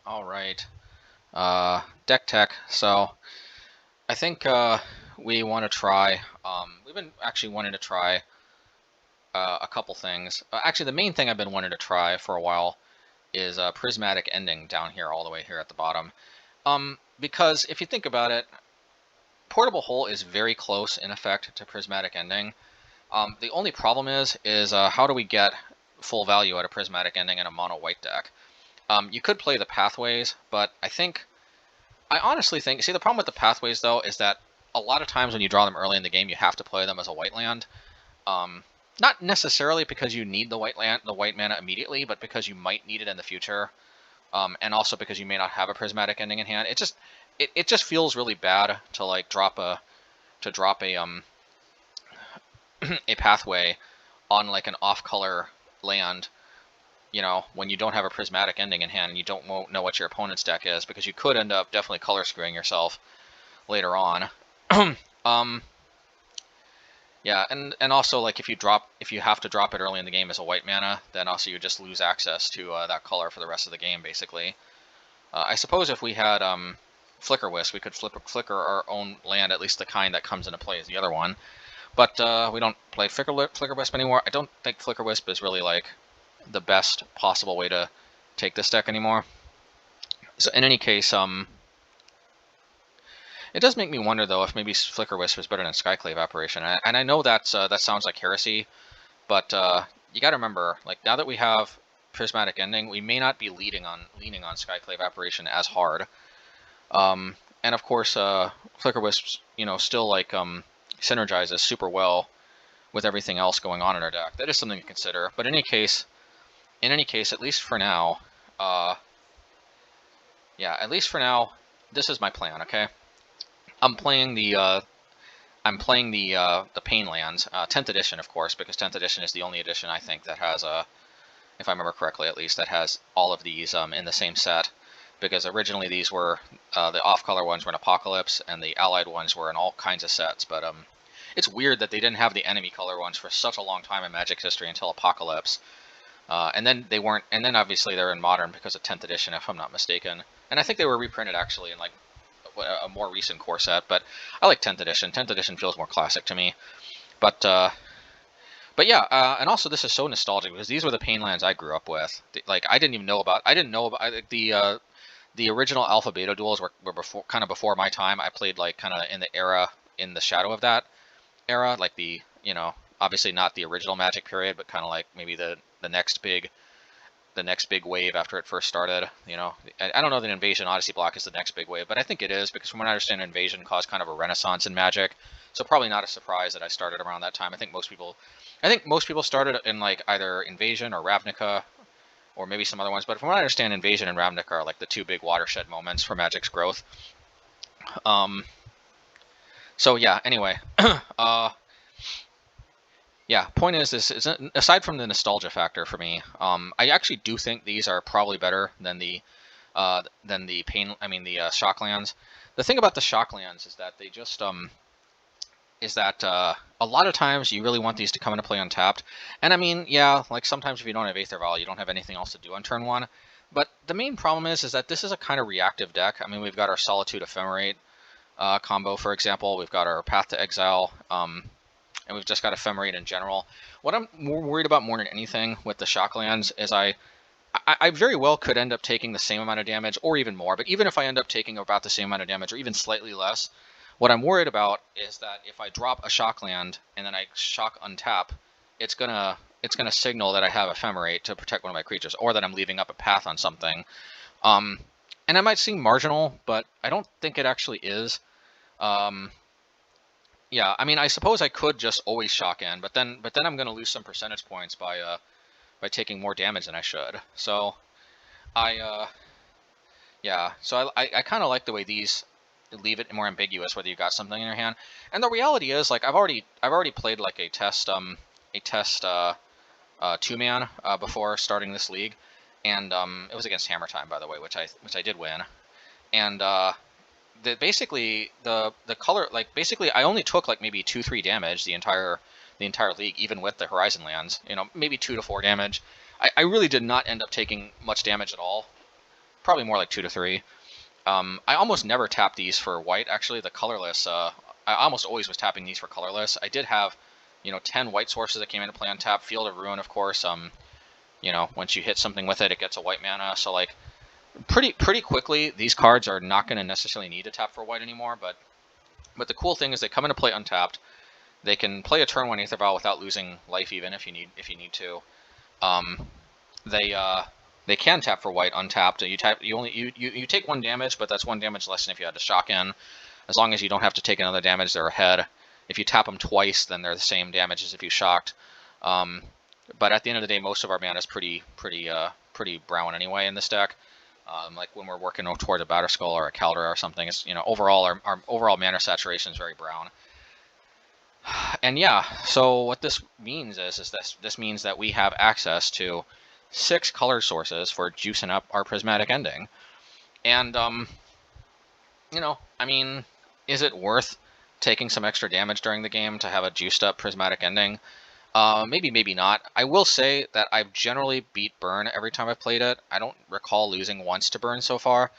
All right. Deck tech. So I think we want to try. We've been actually wanting to try a couple things. Actually, the main thing I've been wanting to try for a while is prismatic ending down here, all the way here at the bottom. Because if you think about it, portable hole is very close in effect to prismatic ending. The only problem is how do we get full value out of prismatic ending in a mono white deck? You could play the pathways, but I honestly think, see, the problem with the pathways though is that a lot of times when you draw them early in the game, you have to play them as a white land. Not necessarily because you need the white mana immediately, but because you might need it in the future, and also because you may not have a prismatic ending in hand. It just feels really bad to like drop a a pathway on like an off-color land, you know, when you don't have a prismatic ending in hand and you won't know what your opponent's deck is, because you could end up definitely color screwing yourself later on. Yeah, and also like if you have to drop it early in the game as a white mana, then also you just lose access to that color for the rest of the game, basically. I suppose if we had Flicker Wisp, we could flicker our own land, at least the kind that comes into play as the other one. But we don't play Flicker Wisp anymore. I don't think Flicker Wisp is really like the best possible way to take this deck anymore. So in any case, it does make me wonder though if maybe Flicker Wisp is better than Skyclave Apparition. And I know that sounds like heresy, but you got to remember, like now that we have Prismatic Ending, we may not be leaning on Skyclave Apparition as hard. And of course, Flicker Wisp, you know, still like synergizes super well with everything else going on in our deck. That is something to consider. But in any case, at least for now, yeah, at least for now, this is my plan. Okay, I'm playing the Pain lands, 10th edition, of course, because 10th edition is the only edition I think that has if I remember correctly, at least, that has all of these in the same set. Because originally these were the off-color ones were in Apocalypse, and the allied ones were in all kinds of sets. But it's weird that they didn't have the enemy color ones for such a long time in Magic's history until Apocalypse. And then they weren't, and then obviously they're in Modern because of 10th edition, if I'm not mistaken. And I think they were reprinted actually in like a more recent core set. But I like 10th edition. 10th edition feels more classic to me. But yeah, and also this is so nostalgic because these were the Pain lands I grew up with. Like I didn't know about the original Alpha Beta duels were before my time. I played like kind of in the shadow of that era, like the, you know, obviously not the original Magic period, but kind of like maybe the next big wave after it first started. You know, I don't know that Invasion Odyssey block is the next big wave, but I think it is, because from what I understand, Invasion caused kind of a renaissance in Magic. So probably not a surprise that I started around that time. I think most people started in like either Invasion or Ravnica, or maybe some other ones. But from what I understand, Invasion and Ravnica are like the two big watershed moments for Magic's growth. So yeah, anyway, yeah, point is, this is, aside from the nostalgia factor for me, I actually do think these are probably better than the Shocklands. The thing about the Shocklands is that they just a lot of times you really want these to come into play untapped. And I mean, yeah, like sometimes if you don't have Aether Vial, you don't have anything else to do on turn one. But the main problem is that this is a kind of reactive deck. I mean, we've got our Solitude Ephemerate combo, for example. We've got our Path to Exile, and we've just got Ephemerate in general. What I'm more worried about more than anything with the Shocklands is I very well could end up taking the same amount of damage, or even more. But even if I end up taking about the same amount of damage, or even slightly less, what I'm worried about is that if I drop a Shockland and then I Shock untap, it's gonna signal that I have Ephemerate to protect one of my creatures, or that I'm leaving up a path on something. And it might seem marginal, but I don't think it actually is. Yeah, I mean, I suppose I could just always Shock in, but then I'm gonna lose some percentage points by taking more damage than I should. So yeah, so I kind of like the way these leave it more ambiguous whether you got something in your hand. And the reality is, like, I've already played like a test 2-man before starting this league, and it was against Hammer Time, by the way, which I did win. And basically the color, like, basically I only took like maybe 2-3 damage the entire league, even with the Horizon lands, you know, maybe 2 to 4 damage. I really did not end up taking much damage at all. probably more like 2 to 3. I almost never tap these for white, actually. The colorless, I almost always was tapping these for colorless. I did have, 10 white sources that came into play on tap. Field of Ruin, of course, once you hit something with it, it gets a white mana. So, like, pretty quickly, these cards are not going to necessarily need to tap for white anymore. But the cool thing is they come into play untapped. They can play a turn 1 Aether Vial without losing life, even if you need to. They can tap for white untapped. You take 1 damage, but that's 1 damage less than if you had to shock in. As long as you don't have to take another damage, they're ahead. If you tap them twice, then they're the same damage as if you shocked. But at the end of the day, most of our mana is pretty brown anyway in this deck. Like when we're working toward a Batterskull or a Kaldra or something, it's overall our overall mana saturation is very brown. And yeah, so what this means is this means that we have access to 6 color sources for juicing up our Prismatic Ending. And I mean, is it worth taking some extra damage during the game to have a juiced up Prismatic Ending? Maybe not. I will say that I've generally beat Burn every time I've played it. I don't recall losing once to Burn so far.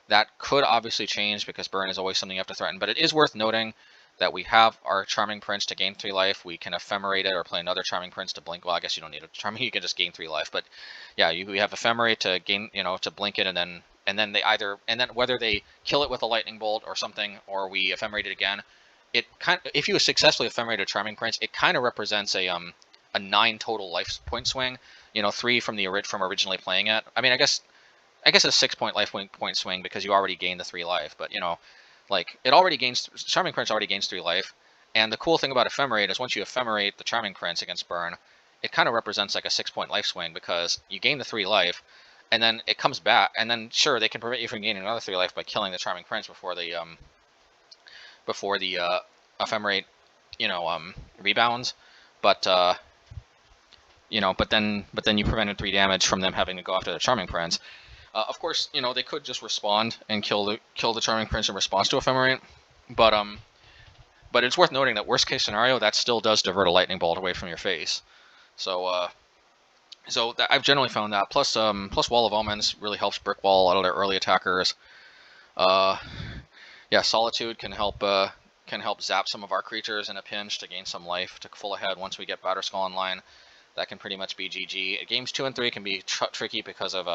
That could obviously change because Burn is always something you have to threaten, but it is worth noting that we have our Charming Prince to gain 3 life. We can ephemerate it or play another Charming Prince to blink. Well, I guess you don't need a Charming, you can just gain 3 life. But yeah, we have ephemerate to gain, to blink it, and then whether they kill it with a lightning bolt or something, or we ephemerate it again, if you successfully ephemerate a Charming Prince, it kind of represents a 9 total life point swing. 3 from originally playing it. I mean, I guess a 6 point life point swing because you already gained the 3 life, but like Charming Prince already gains 3 life. And the cool thing about ephemerate is once you ephemerate the Charming Prince against Burn, it kind of represents like a 6 point life swing because you gain the 3 life, and then it comes back, and then sure they can prevent you from gaining another 3 life by killing the Charming Prince before the ephemerate rebounds, but then you prevented 3 damage from them having to go after the Charming Prince. Of course, they could just respond and kill the Charming Prince in response to ephemerate, but it's worth noting that worst case scenario, that still does divert a lightning bolt away from your face. So I've generally found that. Plus Wall of Omens really helps brick wall a lot of their early attackers. Yeah, Solitude can help zap some of our creatures in a pinch to gain some life to full ahead once we get Batterskull online. That can pretty much be GG. Games 2 and 3 can be tricky because of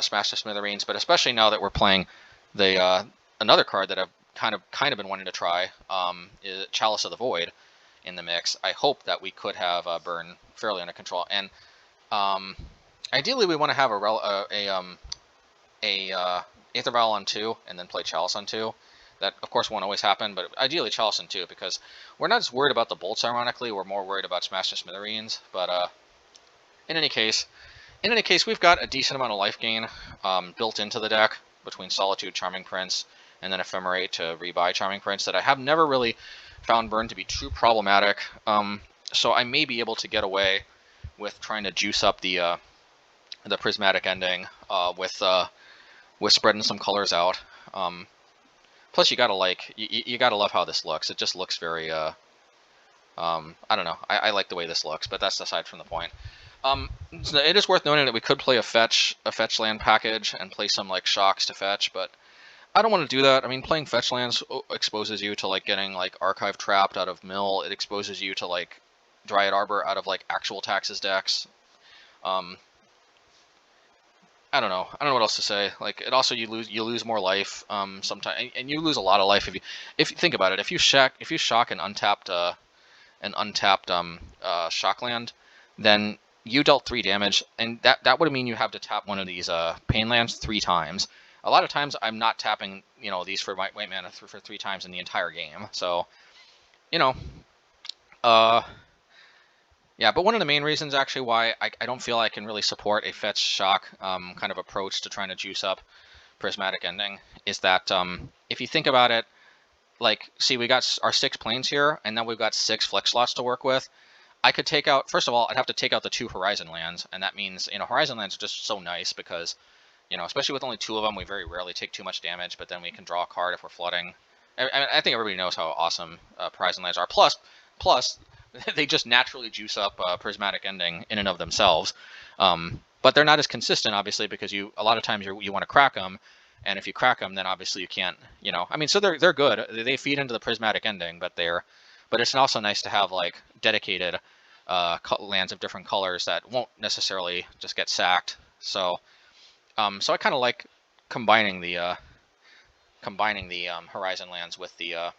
Smash to Smithereens, but especially now that we're playing the another card that I've kind of been wanting to try, is Chalice of the Void in the mix. I hope that we could have Burn fairly under control, and ideally we want to have a Aether Vial on 2 and then play Chalice on 2. That of course won't always happen, but ideally Chalice on 2 because we're not just worried about the bolts. Ironically, we're more worried about Smash to Smithereens. But in any case, we've got a decent amount of life gain built into the deck between Solitude, Charming Prince, and then Ephemerate to rebuy Charming Prince that I have never really found Burn to be too problematic. So I may be able to get away with trying to juice up the Prismatic Ending with spreading some colors out. Plus, you gotta love how this looks. It just looks very I don't know. I like the way this looks, but that's aside from the point. So it is worth noting that we could play a fetch land package and play some like shocks to fetch, but I don't want to do that. I mean, playing fetch lands exposes you to like getting like Archive Trapped out of Mill. It exposes you to like Dryad Arbor out of like actual Taxes decks. I don't know what else to say. Like it also you lose more life sometimes, and you lose a lot of life if you think about it. If you shock an untapped shock land, then you dealt 3 damage, and that would mean you have to tap one of these pain lands 3 times. A lot of times I'm not tapping these for white mana for 3 times in the entire game. So yeah, but one of the main reasons actually why I don't feel I can really support a fetch shock kind of approach to trying to juice up Prismatic Ending is that if you think about it, like, see, we got our 6 planes here, and then we've got 6 flex slots to work with. I could take out, first of all, I'd have to take out the 2 Horizon lands, and that means, Horizon lands are just so nice because, especially with only 2 of them, we very rarely take too much damage, but then we can draw a card if we're flooding. I think everybody knows how awesome Horizon lands are. Plus, they just naturally juice up Prismatic Ending in and of themselves. but they're not as consistent, obviously, because a lot of times you want to crack them, and if you crack them, then obviously you can't, I mean, so they're good. They feed into the prismatic ending, but it's also nice to have like dedicated lands of different colors that won't necessarily just get sacked. So so I kind of like combining the Horizon lands with the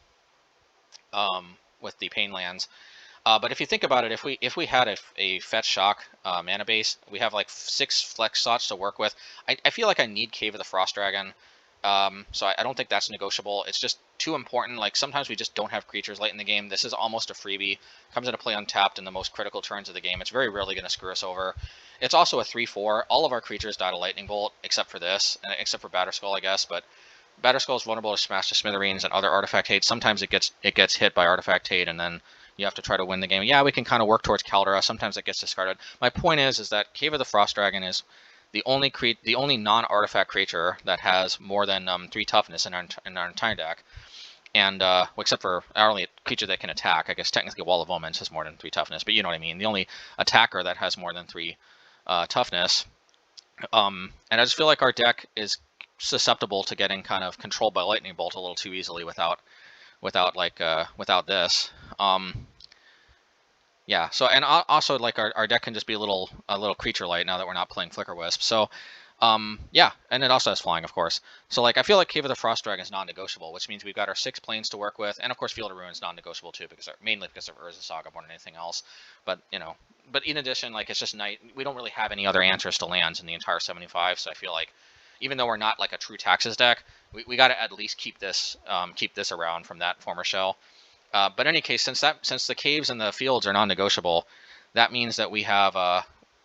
Pain lands. But if you think about it, if we had a fetch shock mana base, we have like 6 flex slots to work with. I feel like I need Cave of the Frost Dragon, so I don't think that's negotiable. It's just too important. Like sometimes we just don't have creatures late in the game. This is almost a freebie. Comes into play untapped in the most critical turns of the game. It's very rarely going to screw us over. It's also a 3/4. All of our creatures die to Lightning Bolt except for this, and except for Batterskull, I guess. But Batterskull is vulnerable to Smash to Smithereens and other Artifact Hate. Sometimes it gets hit by Artifact Hate, and then you have to try to win the game. Yeah, we can kind of work towards Caldera. Sometimes it gets discarded. My point is that Cave of the Frost Dragon is the only non-artifact creature that has more than 3 toughness in our entire deck, and except for our only creature that can attack. I guess technically Wall of Omens has more than 3 toughness, but you know what I mean. The only attacker that has more than 3 toughness. And I just feel like our deck is susceptible to getting kind of controlled by Lightning Bolt a little too easily without this. Yeah, so, and also like our deck can just be a little creature light now that we're not playing Flicker Wisp. So yeah, and it also has flying, of course. So like I feel like Cave of the Frost Dragon is non-negotiable, which means we've got our 6 planes to work with, and of course Field of Ruin is non-negotiable too, mainly because of Urza Saga more than anything else. But but in addition, like it's just night. We don't really have any other answers to lands in the entire 75, so I feel like even though we're not like a true Taxes deck, we got to at least keep this around from that former shell. But in any case, since the caves and the fields are non-negotiable, that means that we have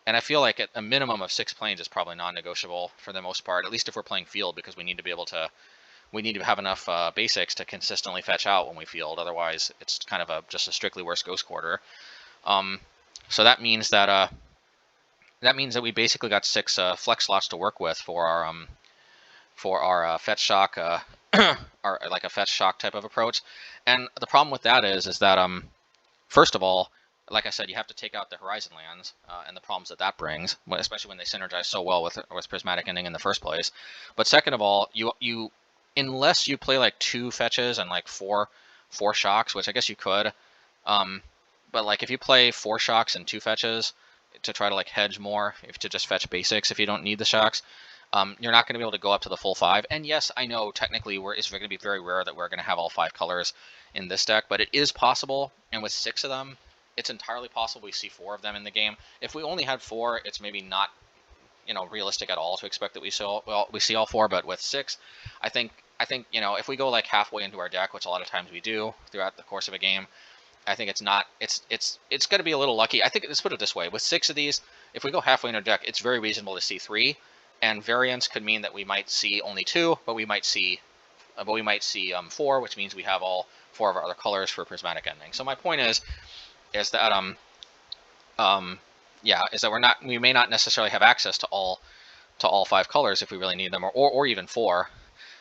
and I feel like at a minimum of 6 planes is probably non-negotiable for the most part, at least if we're playing field, because we need to have enough basics to consistently fetch out when we field. Otherwise, it's kind of just a strictly worse Ghost Quarter. So that means that we basically got 6 flex slots to work with for our fetch shock, or like a fetch shock type of approach. And the problem with that is that first of all, like I said, you have to take out the Horizon lands and the problems that brings, especially when they synergize so well with Prismatic Ending in the first place. But second of all, you unless you play like 2 fetches and like 4 shocks, which I guess you could, but like if you play 4 shocks and 2 fetches to try to like hedge more, to just fetch basics if you don't need the shocks, you're not going to be able to go up to the full 5. And yes, I know technically it's going to be very rare that we're going to have all 5 colors in this deck, but it is possible. And with 6 of them, it's entirely possible we see 4 of them in the game. If we only had 4, it's maybe not, realistic at all to expect that we see all 4. But with 6, I think if we go like halfway into our deck, which a lot of times we do throughout the course of a game, I think it's going to be a little lucky. I think, let's put it this way: with 6 of these, if we go halfway in our deck, it's very reasonable to see 3. And variance could mean that we might see only 2, but we might see 4, which means we have all 4 of our other colors for Prismatic Ending. So my point is that we may not necessarily have access to all 5 colors if we really need them, or even 4.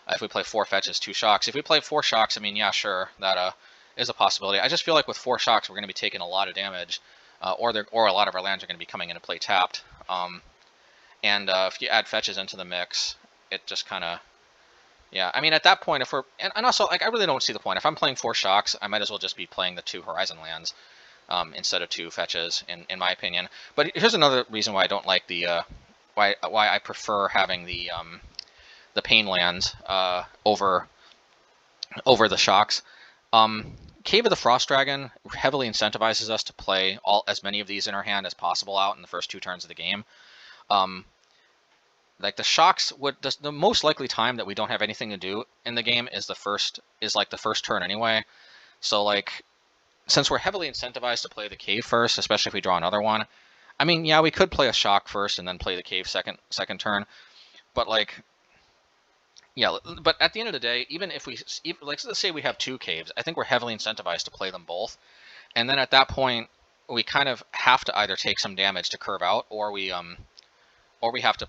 If we play 4 fetches, 2 shocks. If we play 4 shocks, I mean, yeah, sure, that is a possibility. I just feel like with 4 shocks, we're going to be taking a lot of damage, or a lot of our lands are going to be coming into play tapped. And if you add fetches into the mix, it just kind of, yeah. I mean, at that point, if we're, and also, like, I really don't see the point. If I'm playing 4 shocks, I might as well just be playing the 2 Horizon lands instead of 2 fetches, in my opinion. But here's another reason why I don't like why I prefer having the Pain lands over the shocks. Cave of the Frost Dragon heavily incentivizes us to play as many of these in our hand as possible out in the first 2 turns of the game. Like the shocks the most likely time that we don't have anything to do in the game is the first turn anyway. So like, since we're heavily incentivized to play the cave first, especially if we draw another one, I mean, yeah, we could play a shock first and then play the cave second turn, but like, yeah, but at the end of the day, even like, let's say we have 2 caves, I think we're heavily incentivized to play them both, and then at that point we kind of have to either take some damage to curve out, or we have to,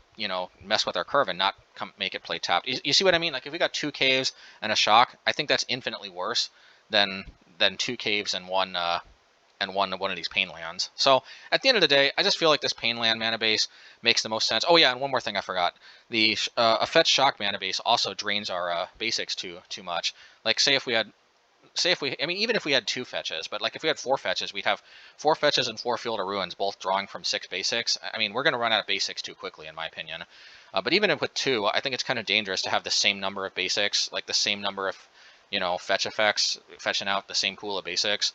mess with our curve and not make it play tapped. You see what I mean? Like if we got 2 caves and a shock, I think that's infinitely worse than 2 caves and one and one of these pain lands. So at the end of the day, I just feel like this pain land mana base makes the most sense. Oh yeah, and one more thing I forgot: the a fetch shock mana base also drains our basics too much. Like say if we had, I mean even if we had 2 fetches, but like if we had 4 fetches, we'd have 4 fetches and 4 Field of Ruins, both drawing from 6 basics. I mean we're going to run out of basics too quickly, in my opinion. But even if with 2, I think it's kind of dangerous to have the same number of basics, like the same number of, you know, fetch effects, fetching out the same pool of basics.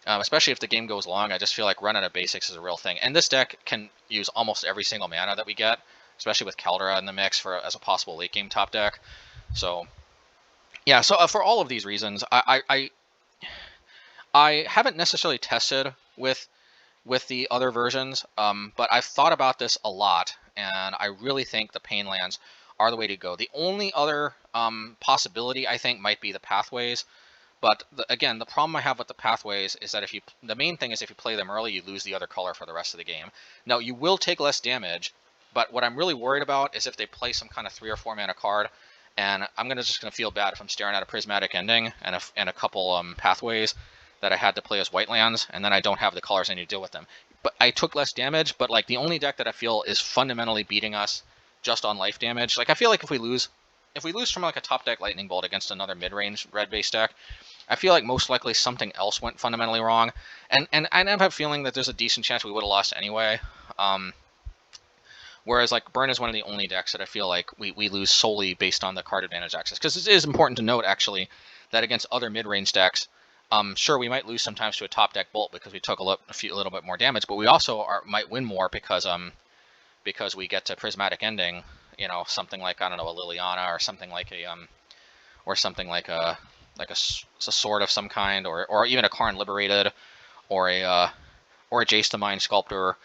Especially if the game goes long, I just feel like run out of basics is a real thing. And this deck can use almost every single mana that we get, especially with Caldera in the mix as a possible late game top deck. So yeah, so for all of these reasons, I haven't necessarily tested with the other versions, but I've thought about this a lot, and I really think the pain lands are the way to go. The only other possibility I think might be the pathways, but again, the problem I have with the pathways is that the main thing is if you play them early, you lose the other color for the rest of the game. Now you will take less damage, but what I'm really worried about is if they play some kind of 3 or 4 mana card, and I'm just gonna feel bad if I'm staring at a Prismatic Ending and a couple pathways that I had to play as white lands, and then I don't have the colors I need to deal with them. But I took less damage, but like the only deck that I feel is fundamentally beating us just on life damage. Like I feel like if we lose from like a top deck Lightning Bolt against another mid-range red base deck, I feel like most likely something else went fundamentally wrong. And I have a feeling that there's a decent chance we would have lost anyway. Whereas like Burn is one of the only decks that I feel like we lose solely based on the card advantage access. Because it is important to note actually that against other mid-range decks, sure, we might lose sometimes to a top deck Bolt because we took a little bit more damage, but we also might win more because we get to Prismatic Ending, you know, something like, I don't know, a Liliana or something like a sword of some kind, or even a Karn Liberated, or a Jace the Mind Sculptor,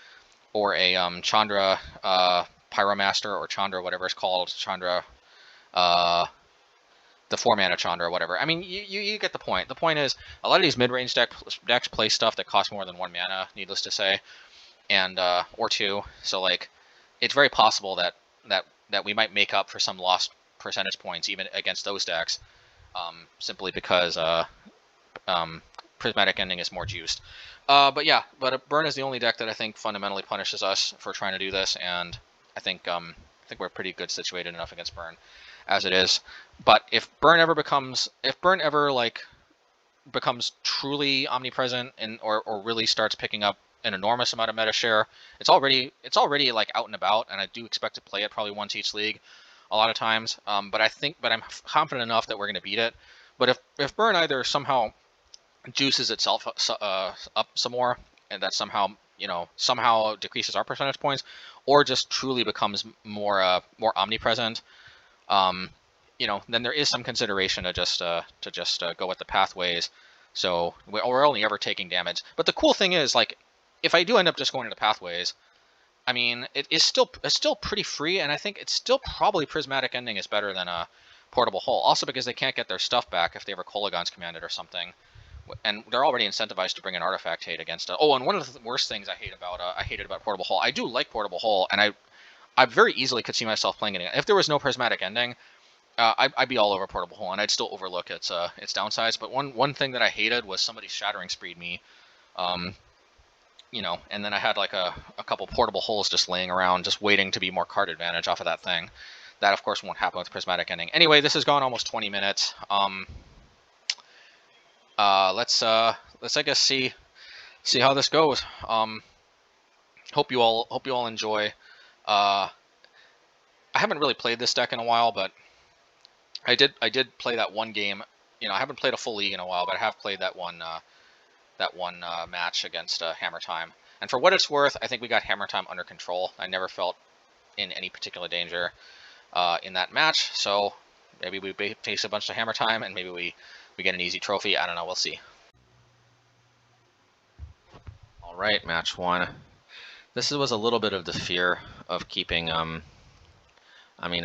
or a Chandra Pyromaster, or Chandra whatever it's called, Chandra the 4-mana Chandra or whatever. I mean, you get the point. The point is, a lot of these mid-range decks play stuff that costs more than 1 mana, needless to say, and or 2. So like, it's very possible that we might make up for some lost percentage points even against those decks, simply because Prismatic Ending is more juiced. But yeah, Burn is the only deck that I think fundamentally punishes us for trying to do this, and I think we're pretty good situated enough against Burn as it is. But if Burn ever becomes truly omnipresent or really starts picking up an enormous amount of meta share, it's already like out and about, and I do expect to play it probably once each league a lot of times. But I'm confident enough that we're going to beat it. But if Burn either somehow juices itself up some more, and that somehow decreases our percentage points, or just truly becomes more omnipresent, then there is some consideration to just go with the pathways. So we're only ever taking damage. But the cool thing is, like, if I do end up just going into pathways, I mean, it's still pretty free, and I think it's still probably Prismatic Ending is better than a Portable Hull. Also because they can't get their stuff back if they have a Kolaghan's commanded or something, and they're already incentivized to bring an artifact hate against it. Oh, and one of the worst things I hated about Portable Hull. I do like Portable Hull, and I very easily could see myself playing it again. If there was no Prismatic Ending, I'd be all over Portable Hull, and I'd still overlook its downsides. But one thing that I hated was somebody Shattering Spreed me, and then I had like a couple Portable Hulls just laying around, just waiting to be more card advantage off of that thing. That of course won't happen with Prismatic Ending. Anyway, this has gone almost 20 minutes. Let's I guess see how this goes. Hope you all enjoy. I haven't really played this deck in a while, but I did play that one game. I haven't played a full league in a while, but I have played that one match against Hammer Time. And for what it's worth, I think we got Hammer Time under control. I never felt in any particular danger in that match. So maybe we face a bunch of Hammer Time, and maybe we get an easy trophy. I don't know. We'll see. All right, match 1. This was a little bit of the fear of keeping, of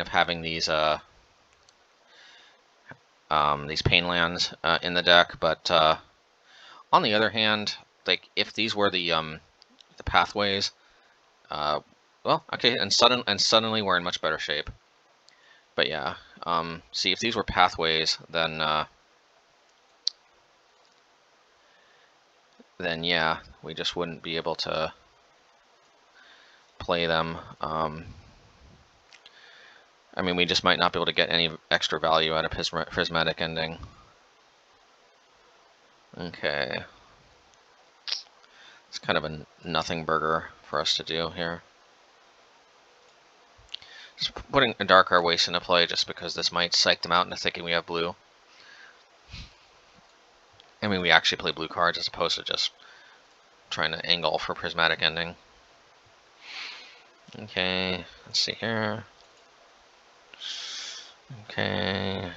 having these pain lands in the deck, but on the other hand, like if these were the pathways, well, okay, and suddenly we're in much better shape. But yeah, see, if these were pathways, then then yeah, we just wouldn't be able to play them. I mean, we just might not be able to get any extra value out of Prismatic Ending. Okay. It's kind of a nothing burger for us to do here. Just putting Adarkar Wastes into play just because this might psych them out into thinking we have blue. I mean, we actually play blue cards as opposed to just trying to angle for Prismatic Ending. Okay, let's see here. Okay.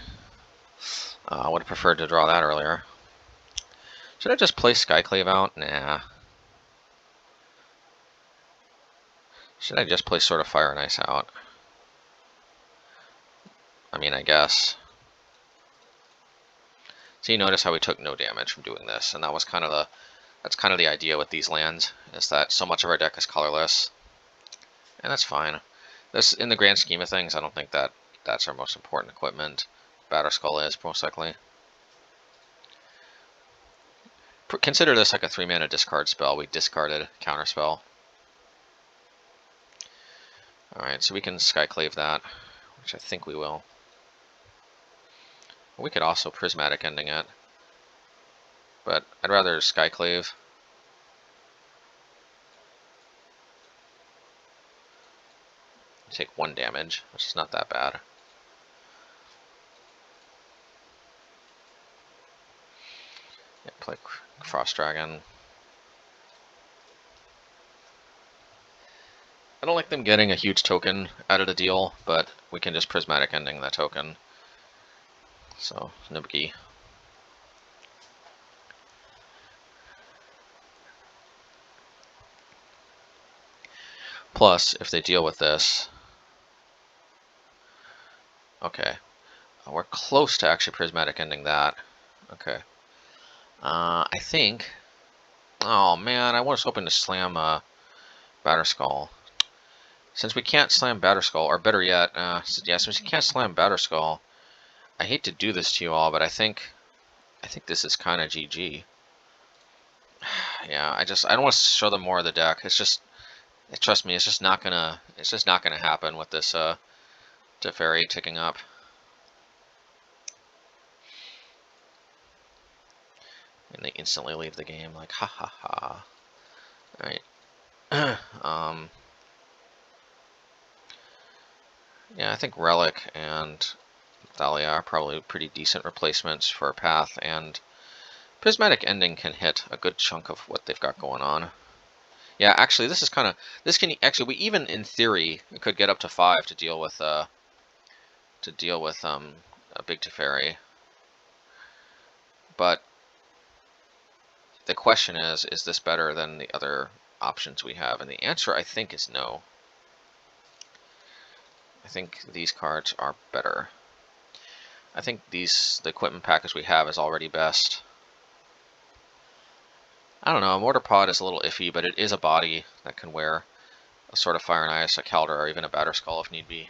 I would have preferred to draw that earlier. Should I just play Skyclave out? Nah. Should I just play Sword of Fire and Ice out? I mean, I guess. So you notice how we took no damage from doing this, and that was kind of the idea with these lands, is that so much of our deck is colorless, and that's fine. This, in the grand scheme of things, I don't think that that's our most important equipment. Batterskull is most likely. Consider this like a 3-mana discard spell. We discarded counterspell. Alright, so we can Skyclave that, which I think we will. We could also Prismatic Ending it, but I'd rather Skyclave. Take 1 damage, which is not that bad. Yeah, play Frost Dragon. I don't like them getting a huge token out of the deal, but we can just Prismatic Ending that token. So, no biggie. Plus, if they deal with this... Okay. We're close to actually Prismatic Ending that. Okay. I think... Oh man, I was hoping to slam Batterskull. Since we can't slam Batterskull, or better yet, yeah, since we can't slam Batterskull, I hate to do this to you all, but I think this is kind of GG. Yeah, I don't want to show them more of the deck. It's just, trust me, it's just not gonna happen with this Teferi ticking up. And they instantly leave the game, like ha ha ha. All right. Yeah, I think Relic and Thalia are probably pretty decent replacements for Path, and Prismatic Ending can hit a good chunk of what they've got going on. Yeah, actually, this can actually, we even in theory could get up to 5 to deal with a big Teferi. But the question is this better than the other options we have? And the answer, I think, is no. I think these cards are better. I think the equipment package we have is already best. I don't know, Mortar Pod is a little iffy, but it is a body that can wear a Sword of Fire and Ice, a Kaldra, or even a Batterskull if need be.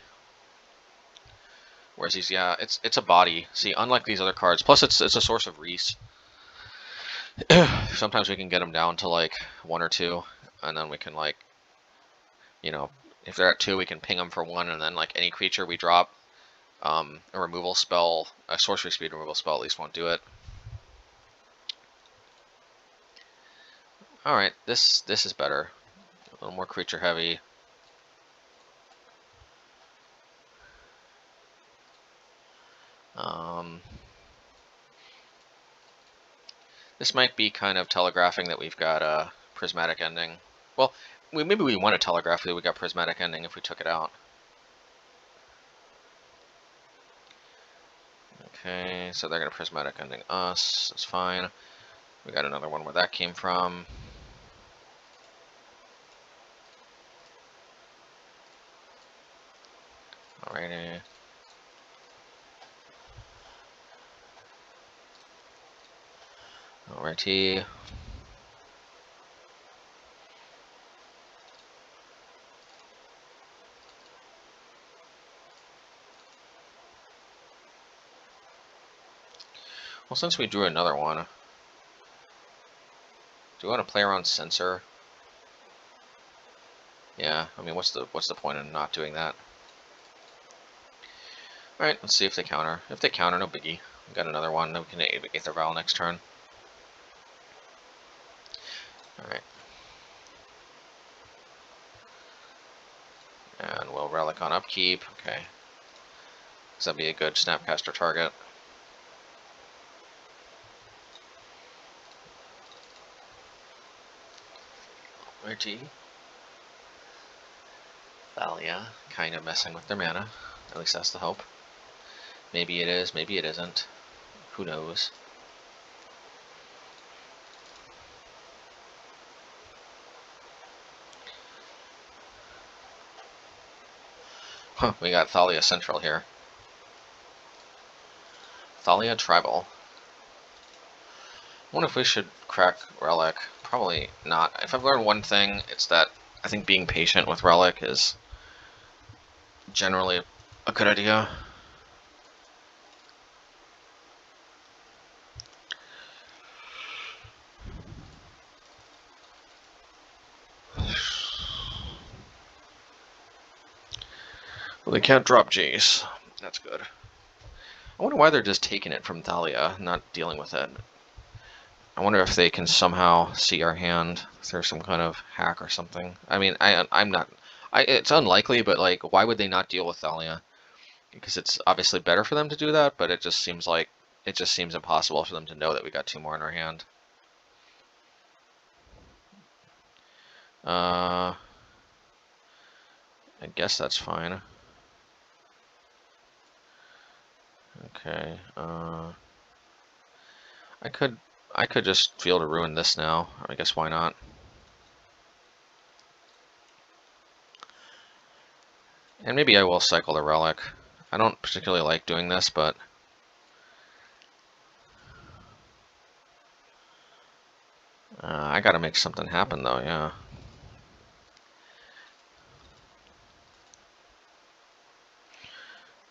Whereas these, yeah, it's a body. See, unlike these other cards, plus it's a source of Reese. Sometimes we can get them down to like 1 or 2, and then we can, like, you know, if they're at 2, we can ping them for 1, and then like any creature we drop, a removal spell, a sorcery speed removal spell at least won't do it. All right, this is better. A little more creature heavy. This might be kind of telegraphing that we've got a Prismatic Ending. Well, maybe we want to telegraph that we got Prismatic Ending if we took it out. Okay, so they're going to Prismatic Ending us. That's fine. We got another one where that came from. Alrighty. Alrighty. Well, since we drew another one, Do we want to play around Censor? Yeah, I mean, what's the point in not doing that? Alright, let's see if they counter. If they counter, no biggie. We got another one, then we can Aether Vial next turn. Alright. And we'll Relic on upkeep. Okay. So that'd be a good Snapcaster target. Righty. Thalia, kind of messing with their mana. At least that's the hope. Maybe it is, maybe it isn't. Who knows? Huh, we got Thalia Central here. Thalia Tribal. I wonder if we should crack Relic. Probably not. If I've learned one thing, it's that I think being patient with Relic is generally a good idea. Well, they can't drop Jace. That's good. I wonder why they're just taking it from Thalia, not dealing with it. I wonder if they can somehow see our hand through some kind of hack or something. I mean, I'm not... it's unlikely, but like, why would they not deal with Thalia? Because it's obviously better for them to do that, but it just seems like... it just seems impossible for them to know that we got 2 more in our hand. I guess that's fine. Okay, I could just Field of Ruin this now. I guess why not? And maybe I will cycle the Relic. I don't particularly like doing this, but I gotta make something happen though, yeah.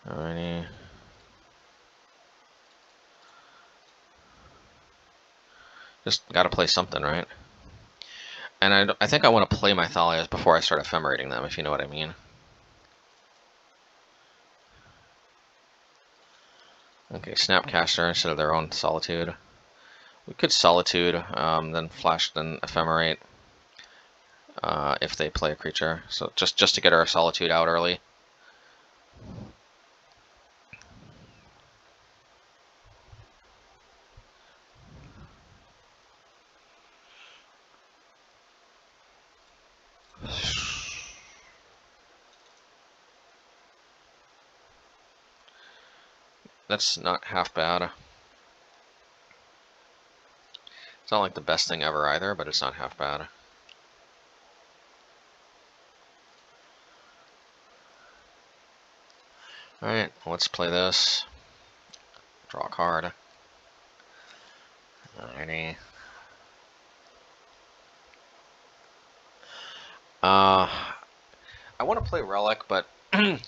Alrighty. Just gotta play something, right? And I think I want to play my Thalias before I start ephemerating them, if you know what I mean. Okay, Snapcaster instead of their own Solitude. We could Solitude, then Flash, then Ephemerate if they play a creature. So just to get our Solitude out early. That's not half bad. It's not like the best thing ever either, but it's not half bad. Alright, let's play this. Draw a card. Alrighty. I want to play Relic, but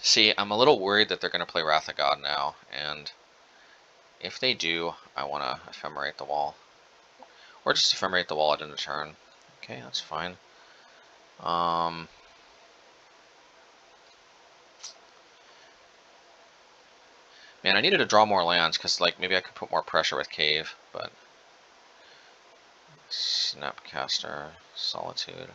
see, I'm a little worried that they're going to play Wrath of God now, and if they do, I want to Ephemerate the wall. Or just Ephemerate the wall at end of turn. Okay, that's fine. Man, I needed to draw more lands, because like maybe I could put more pressure with Cave, but... Snapcaster, Solitude.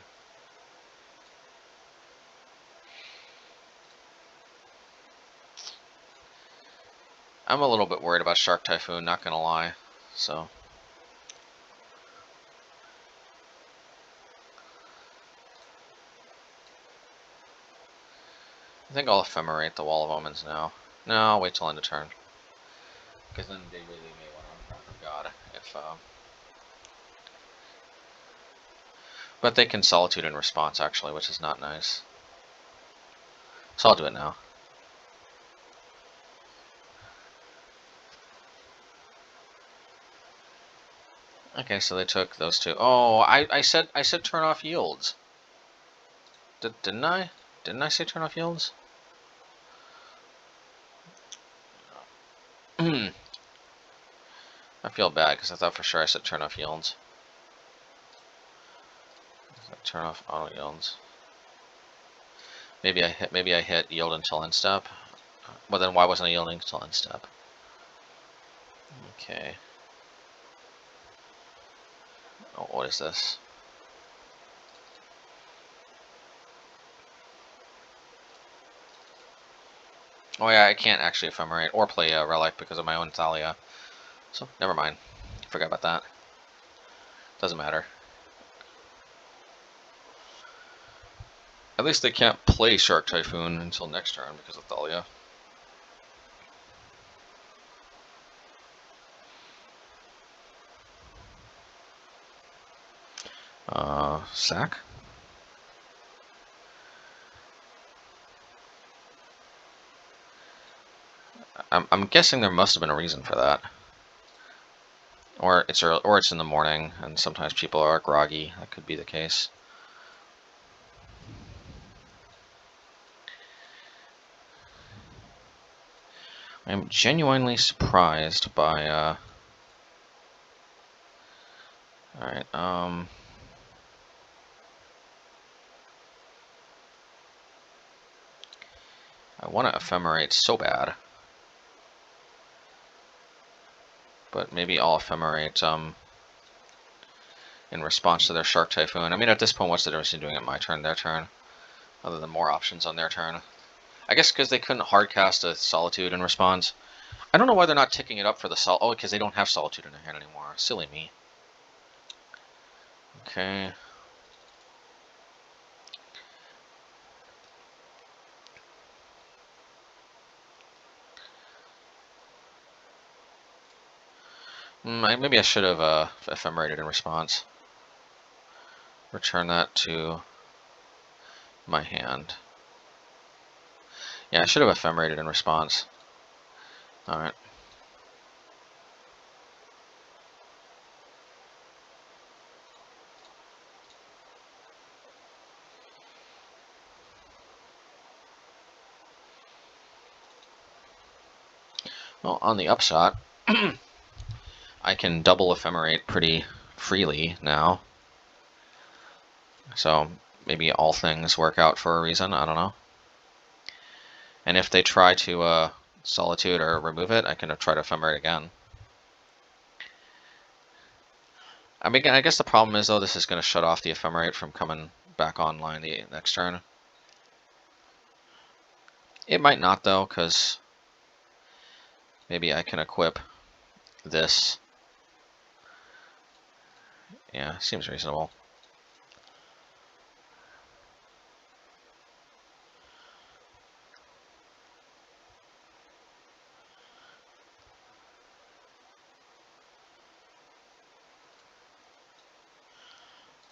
I'm a little bit worried about Shark Typhoon, not gonna lie, so... I think I'll Ephemerate the Wall of Omens now. No, I'll wait till end of turn. Because then they really may want to Wrath of God if... But they can Solitude in response, actually, which is not nice. So I'll do it now. Okay, so they took those two. Oh, I said turn off yields. Didn't I? Didn't I say turn off yields? I feel bad because I thought for sure I said turn off yields. Turn off auto yields. Maybe I hit yield until end step. Well, then why wasn't I yielding until end step? Okay. Oh, what is this? Oh yeah, I can't actually ephemerate or play a relic because of my own Thalia. So, never mind. Forgot about that. Doesn't matter. At least they can't play Shark Typhoon until next turn because of Thalia. Sack? I'm guessing there must have been a reason for that. Or it's early, or it's in the morning, and sometimes people are groggy. That could be the case. I'm genuinely surprised by, Alright, I want to ephemerate so bad. But maybe I'll ephemerate, in response to their Shark Typhoon. I mean, at this point, what's the difference in doing it my turn, their turn? Other than more options on their turn. I guess because they couldn't hardcast a Solitude in response. I don't know why they're not ticking it up for the Oh, because they don't have Solitude in their hand anymore. Silly me. Okay. Maybe I should have ephemerated in response. Return that to my hand. Yeah, I should have ephemerated in response. Alright. Well, on the upshot, I can double ephemerate pretty freely now. So maybe all things work out for a reason, I don't know. And if they try to Solitude or remove it, I can try to ephemerate again. I mean, I guess the problem is, though, this is going to shut off the ephemerate from coming back online the next turn. It might not, though, because maybe I can equip this. Yeah, seems reasonable.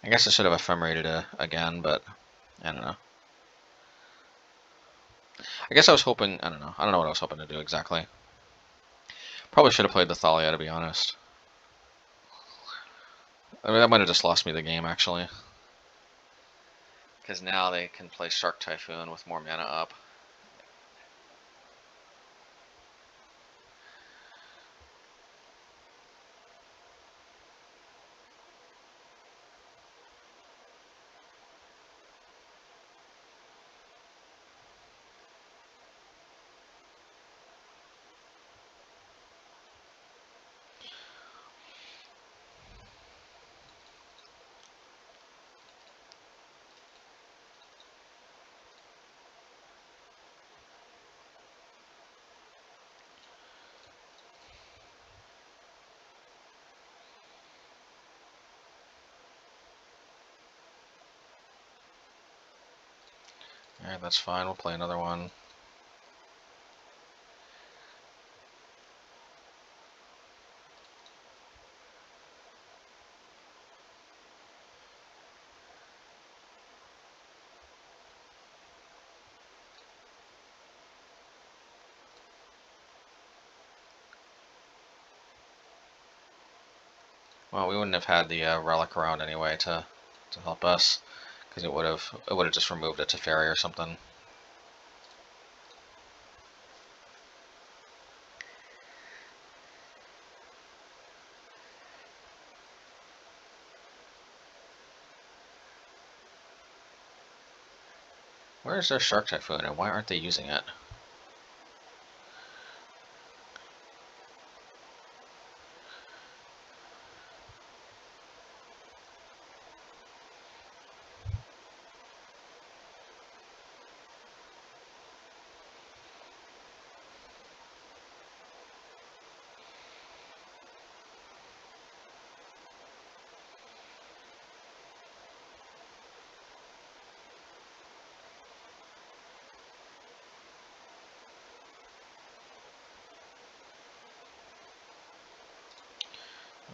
I guess I should have ephemerated again, but I don't know. I guess I was hoping, I don't know what I was hoping to do exactly. Probably should have played the Thalia, to be honest. I mean, that might have just lost me the game, actually. Because now they can play Shark Typhoon with more mana up. Alright, that's fine. We'll play another one. Well, we wouldn't have had the relic around anyway to help us, because it would have just removed a Teferi or something. Where's their Shark Typhoon, and why aren't they using it?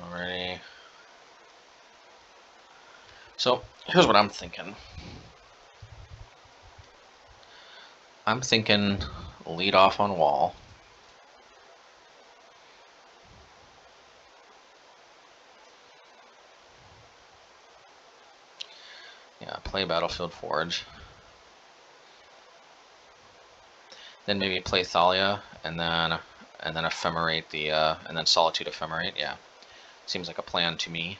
Alrighty. So, here's what I'm thinking. I'm thinking lead off on wall. Yeah, play Battlefield Forge. Then maybe play Thalia, and then ephemerate the and then Solitude ephemerate. Yeah, seems like a plan to me.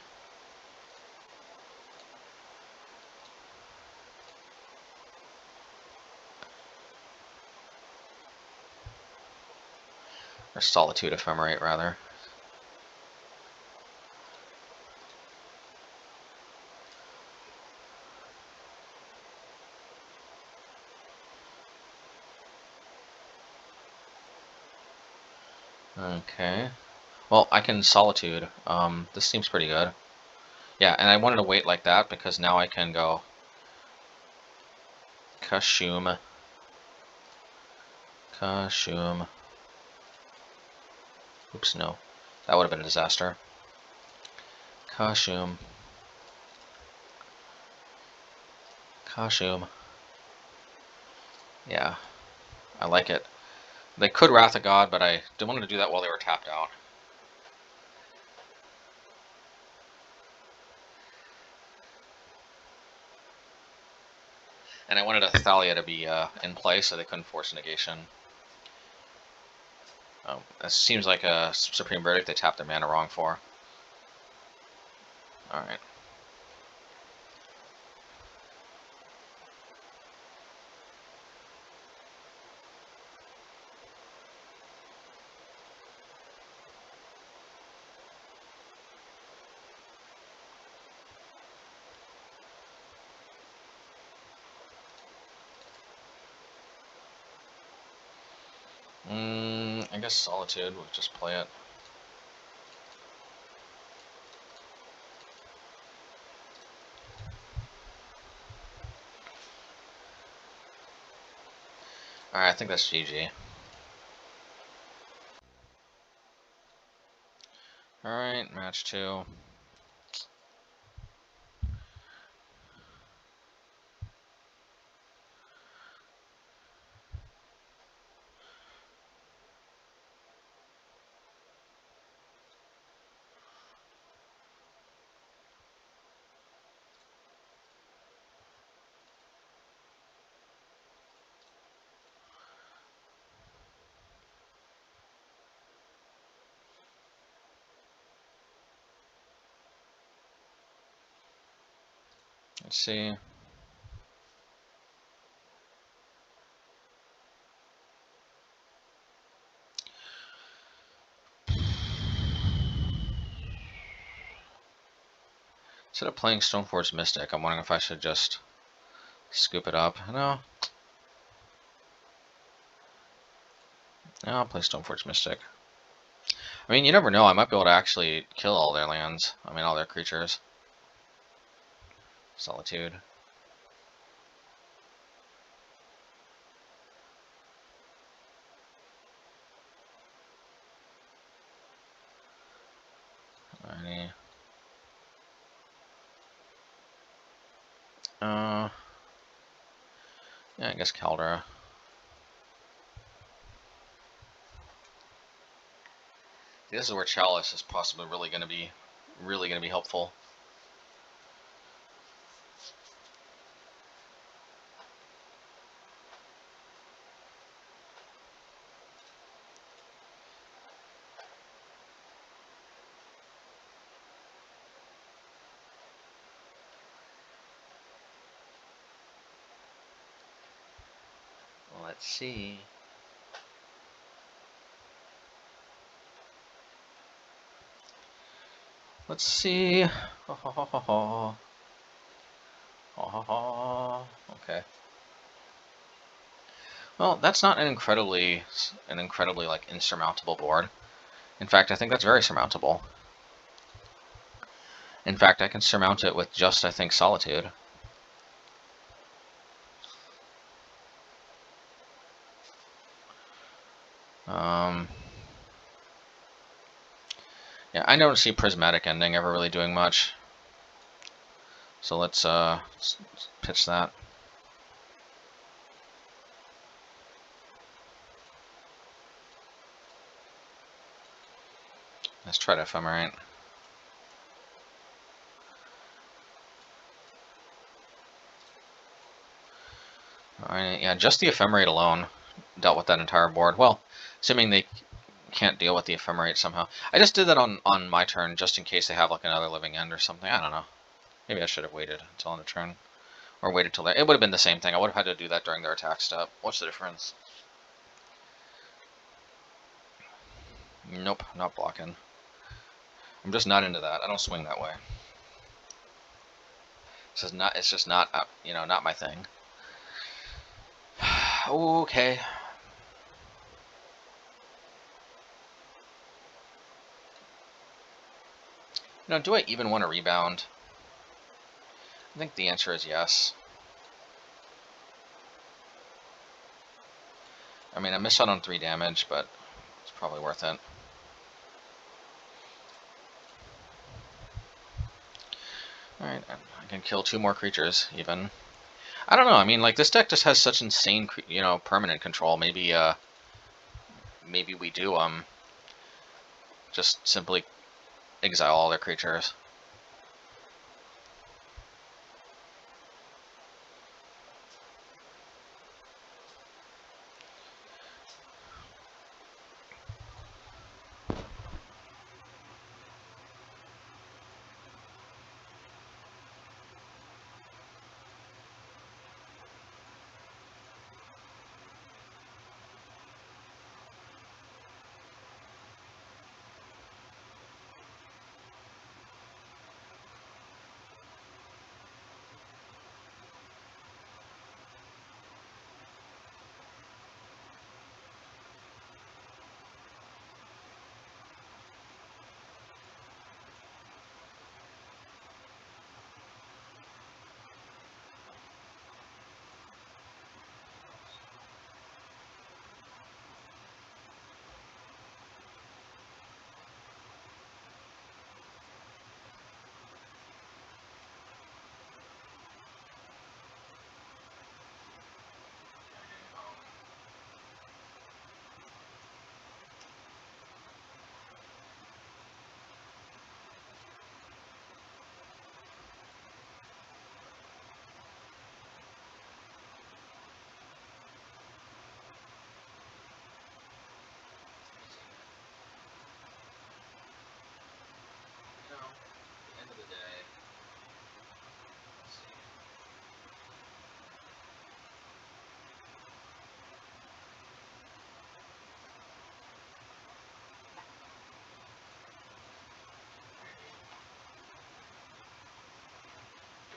Or Solitude ephemerate rather. Okay. Well, I can Solitude. This seems pretty good. Yeah, and I wanted to wait like that because now I can go Kashum. Kashum. Oops, no. That would have been a disaster. Kashum. Kashum. Yeah, I like it. They could Wrath of God, but I didn't want to do that while they were tapped out. And I wanted a Thalia to be in play so they couldn't force negation. Oh, that seems like a Supreme Verdict they tapped their mana wrong for. Alright. I guess Solitude, we'll just play it. Alright, I think that's GG. Alright, match 2. Let's see. Instead of playing Stoneforge Mystic, I'm wondering if I should just scoop it up. No. No, I'll play Stoneforge Mystic. I mean, you never know. I might be able to actually kill all their lands. I mean, all their creatures. Solitude. Alrighty. Yeah, I guess Caldera. This is where Chalice is possibly really going to be helpful. Let's see. Let's see. Ha ha ha ha ha. Ha ha ha. Okay. Well, that's not an incredibly like insurmountable board. In fact, I think that's very surmountable. In fact, I can surmount it with just, I think, Solitude. Yeah, I don't see Prismatic Ending ever really doing much. So let's pitch that. Let's try to Ephemerate. Alright, yeah, just the Ephemerate alone dealt with that entire board. Well, assuming they can't deal with the Ephemerate somehow. I just did that on my turn just in case they have like another Living End or something. I don't know. Maybe I should have waited until on the turn. Or waited till there. It would have been the same thing. I would have had to do that during their attack step. What's the difference? Nope, not blocking. I'm just not into that. I don't swing that way. It's just not, you know, not my thing. Okay. You know, do I even want to rebound? I think the answer is yes. I mean, I missed out on 3 damage, but it's probably worth it. Alright, I can kill 2 more creatures, even. I don't know, I mean, like, this deck just has such insane, you know, permanent control. Maybe, maybe we do, just simply exile all their creatures.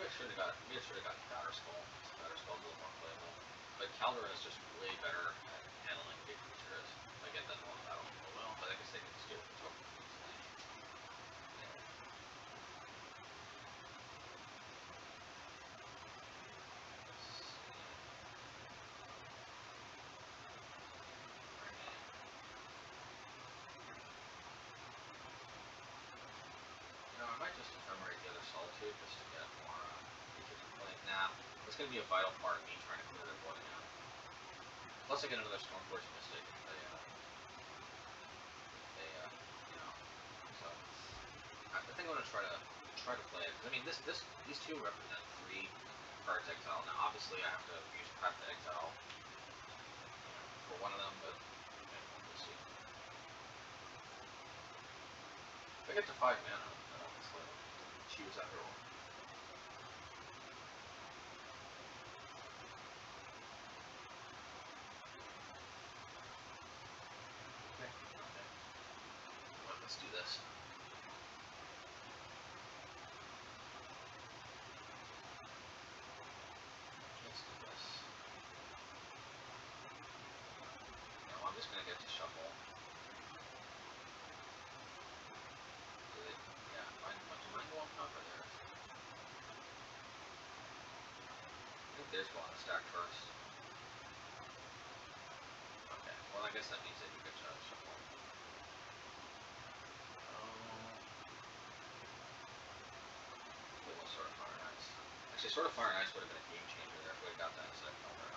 We should have got Batterskull. Batterskull's a little more playable. But Caldera is just way better at handling big creatures. Again, doesn't want battle people well, but I guess they can just do it with tokens. You know, I might just ephemerate the other Solitude just to get more creatures in play. Nah, it's going to be a vital part of me trying to clear their board again. Plus, I get another Stormforge Mystic if they, you know. So, I think I'm going to try to play it. Because, I mean, these two represent 3 cards exile. Now, obviously, I have to use Path to Exile for one of them, but we'll see. If I get to 5 mana, then I'll just choose after all. let's do this. Let's do this. No, I'm just gonna get to shuffle. Yeah, do you mind going cover there? I think there's one on the stack first. Okay, well I guess that means that you could shuffle. It was Sword of Fire and Ice. Actually, Sword of Fire and Ice would have been a game changer there if we had got that instead of Temur.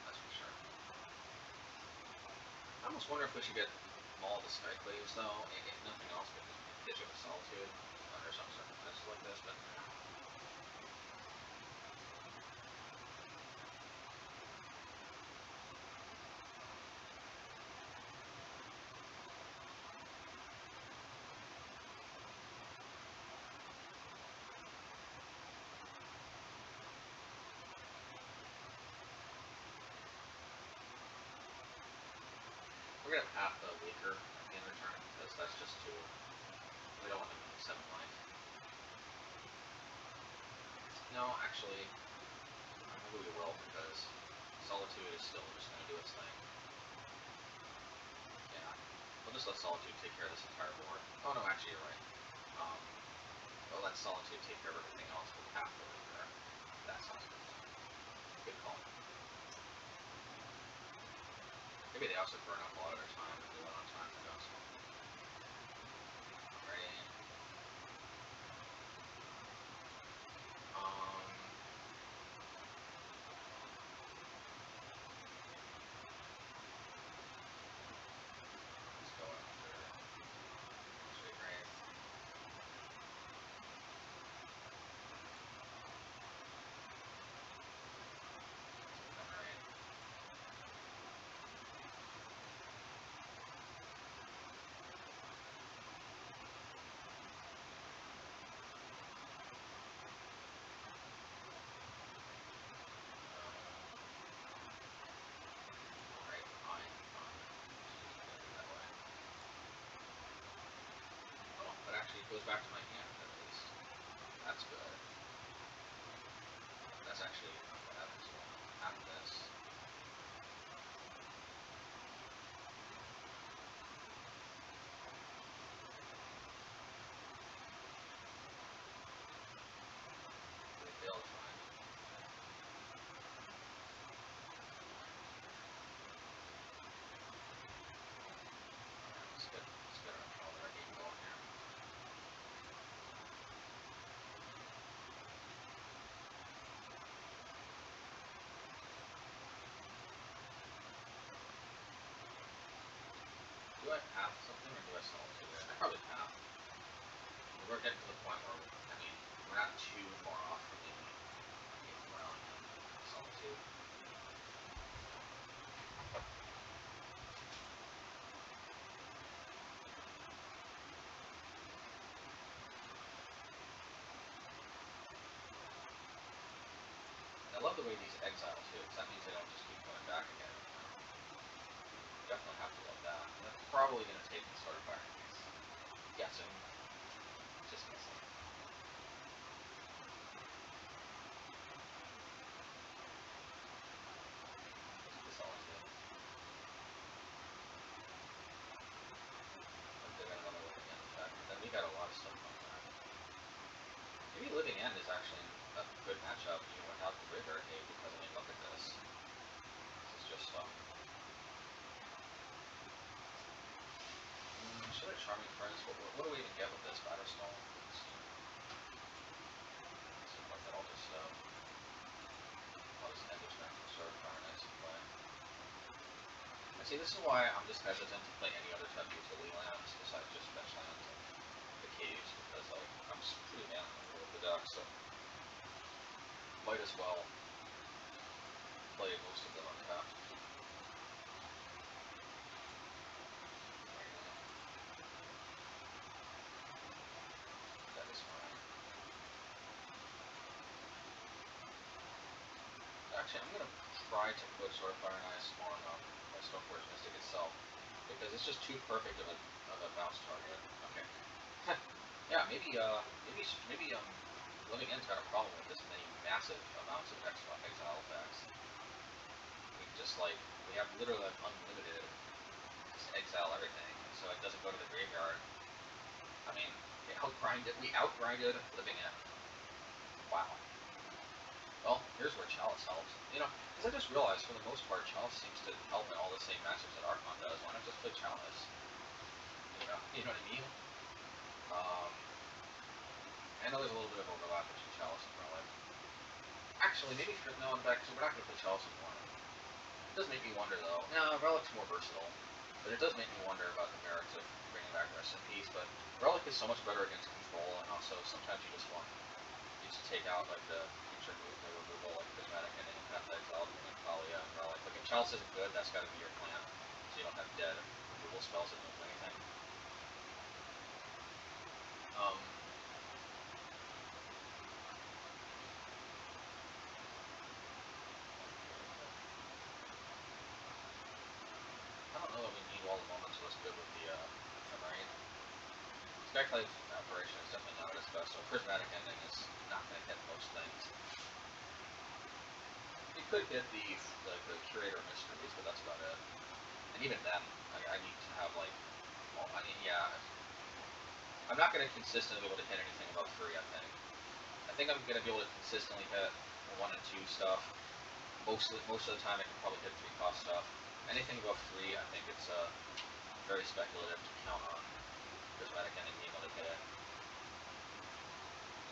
That's for sure. I almost wonder if we should get Maul the Skyclaves though, if nothing else, because we can pitch up a Solitude under some circumstances like this, but we're going to have half the weaker at the end of the turn, because that's just too... We don't want them to be 7 life. No, actually, maybe we will, because Solitude is still just going to do its thing. Yeah, we'll just let Solitude take care of this entire board. Oh no, actually you're right. We'll let Solitude take care of everything else with half the weaker. That sounds good. Good call. Maybe they also burn up a lot of their time and we went on time for those. Ready? Let's go after Sweet Wraith. It goes back to my hand, at least. That's good. That's actually enough for that as well. After this. They failed fine. Let's get our game going here. Do I path something or do I Solitude it? I probably path. We're getting to the point where, I mean, we're not too far off from the 8th round Solitude. I love the way these exile too, because that means they don't just keep coming back again. Definitely have to love that. And that's probably going to take me Sword of Fire and Ice. Guessing. Just guessing. This all is it. They got another Living End effect, but then we got a lot of stuff on that. Maybe Living End is actually a good matchup even without the Graveyard Hate, because I mean, look at this. This is just should I Charming Friends? What do we even get with this? Batterskull? Let's see. Seems like I'll just end this back to Sword of Fire and Ice and play. And see, this is why I'm just hesitant to play any other type of utility lands besides just fetch lands and the caves, because like I'm just pretty mana hungry with the deck, so might as well play most of them untapped. That is fine. Actually, I'm going to try to put Sword of Fire and Ice on Stoneforge Mystic itself, because it's just too perfect of a bounce target. Okay. Yeah, maybe Living End's got a problem with this many massive amounts of exile effects. We just like we have literally like unlimited just exile everything, so it doesn't go to the graveyard. I mean, we outgrinded Living End. Wow. Well, here's where Chalice helps. You know, because I just realized for the most part, Chalice seems to help in all the same matchups that Archon does. Why not just play Chalice? You know what I mean? I know there's a little bit of overlap between Chalice and Relic. Actually, maybe no, in fact, so we're not going to play Chalice anymore. It does make me wonder, though. Yeah, Relic's more versatile, but it does make me wonder about the merits of bringing back Rest in Peace. But Relic is so much better against control, and also sometimes you just want to take out like the future move, the removal, like Prismatic Ending and Path to Exile, and Thalia and Relic. Like if Chalice isn't good, that's got to be your plan, so you don't have dead removal spells that don't do anything. I don't know that we need all the moments, so let's go with the Temur. Skyclave's operation is definitely not at its best, so Prismatic Ending is not going to hit most things. You could hit the Curator Mysteries, but that's about it. And even then, I need to have like, well, I mean, yeah, I'm not going to consistently be able to hit anything above 3, I think. I think I'm going to be able to consistently hit 1 and 2 stuff. Most of the time I can probably hit 3 cost stuff. Anything above 3, I think it's very speculative to count on Prismatic Ending being able to hit it.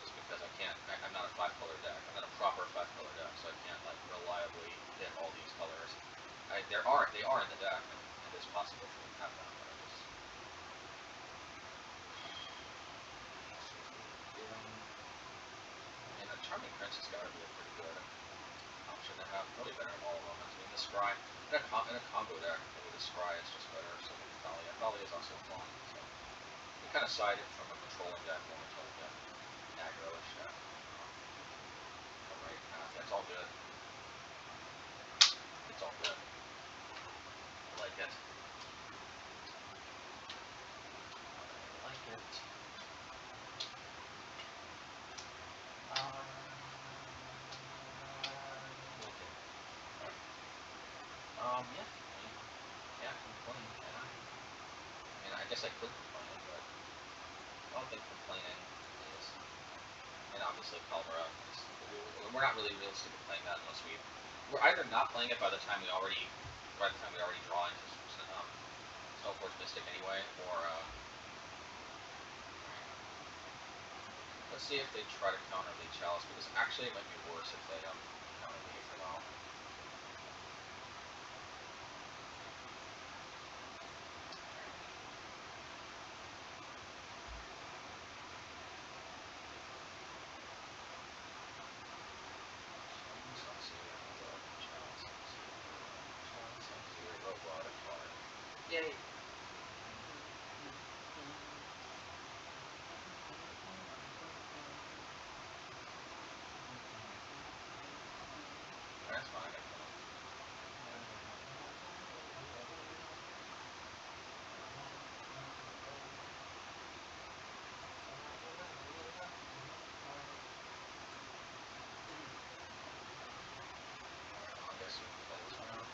Just because I can't, I'm not a 5-color deck. I'm not a proper 5-color deck, so I can't like reliably hit all these colors. They are in the deck, and it is possible to have them, but I just... I mean, a Charming Prince has got to be a pretty good option to have, probably better in all moments. I mean, the Scry, in a combo deck, maybe the Scry is just better, so maybe Thalia. Thalia is also fun, so we kind of sided from a controlling deck more to like an aggro-ish deck. Right path, that's all good. It's all good. I like it. I like it. Yeah, I mean, can't complain, can I? I mean, I guess I could complain, but I don't think complaining is... And obviously, Kalmara, we're not really realistically playing that unless we're either not playing it by the time we already draw into Snowforge Mystic anyway, or let's see if they try to counter Lead Chalice, because actually it might be worse if they counter Lead for now. Yay! That's fine. I guess we can play this one out.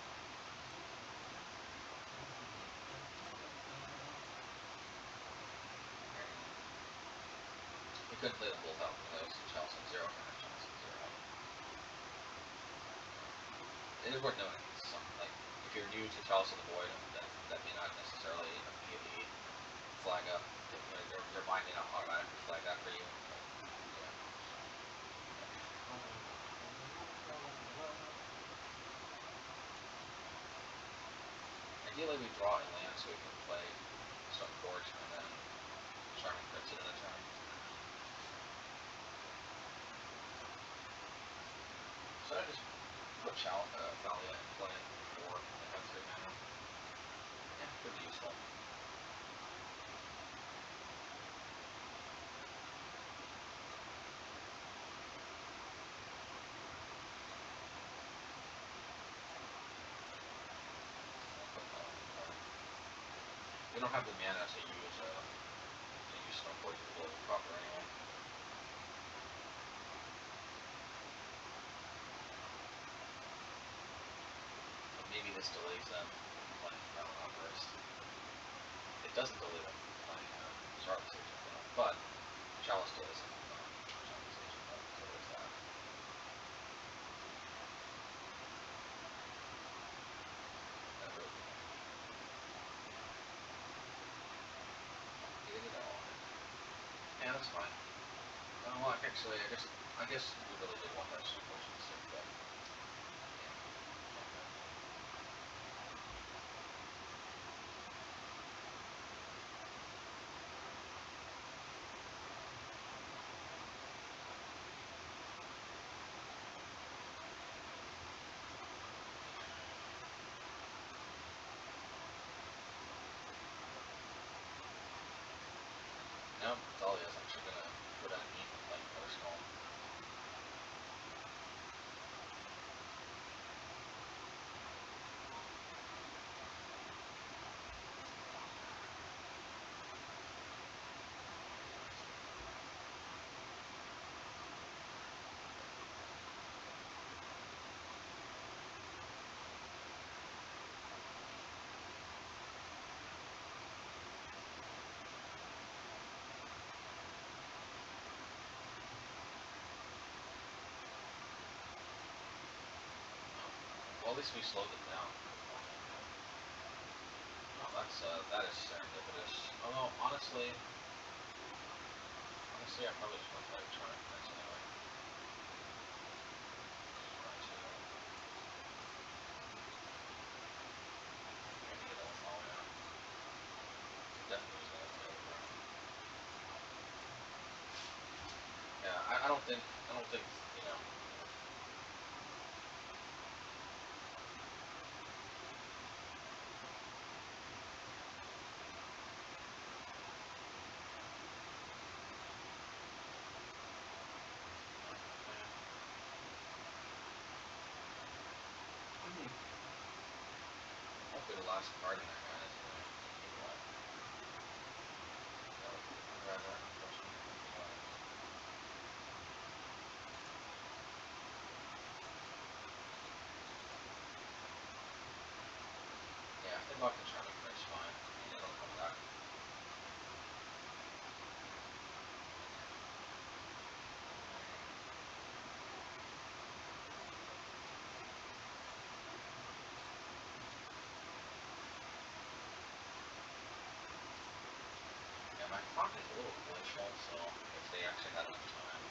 We could play them both out because Chalice and 0, and Chalice and 0. It is worth noting, like, if you're new to Chalice of the Void, that may not necessarily immediately flag up. Your mind may not automatically flag that for you. But, yeah. Ideally, we draw a land so we can play Stone Forge and then Charming Prince it in a turn. So I just put Thalia in play for I have 3 mana. Yeah, could be useful. We don't have the mana to use Snow Poison Blow proper anyway. But maybe this delays them playing Llanowar first. It doesn't delay them playing Charlotte Station, but Chalice delays them Charlotte Station, so there's that. Yeah, that's fine. Well, actually, I guess we really did want that Snow Potion stick, but no, Dahlia's actually gonna put on me for playing another skull. Well, at least we slowed it down. No, that is serendipitous. Although honestly, I probably just want to play Charming Prince anyway. Yeah, I don't think, you know. Hopefully the last card in their hand is what? That would be rather unfortunate. Yeah, if they block the Charming Prince, fine. It'll come back. Yeah, my clock is a little glacial, so if they actually had enough time.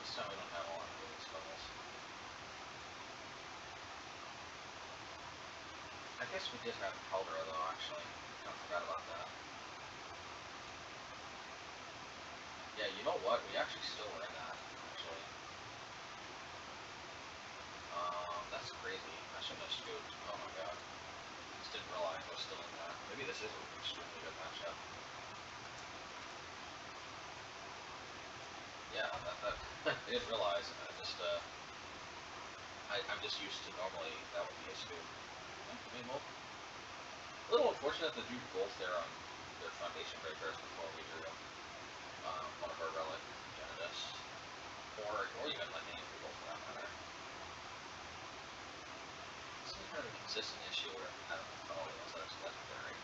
This time we don't have all our moving spells. I guess we did have Caldera though, actually. I forgot about that. Yeah, you know what? We actually still were in that, actually. That's crazy. I shouldn't have scooped. Oh my god. Just didn't realize I was still in that. Maybe this is an extremely good matchup. Yeah, that I didn't realize. I'm just used to normally that would be a scoop. I mean, well, a little unfortunate that they drew both their foundation breakers before we drew one of our relic Genesis, or even like any of for that matter. It's some kind of a consistent issue where I don't know all those that's legendary.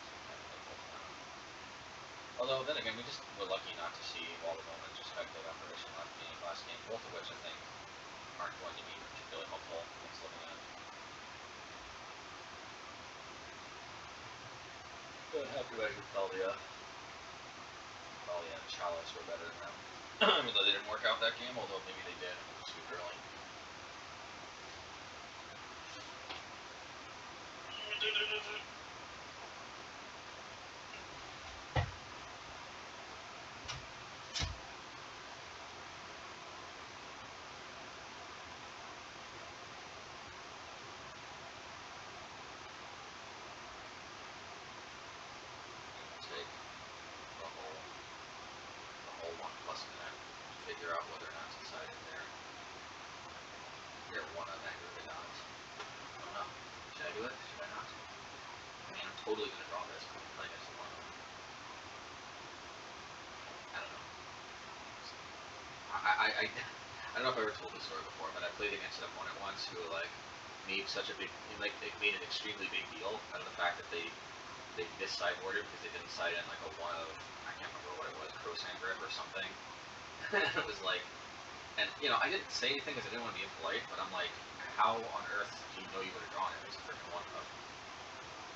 Although then again, we just were lucky not to see Wall of Omens or Speculative Apparition last game, both of which I think aren't going to be particularly helpful against looking at. Good, happy measure Thalia and Chalice were better than them. Even though they didn't work out that game, although maybe they did. It was super early. Take figure out whether or not to decide in there. Here, one of anger or not. I don't know. Should I do it? Should I not? I mean, I'm totally gonna draw this, but I'm playing it as one. I don't know. I don't know if I ever told this story before, but I played against an opponent once who like made such a big, like they made an extremely big deal out of the fact that they missed sideboarded because they didn't side in like a one of, I can't remember what it was, Crowsand Grip or something. It was like, and you know, I didn't say anything because I didn't want to be impolite, but I'm like, how on earth do you know you would have drawn it? It was a freaking one of.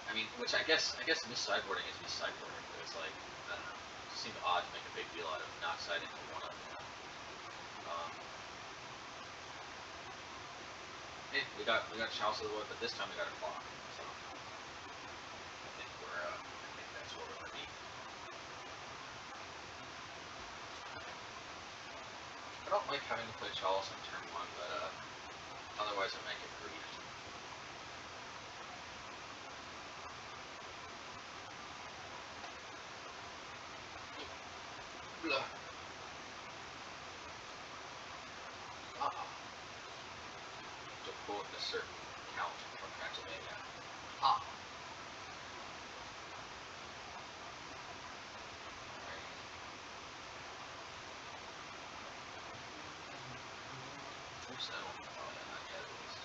I mean, which I guess miss sideboarding is miss sideboarding, but it's like, I don't know, it seemed odd to make a big deal out of not siding to one of. Hey, we got Chalice of the Wood, but this time we got a clock. So I think that's where we're gonna be. I don't like having to play Chalice on turn 1, but otherwise I might get griefed. Blah. To quote a certain count from Pennsylvania. Ah. Oops, I don't know that not yet at least.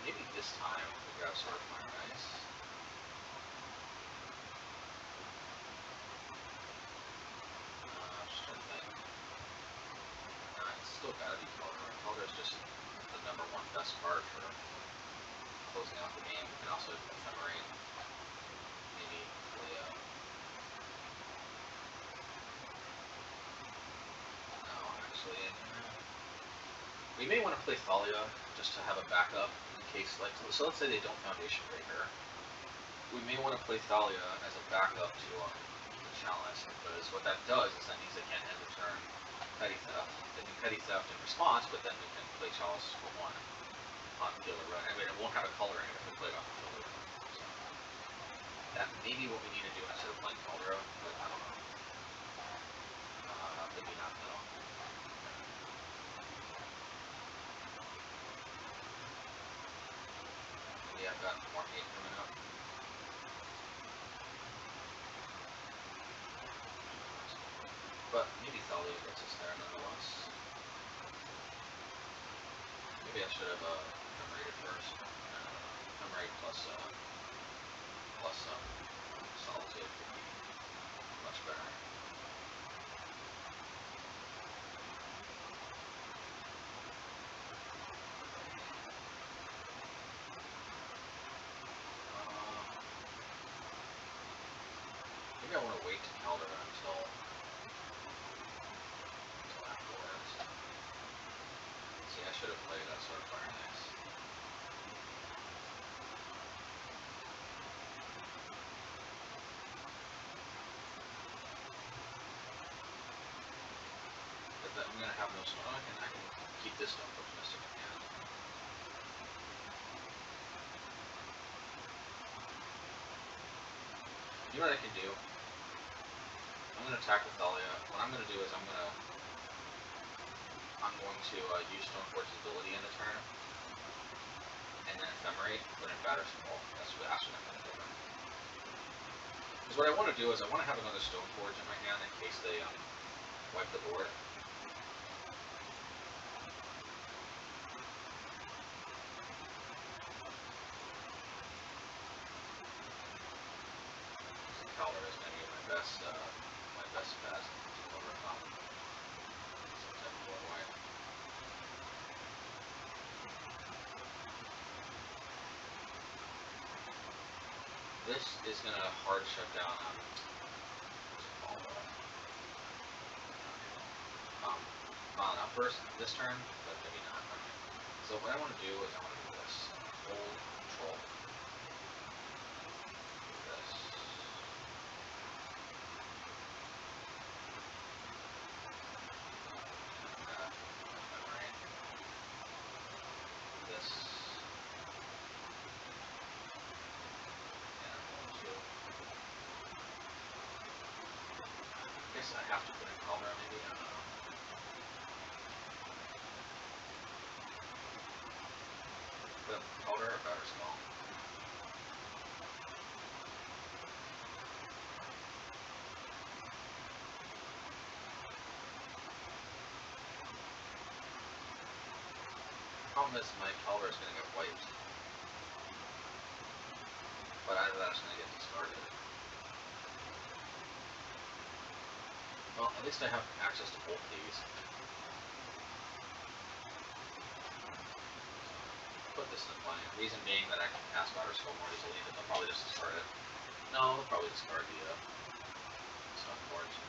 Maybe this time we grab Sword of Fire and Ice. Just trying to think. It's still gotta be Keldra. Keldra is just the #1 best card for closing out the game. You can also ephemerate. Maybe Leo. No, actually. We may want to play Thalia just to have a backup in case, like, so let's say they don't Foundation Breaker. We may want to play Thalia as a backup to the Chalice, because what that does is that means they can't end the turn Petty Theft. They can Petty Theft in response, but then we can play Chalice for 1 on field of run. I mean, it won't have a color in it if we play it on the field of run. So that may be what we need to do instead of playing Keldra, but I don't know. Maybe not though. Yeah, I've got more hate coming up. But maybe Thalia gets us there nonetheless. Maybe I should have ephemerate first. Ephemerate plus Solitude would be much better. Maybe I want to wait to Keldra until afterwards. See, I should have played that Sword of Fire and Ice. But I'm gonna have no stone. I can keep this Stoneforge Mystic in hand. You know what I can do? I'm going to attack with Thalia. What I'm going to do is I'm going to use Stoneforge's ability in the turn, and then ephemerate, put in Batter Scroll. That's what I'm going to do. Because what I want to do is I want to have another Stoneforge in my hand in case they wipe the board. Keldra is going to be my best bet to overcome some type of board wipe. This is going to hard shut down Violent Outburst this turn, but maybe not. Okay. So what I want to do is I want to do this. Hold Control. guess I have to put in color, maybe. I don't know. Put color or powder small. Problem is my color is going to get wiped, but either that's going to get discarded. Well, at least I have access to both these. Put this in the plane. Reason being that I can cast Outer Skull more easily, but they'll probably just discard it. No, they'll probably discard the Sunforge.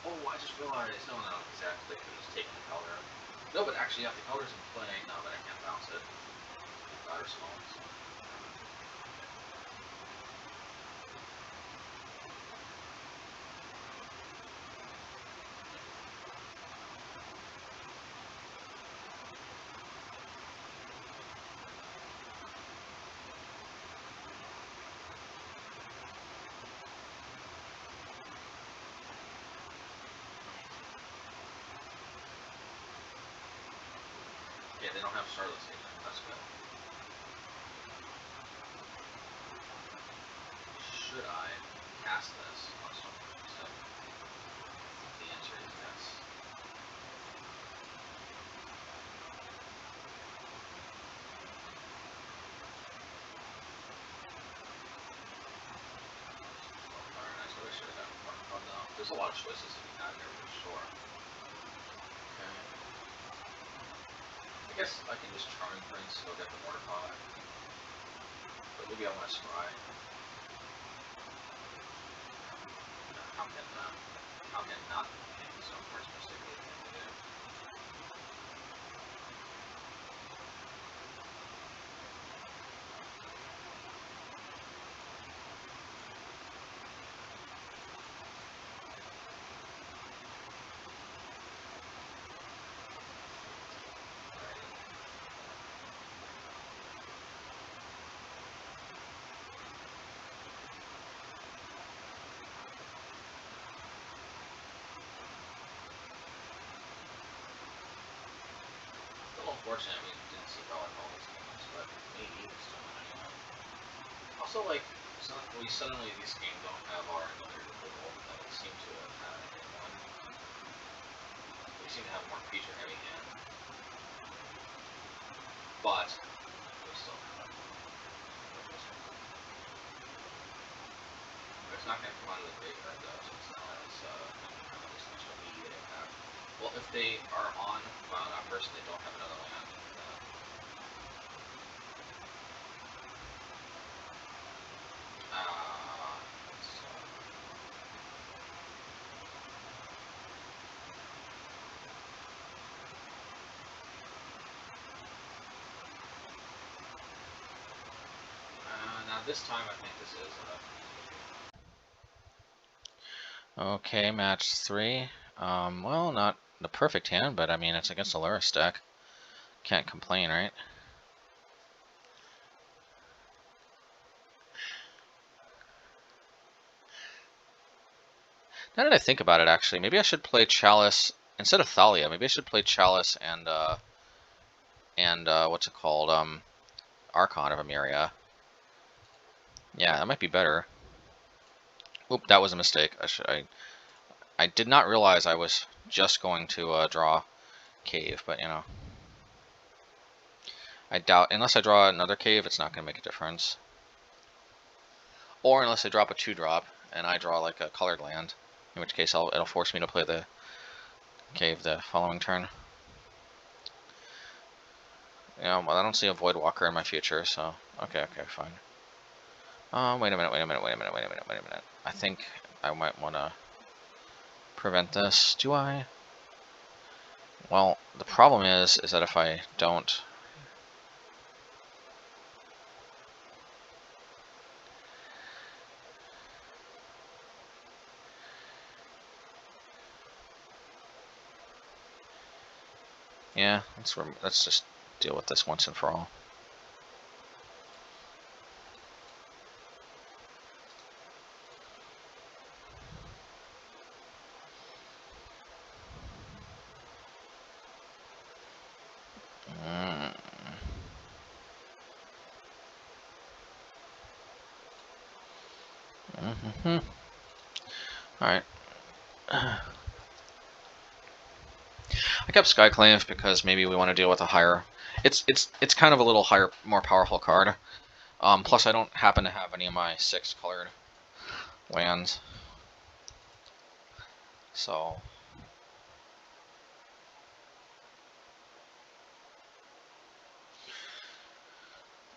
Oh, I just realized. No, exactly. They could have just taken the color out. No, but actually, yeah, the color's in play. No, but I can't bounce it. Outer Skull. So. Yeah, they don't have Starless Agent. That's good. Should I cast this on something instead? The answer is yes. Very nice. I wish I had more fun though. There's a lot of choices to be had here for sure. Okay. I guess I can just Charming Prince, go get the Mordecai. But maybe I want to scry. How can not picking some first mistake be a thing to do? Unfortunately, we didn't see Relic all these games, but maybe we still win anyway. Also, like, we suddenly these games don't have our another goal that we seem to have had in one. We seem to have a more creature-heavy hand, but we still have it. It's not going to come out of the graveyard though, so it's not as have this much immediate impact. Well, if they are on Violent Outburst, they don't have another land. Now this time I think this is okay, match 3. Well, not the perfect hand, but I mean, it's against a Luris deck. Can't complain, right? Now that I think about it, actually, maybe I should play Chalice instead of Thalia. Maybe I should play Chalice and what's it called? Archon of Emeria. Yeah, that might be better. Oop, that was a mistake. I did not realize I was just going to draw Cave, but you know, I doubt unless I draw another Cave, it's not going to make a difference. Or unless I drop a 2-drop and I draw like a colored land, in which case it'll force me to play the Cave the following turn. Yeah, well, I don't see a Voidwalker in my future, so okay, fine. Wait a minute. I think I might want to prevent this. Do I? Well, the problem is that if I don't... Yeah, let's just deal with this once and for all. Alright. I kept Skyclave because maybe we want to deal with a higher... It's kind of a little higher, more powerful card. Plus I don't happen to have any of my 6 colored lands. So...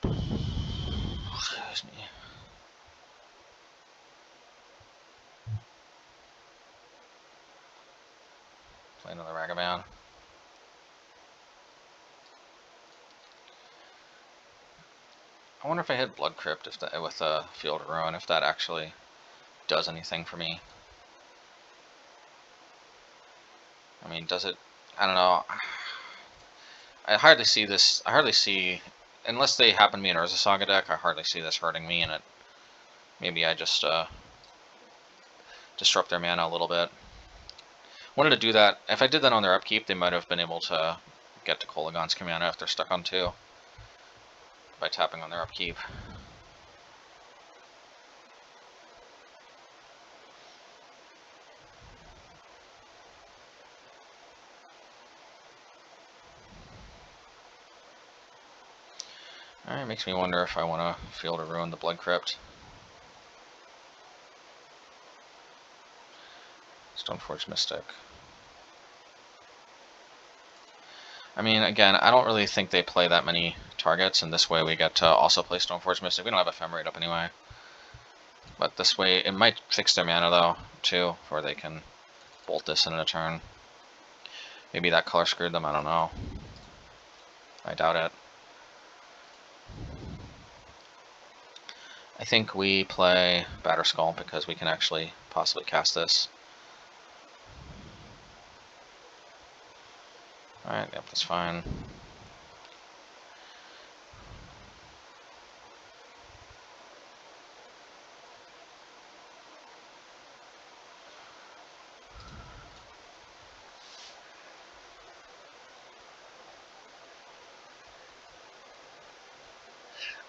Excuse me. Play another Ragavan. I wonder if I hit Blood Crypt if that, with a Field of Ruin, if that actually does anything for me. I mean, does it? I don't know. I hardly see this. I hardly see, unless they happen to be an Urza Saga deck, I hardly see this hurting me in it. Maybe I just disrupt their mana a little bit. Wanted to do that. If I did that on their upkeep, they might have been able to get to Kolaghan's Command if they're stuck on 2 by tapping on their upkeep. Alright, makes me wonder if I want to Field of Ruin the Blood Crypt. Stoneforge Mystic. I mean, again, I don't really think they play that many targets, and this way we get to also play Stoneforge Mystic. We don't have Ephemerate up anyway. But this way, it might fix their mana, though, too, where they can bolt this in a turn. Maybe that color screwed them, I don't know. I doubt it. I think we play Batterskull because we can actually possibly cast this. Alright, yep, that's fine.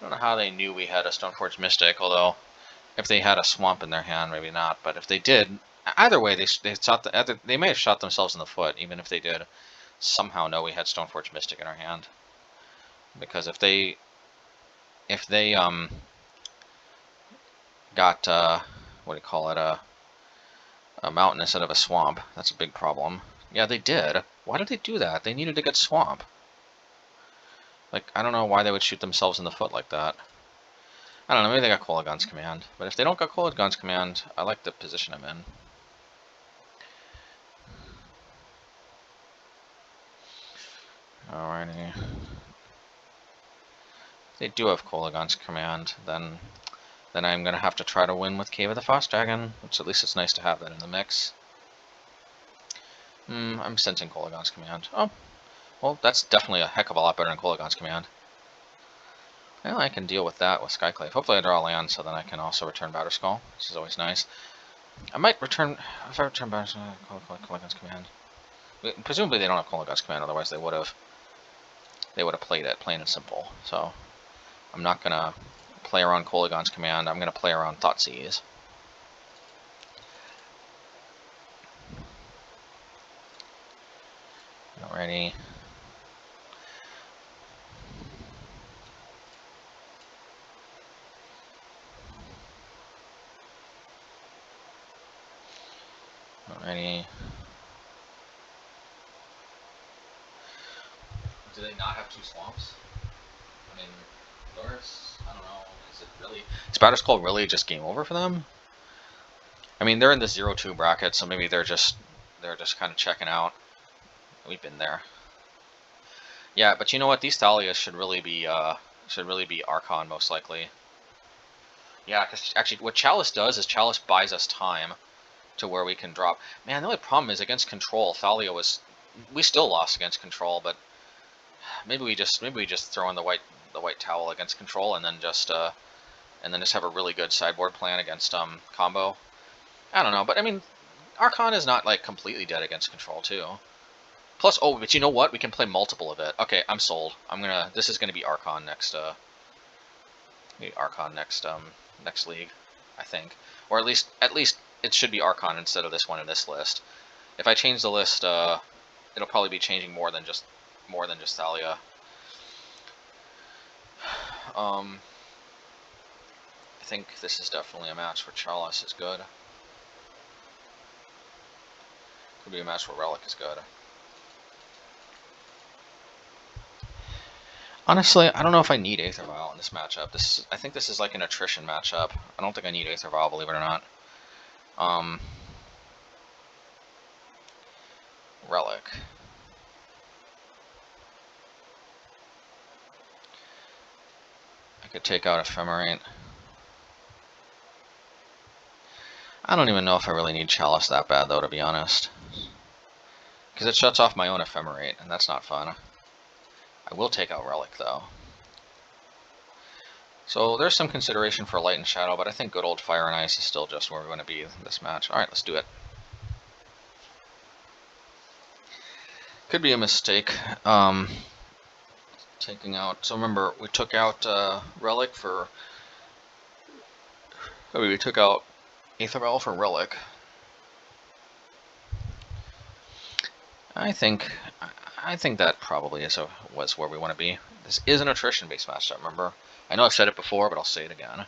I don't know how they knew we had a Stoneforge Mystic, although if they had a Swamp in their hand, maybe not. But if they did, either way, they may have shot themselves in the foot, even if they did somehow know we had Stoneforge Mystic in our hand. Because if they got what do you call it, a mountain instead of a swamp, that's a big problem. Yeah, they did. Why did they do that? They needed to get swamp. Like, I don't know why they would shoot themselves in the foot like that. I don't know, maybe they got Kolaghan's Command. But if they don't got Kolaghan's Command, I like the position I'm in. Alrighty. If they do have Kolaghan's Command, then I'm going to have to try to win with Cave of the Frost Dragon, which at least it's nice to have that in the mix. I'm sensing Kolaghan's Command. Oh, well, that's definitely a heck of a lot better than Kolaghan's Command. Well, I can deal with that with Skyclave. Hopefully I draw land so then I can also return Batterskull, which is always nice. I might return, if I return Batterskull, Kolaghan's Command. Presumably they don't have Kolaghan's Command, otherwise they would have played it, plain and simple. So, I'm not going to play around Kolaghan's Command, I'm going to play around Thoughtseize. Alrighty. Alrighty. Do they not have 2 swamps? I mean, Doris, I don't know. Is Batterskull really just game over for them? I mean, they're in the 0-2 bracket, so maybe they're just kind of checking out. We've been there. Yeah, but you know what? These Thalias should really be Archon most likely. Yeah, because actually, what Chalice does is Chalice buys us time to where we can drop. Man, the only problem is against Control, Thalia was. We still lost against Control, but maybe we just throw in the white towel against Control and then just have a really good sideboard plan against combo. I don't know, but I mean, Archon is not like completely dead against Control too. Plus, oh, but you know what? We can play multiple of it. Okay, I'm sold. This is gonna be Archon next. Maybe Archon next league. I think, or at least it should be Archon instead of this one in this list. If I change the list, it'll probably be changing more than just Thalia. I think this is definitely a match where Chalice is good. Could be a match where Relic is good. Honestly, I don't know if I need Aether Vial in this matchup. I think this is like an attrition matchup. I don't think I need Aether Vial, believe it or not. Relic. I could take out Ephemerate. I don't even know if I really need Chalice that bad, though, to be honest. Because it shuts off my own Ephemerate, and that's not fun. I will take out Relic, though. So there's some consideration for Light and Shadow, but I think good old Fire and Ice is still just where we're going to be in this match. Alright, let's do it. Could be a mistake. Taking out... So remember, we took out Relic for... we took out Aether Vial for Relic. I think that probably was where we want to be. This is an attrition-based matchup, remember? I know I've said it before, but I'll say it again.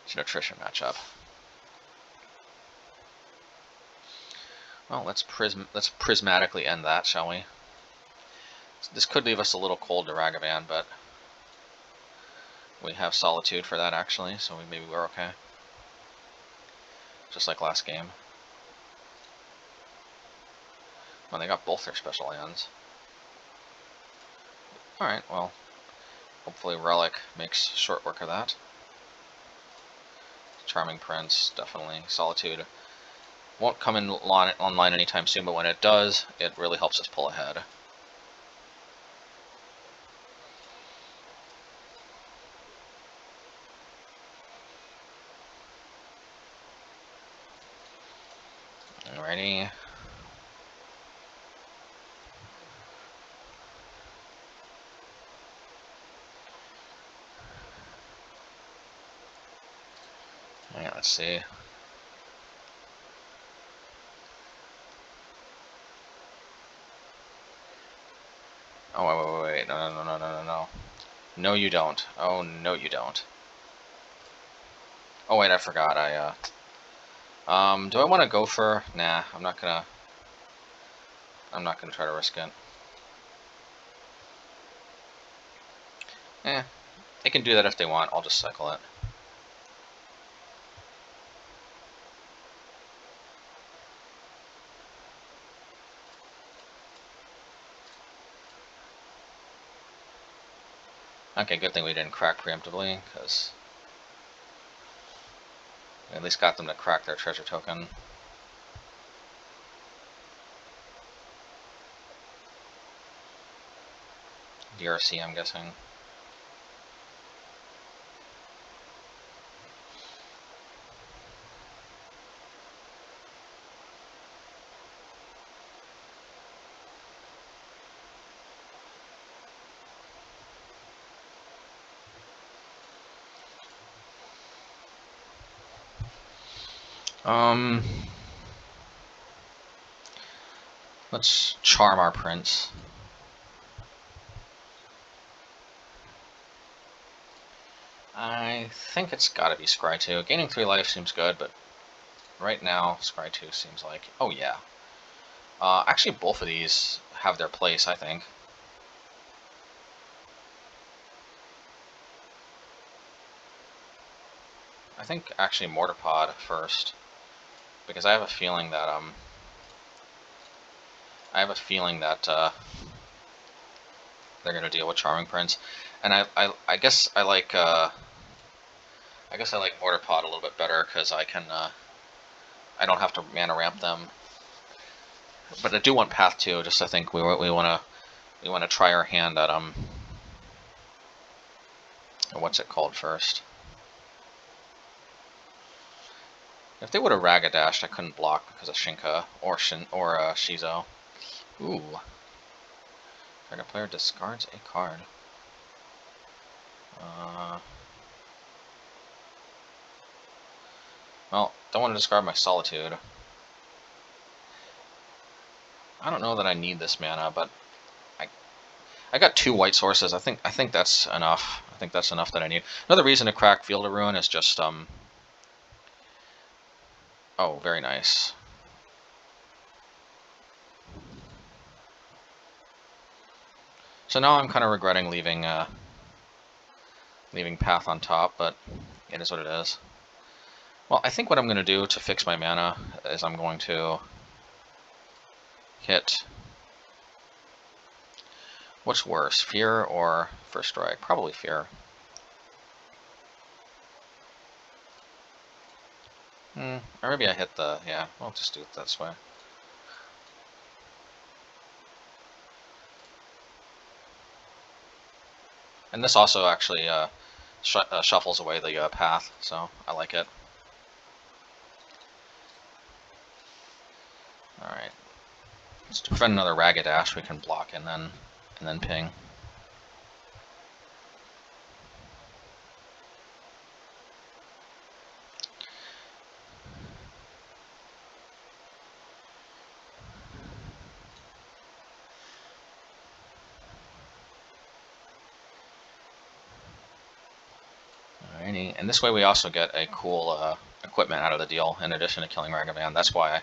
It's an attrition matchup. Well, let's prismatically end that, shall we? This could leave us a little cold to Ragavan, but we have Solitude for that, actually, so maybe we're okay. Just like last game. Well, they got both their special lands. Alright, well, hopefully Relic makes short work of that. Charming Prince, definitely. Solitude won't come in online anytime soon, but when it does, it really helps us pull ahead. Alrighty. Yeah, let's see. Oh, wait, no. No, you don't. Oh, no, you don't. Oh, wait, I forgot. Do I want to go for... Nah, I'm not gonna try to risk it. They can do that if they want. I'll just cycle it. Okay, good thing we didn't crack preemptively, because we at least got them to crack their treasure token. DRC, I'm guessing. Let's charm our prince. I think it's gotta be Scry 2. Gaining 3 life seems good, but right now, Scry 2 seems like... Oh, yeah. Actually, both of these have their place, I think. I think, actually, Mortarpod first. Because I have a feeling that, they're gonna deal with Charming Prince. And I guess I like, Mortarpod a little bit better, because I can, I don't have to mana ramp them. But I do want Path 2, just I think we wanna try our hand at, what's it called first? If they would have Raga-dashed, I couldn't block because of Shinka or Shizo. Ooh. Target player discards a card. Well, don't want to discard my Solitude. I don't know that I need this mana, but I got 2 white sources. I think that's enough. I think that's enough that I need. Another reason to crack Field of Ruin is just oh, very nice. So now I'm kind of regretting leaving leaving Path on top, but it is what it is. Well, I think what I'm going to do to fix my mana is I'm going to hit... What's worse, Fear or First Strike? Probably Fear. Or maybe I hit the... Yeah, I'll just do it this way. And this also actually shuffles away the path, so I like it. Alright. Let's prevent another Ragged Ash we can block and then ping. Alrighty, and this way we also get a cool equipment out of the deal in addition to killing Ragavan. That's why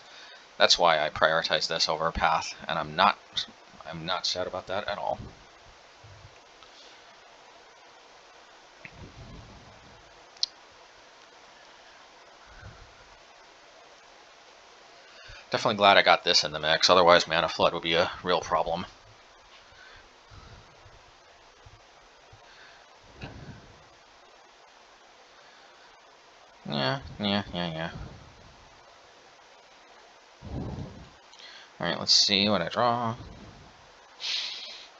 I prioritize this over Path, and I'm not sad about that at all. Definitely glad I got this in the mix, otherwise Mana Flood would be a real problem. Yeah. Alright, let's see what I draw.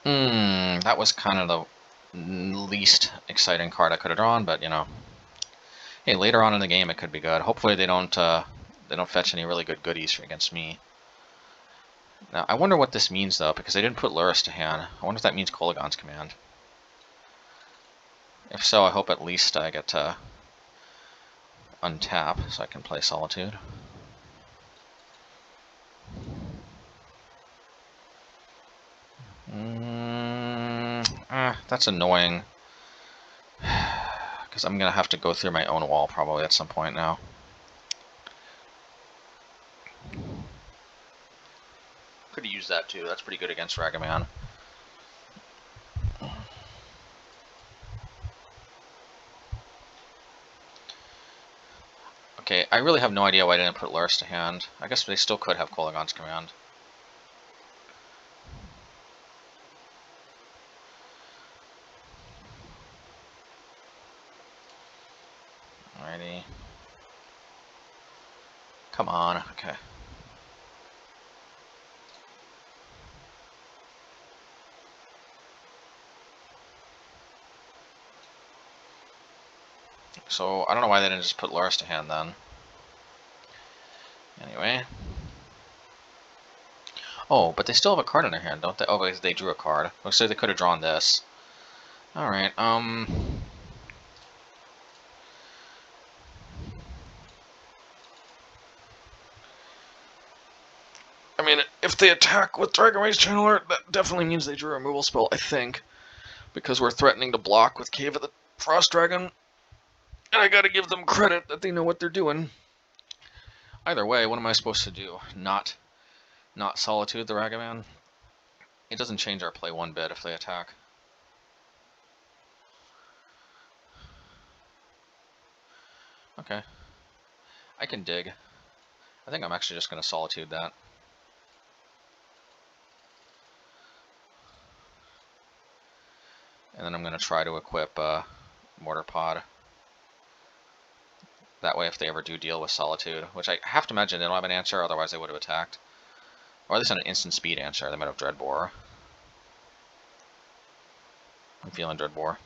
That was kind of the least exciting card I could have drawn, but you know. Hey, later on in the game it could be good. Hopefully they don't fetch any really good goodies against me. Now, I wonder what this means, though, because they didn't put Lurrus to hand. I wonder if that means Kolaghan's Command. If so, I hope at least I get to untap so I can play Solitude. That's annoying. Because I'm going to have to go through my own wall probably at some point now. Could have used that too. That's pretty good against Ragavan. Okay, I really have no idea why I didn't put Lurrus to hand. I guess they still could have Kolaghan's Command. Alrighty. Come on, okay. So, I don't know why they didn't just put Lurrus to hand then. Anyway. Oh, but they still have a card in their hand, don't they? Oh, they drew a card. Looks like they could have drawn this. Alright, I mean, if they attack with Dragon Rage Channeler, that definitely means they drew a removal spell, I think. Because we're threatening to block with Cave of the Frost Dragon. And I gotta give them credit that they know what they're doing. Either way, what am I supposed to do? Not Solitude the Ragavan? It doesn't change our play one bit if they attack. Okay. I can dig. I think I'm actually just going to Solitude that. And then I'm going to try to equip Mortar Pod. That way if they ever do deal with Solitude, which I have to imagine they don't have an answer, otherwise they would have attacked. Or at least an instant speed answer, they might have Dreadbore. I'm feeling Dreadbore.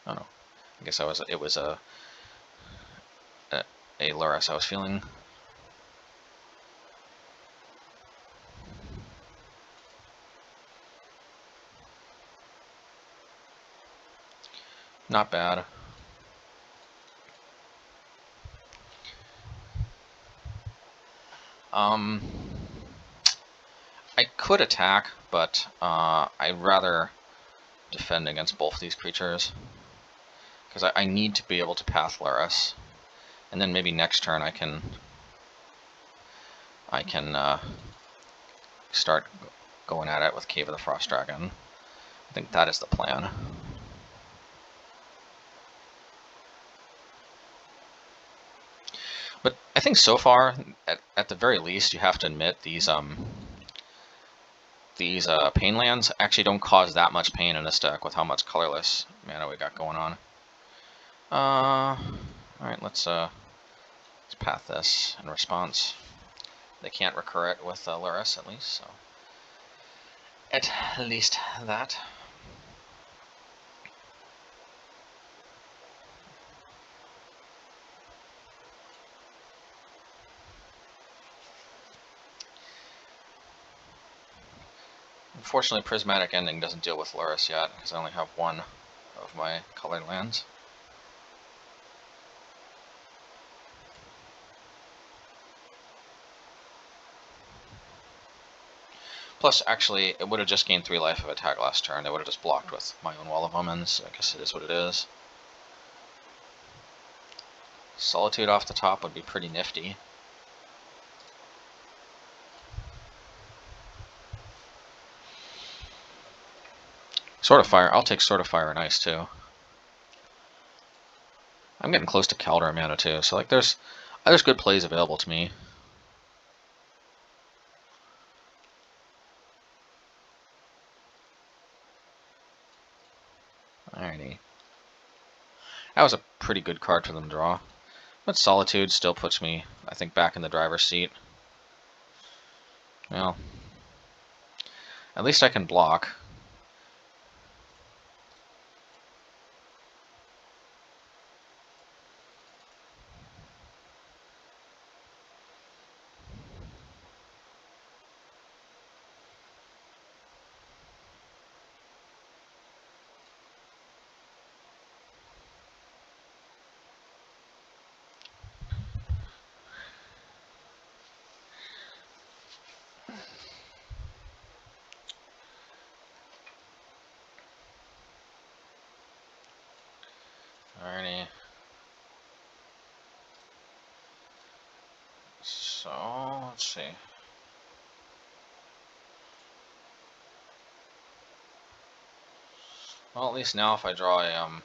Oh no. I guess it was a Lurrus I was feeling. Not bad. I could attack, but I'd rather defend against both these creatures. Because I need to be able to path Laris. And then maybe next turn I can start going at it with Cave of the Frost Dragon. I think that is the plan. But I think so far, at the very least, you have to admit these pain lands actually don't cause that much pain in this deck with how much colorless mana we got going on. Alright, let's path this in response. They can't recur it with Laris at least, so at least that. Unfortunately, Prismatic Ending doesn't deal with Laris yet, because I only have one of my colored lands. Plus, actually, it would have just gained 3 life of attack last turn. It would have just blocked with my own Wall of Omens, so I guess it is what it is. Solitude off the top would be pretty nifty. Sword of Fire. I'll take Sword of Fire and Ice, too. I'm getting close to Kaldor mana, too, so like there's good plays available to me. Alrighty. That was a pretty good card for them to draw. But Solitude still puts me, I think, back in the driver's seat. Well, at least I can block. Alrighty. So, let's see. Well, at least now if I draw a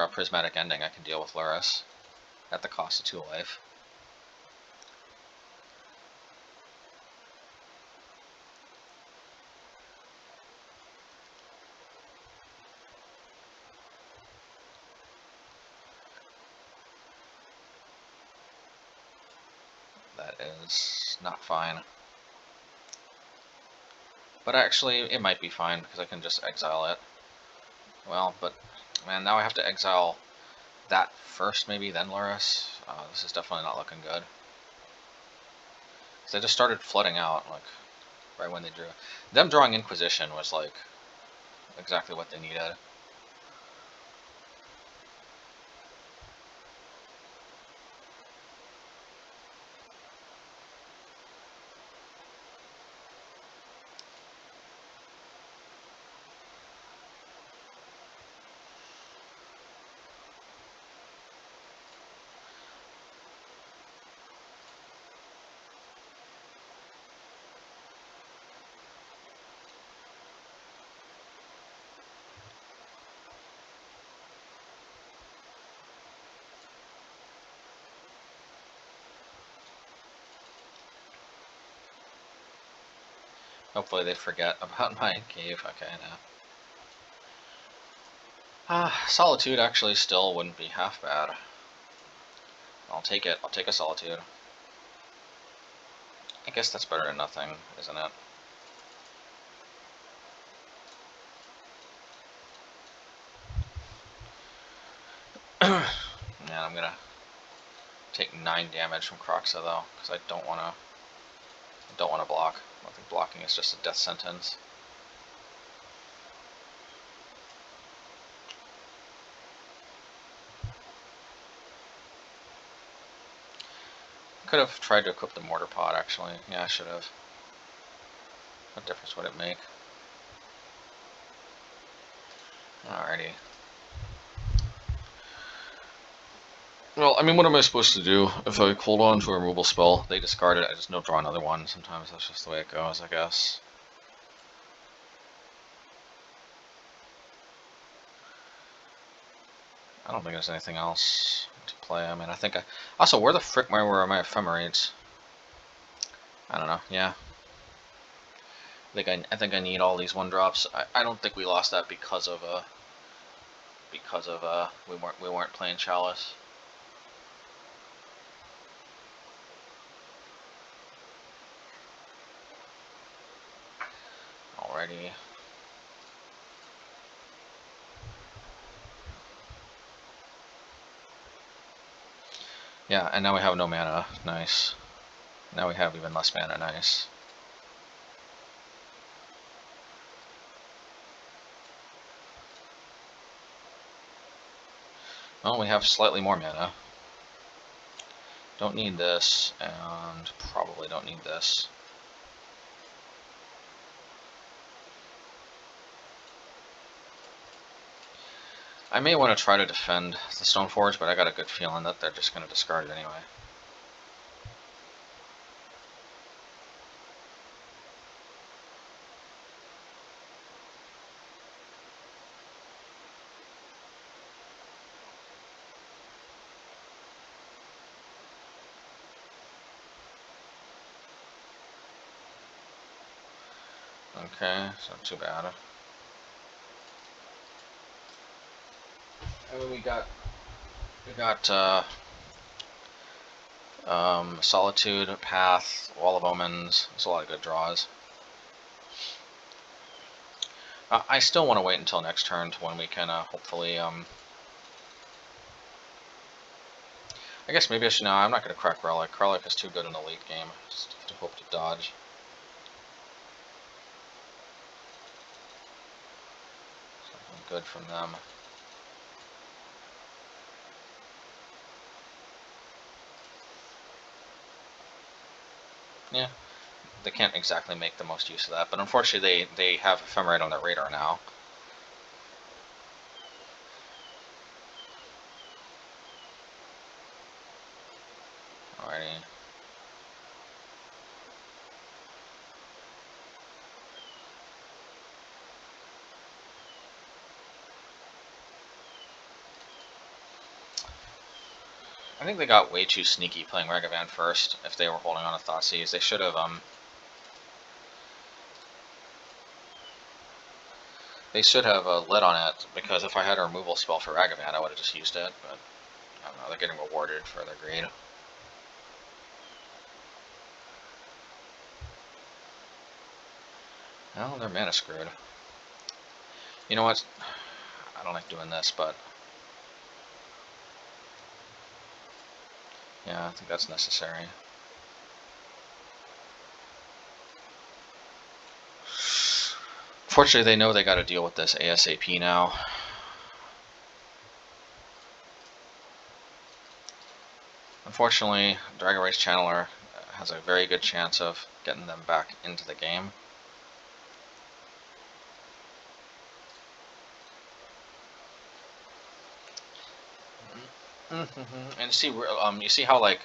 Prismatic Ending, I can deal with Laris at the cost of 2 life. That is not fine. But actually, it might be fine because I can just exile it. Well, but man, now I have to exile that first, maybe, then Laris. This is definitely not looking good. Because they just started flooding out, like, right when they drew. Them drawing Inquisition was, like, exactly what they needed. Hopefully they forget about my cave. Okay, now. Solitude actually still wouldn't be half bad. I'll take it. I'll take a Solitude. I guess that's better than nothing, isn't it? Man, I'm gonna take 9 damage from Croxa though, because I don't wanna block. I think blocking is just a death sentence. Could have tried to equip the mortar pod, actually. Yeah, I should have. What difference would it make? Alrighty. Well, I mean, what am I supposed to do? If I hold on to a removal spell, they discard it, I just no draw another one. Sometimes that's just the way it goes, I guess. I don't think there's anything else to play. I mean, I think I... Also, where the frick were my ephemerates? I don't know, yeah. I think I need all these 1-drops. I don't think we lost that because of we weren't playing Chalice. Alrighty. Yeah, and now we have no mana. Nice. Now we have even less mana. Nice. Well, we have slightly more mana. Don't need this, and probably don't need this. I may want to try to defend the Stoneforge, but I got a good feeling that they're just going to discard it anyway. Okay, so not too bad. I mean, we got Solitude, Path, Wall of Omens. There's a lot of good draws. I still want to wait until next turn to when we can hopefully. I guess maybe I should. No, I'm not going to crack Relic. Relic is too good in the late game. Just have to hope to dodge. Something good from them. Yeah, they can't exactly make the most use of that, but unfortunately they have Ephemerate on their radar now. Alrighty. I think they got way too sneaky playing Ragavan first. If they were holding on to Thoughtseize, they should have lit on it, because if I had a removal spell for Ragavan, I would have just used it, but I don't know, they're getting rewarded for their greed. Well, they're mana screwed. You know what? I don't like doing this, but yeah, I think that's necessary. Fortunately, they know they got to deal with this ASAP now. Unfortunately, Dragon Race Channeler has a very good chance of getting them back into the game. And you see how like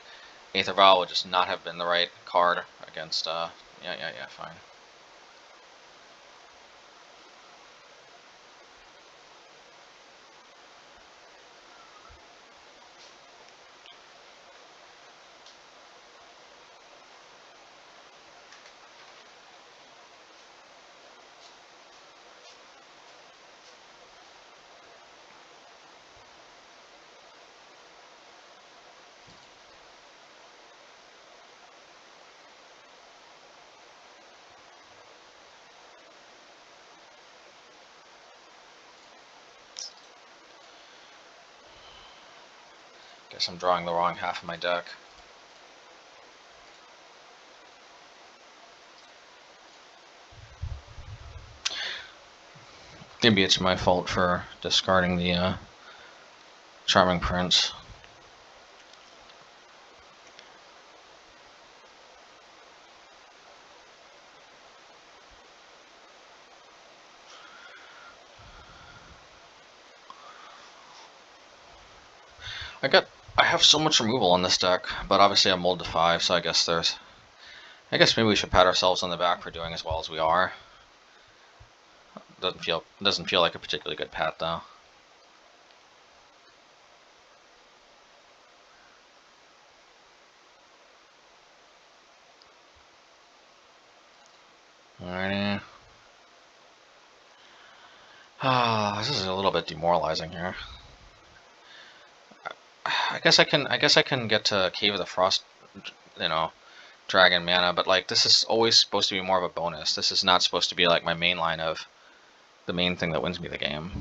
Aether Vial would just not have been the right card against. Yeah, fine. Guess I'm drawing the wrong half of my deck. Maybe it's my fault for discarding the Charming Prince. I have so much removal on this deck, but obviously I'm mold to 5, so I guess maybe we should pat ourselves on the back for doing as well as we are. Doesn't feel like a particularly good pat though. Alrighty. This is a little bit demoralizing here. I guess I can get to Cave of the Frost, you know, Dragon mana, but like this is always supposed to be more of a bonus. This is not supposed to be like my main line of the main thing that wins me the game.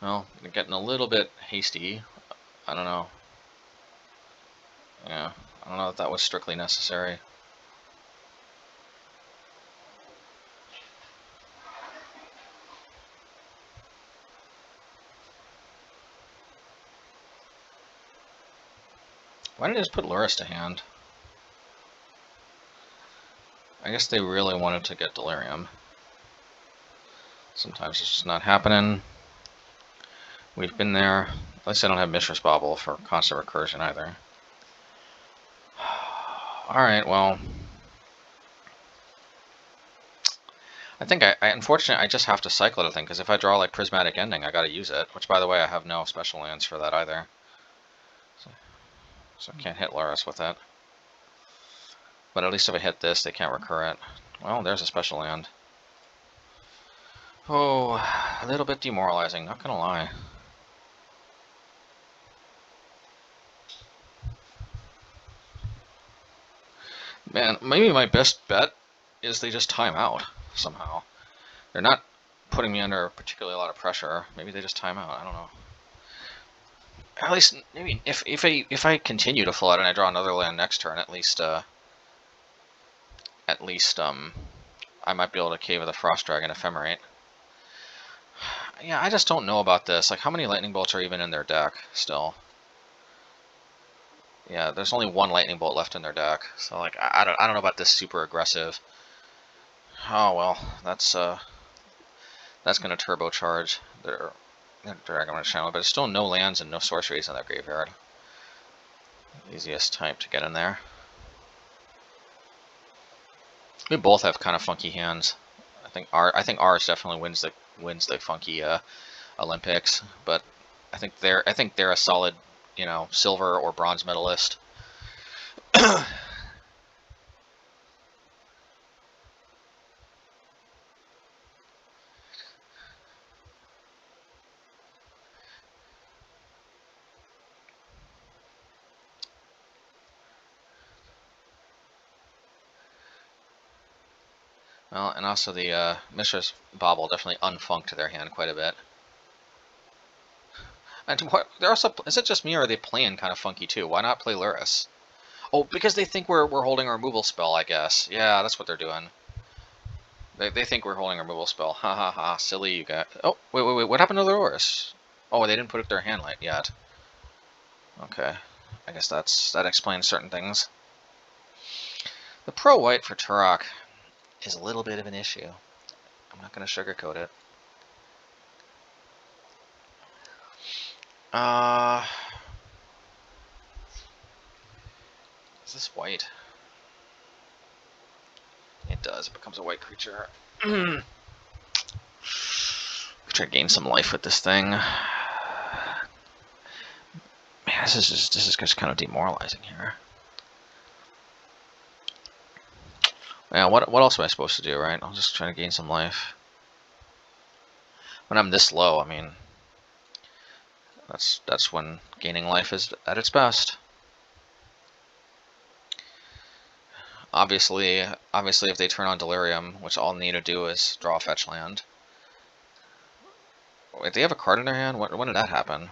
Well, getting a little bit hasty. I don't know. Yeah, I don't know if that was strictly necessary. Why did I just put Luris to hand? I guess they really wanted to get Delirium. Sometimes it's just not happening. We've been there. At least I don't have Mishra's Bauble for constant recursion either. Alright, well. I think unfortunately I just have to cycle it, I think, because if I draw like Prismatic Ending, I gotta use it. Which, by the way, I have no special lands for that either. So I can't hit Luris with it. But at least if I hit this, they can't recur it. Well, there's a special land. Oh, a little bit demoralizing, not gonna lie. Man, maybe my best bet is they just time out somehow. They're not putting me under particularly a lot of pressure. Maybe they just time out. I don't know. At least maybe if I continue to flood and I draw another land next turn, at least I might be able to Cave of the Frost Dragon Ephemerate. Yeah, I just don't know about this. Like, how many lightning bolts are even in their deck still? Yeah, there's only one lightning bolt left in their deck. So like, I don't know about this super aggressive. Oh well, that's gonna turbocharge their Dragon Channel, but there's still no lands and no sorceries in their graveyard. Easiest type to get in there. We both have kind of funky hands. I think ours definitely wins the funky Olympics, but I think they're a solid, you know, silver or bronze medalist. Well, and also the Mishra's Bauble definitely unfunked their hand quite a bit. And what, they're also, is it just me or are they playing kind of funky too? Why not play Luris? Oh, because they think we're holding a removal spell, I guess. Yeah, that's what they're doing. They think we're holding a removal spell. Ha ha ha, silly you got. Oh, wait, what happened to the Luris? Oh, they didn't put up their hand light yet. Okay, I guess that explains certain things. The pro white for Turok is a little bit of an issue. I'm not going to sugarcoat it. Is this white? It does. It becomes a white creature. Try to gain some life with this thing. Man, this is just kind of demoralizing here. Yeah, what else am I supposed to do, right? I'll just try to gain some life. When I'm this low, I mean, that's when gaining life is at its best. Obviously, if they turn on Delirium, which all they need to do is draw a fetch land. Wait, they have a card in their hand? When did that happen?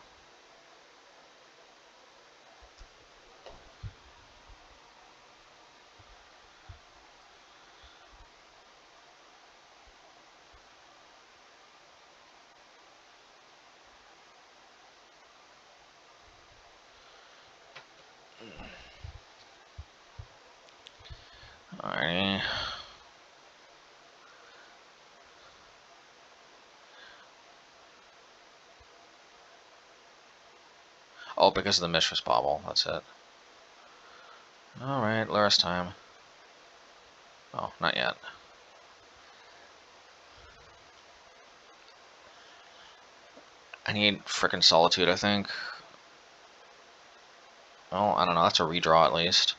Alrighty. Oh, because of the Mistress Bauble, that's it. Alright, Laris time. Oh, not yet. I need frickin' Solitude, I think. Well, I don't know, that's a redraw at least.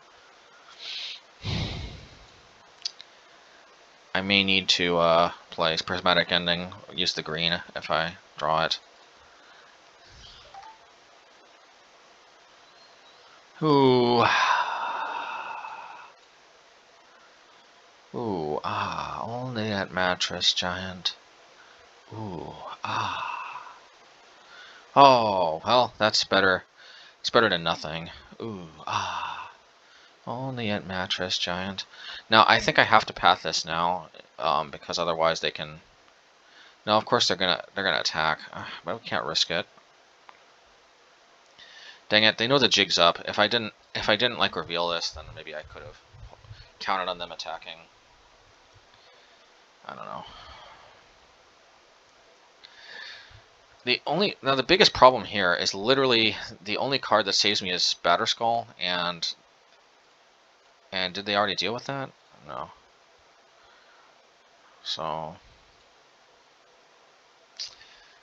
I may need to play Prismatic Ending, use the green if I draw it. Ooh. Ooh, only that mattress giant. Ooh, Oh, well, that's better. It's better than nothing. Ooh, only at mattress giant. Now, I think I have to path this now, because otherwise they can. No, of course they're gonna attack, but we can't risk it. Dang it! They know the jig's up. If I didn't like reveal this, then maybe I could have counted on them attacking. I don't know. Now the biggest problem here is literally the only card that saves me is Batterskull, and did they already deal with that? No. So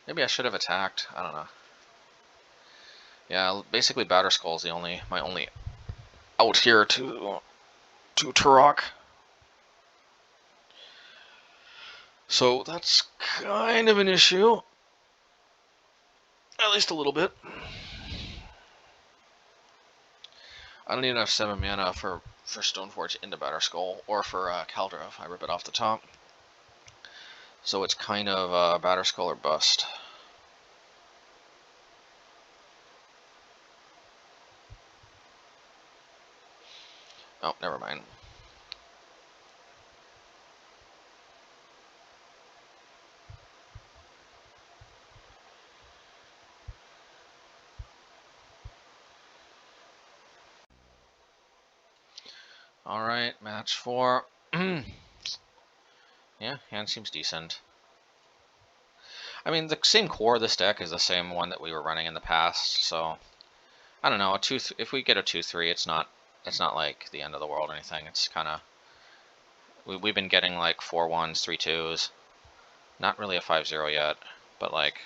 maybe I should have attacked. I don't know. Yeah, basically Batterskull is my only out here to rock. So that's kind of an issue. At least a little bit. I don't even have 7 mana for Stoneforge into Batterskull, or for Kaldra if I rip it off the top. So it's kind of Batterskull or bust. Oh, never mind. Alright, match 4. Yeah, hand seems decent. I mean, the same core of this deck is the same one that we were running in the past, so I don't know. If we get a 2/3, it's not like the end of the world or anything. It's kind of we've been getting like 4/1s, 3/2s. Not really a 5/0 yet, but like,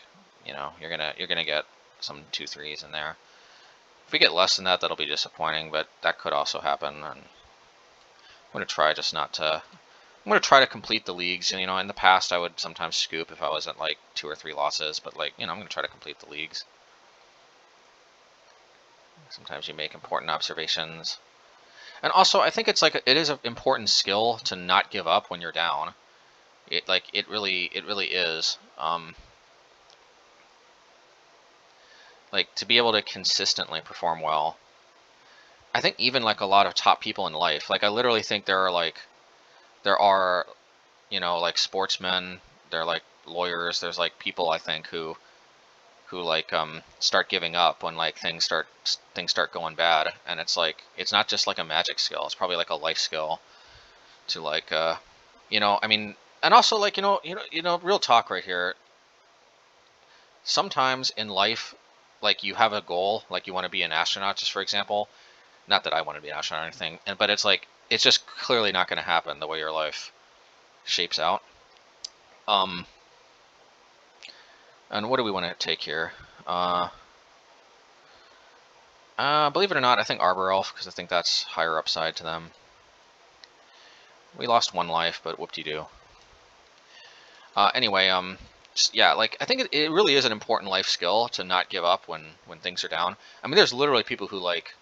you know, you're gonna get some 2/3s in there. If we get less than that, that'll be disappointing, but that could also happen. And I'm gonna try just not to. I'm gonna try to complete the leagues. You know, in the past I would sometimes scoop if I was at like 2 or 3 losses, but like, you know, I'm gonna try to complete the leagues. Sometimes you make important observations. And also, I think it's like it is an important skill to not give up when you're down. It really is. Like to be able to consistently perform well. I think even like a lot of top people in life, like I literally think there are, you know, like sportsmen, they're like lawyers, there's like people I think who like start giving up when like things start going bad, and it's like it's not just like a magic skill, it's probably like a life skill to like you know, I mean, and also like you know real talk right here, sometimes in life, like you have a goal, like you want to be an astronaut, just for example. Not that I want to be an astronaut or anything, but it's like it's just clearly not going to happen the way your life shapes out. And what do we want to take here? Believe it or not, I think Arbor Elf, because I think that's higher upside to them. We lost 1 life, but whoop-de-doo. Anyway, yeah, like I think it really is an important life skill to not give up when things are down. I mean, there's literally people who like,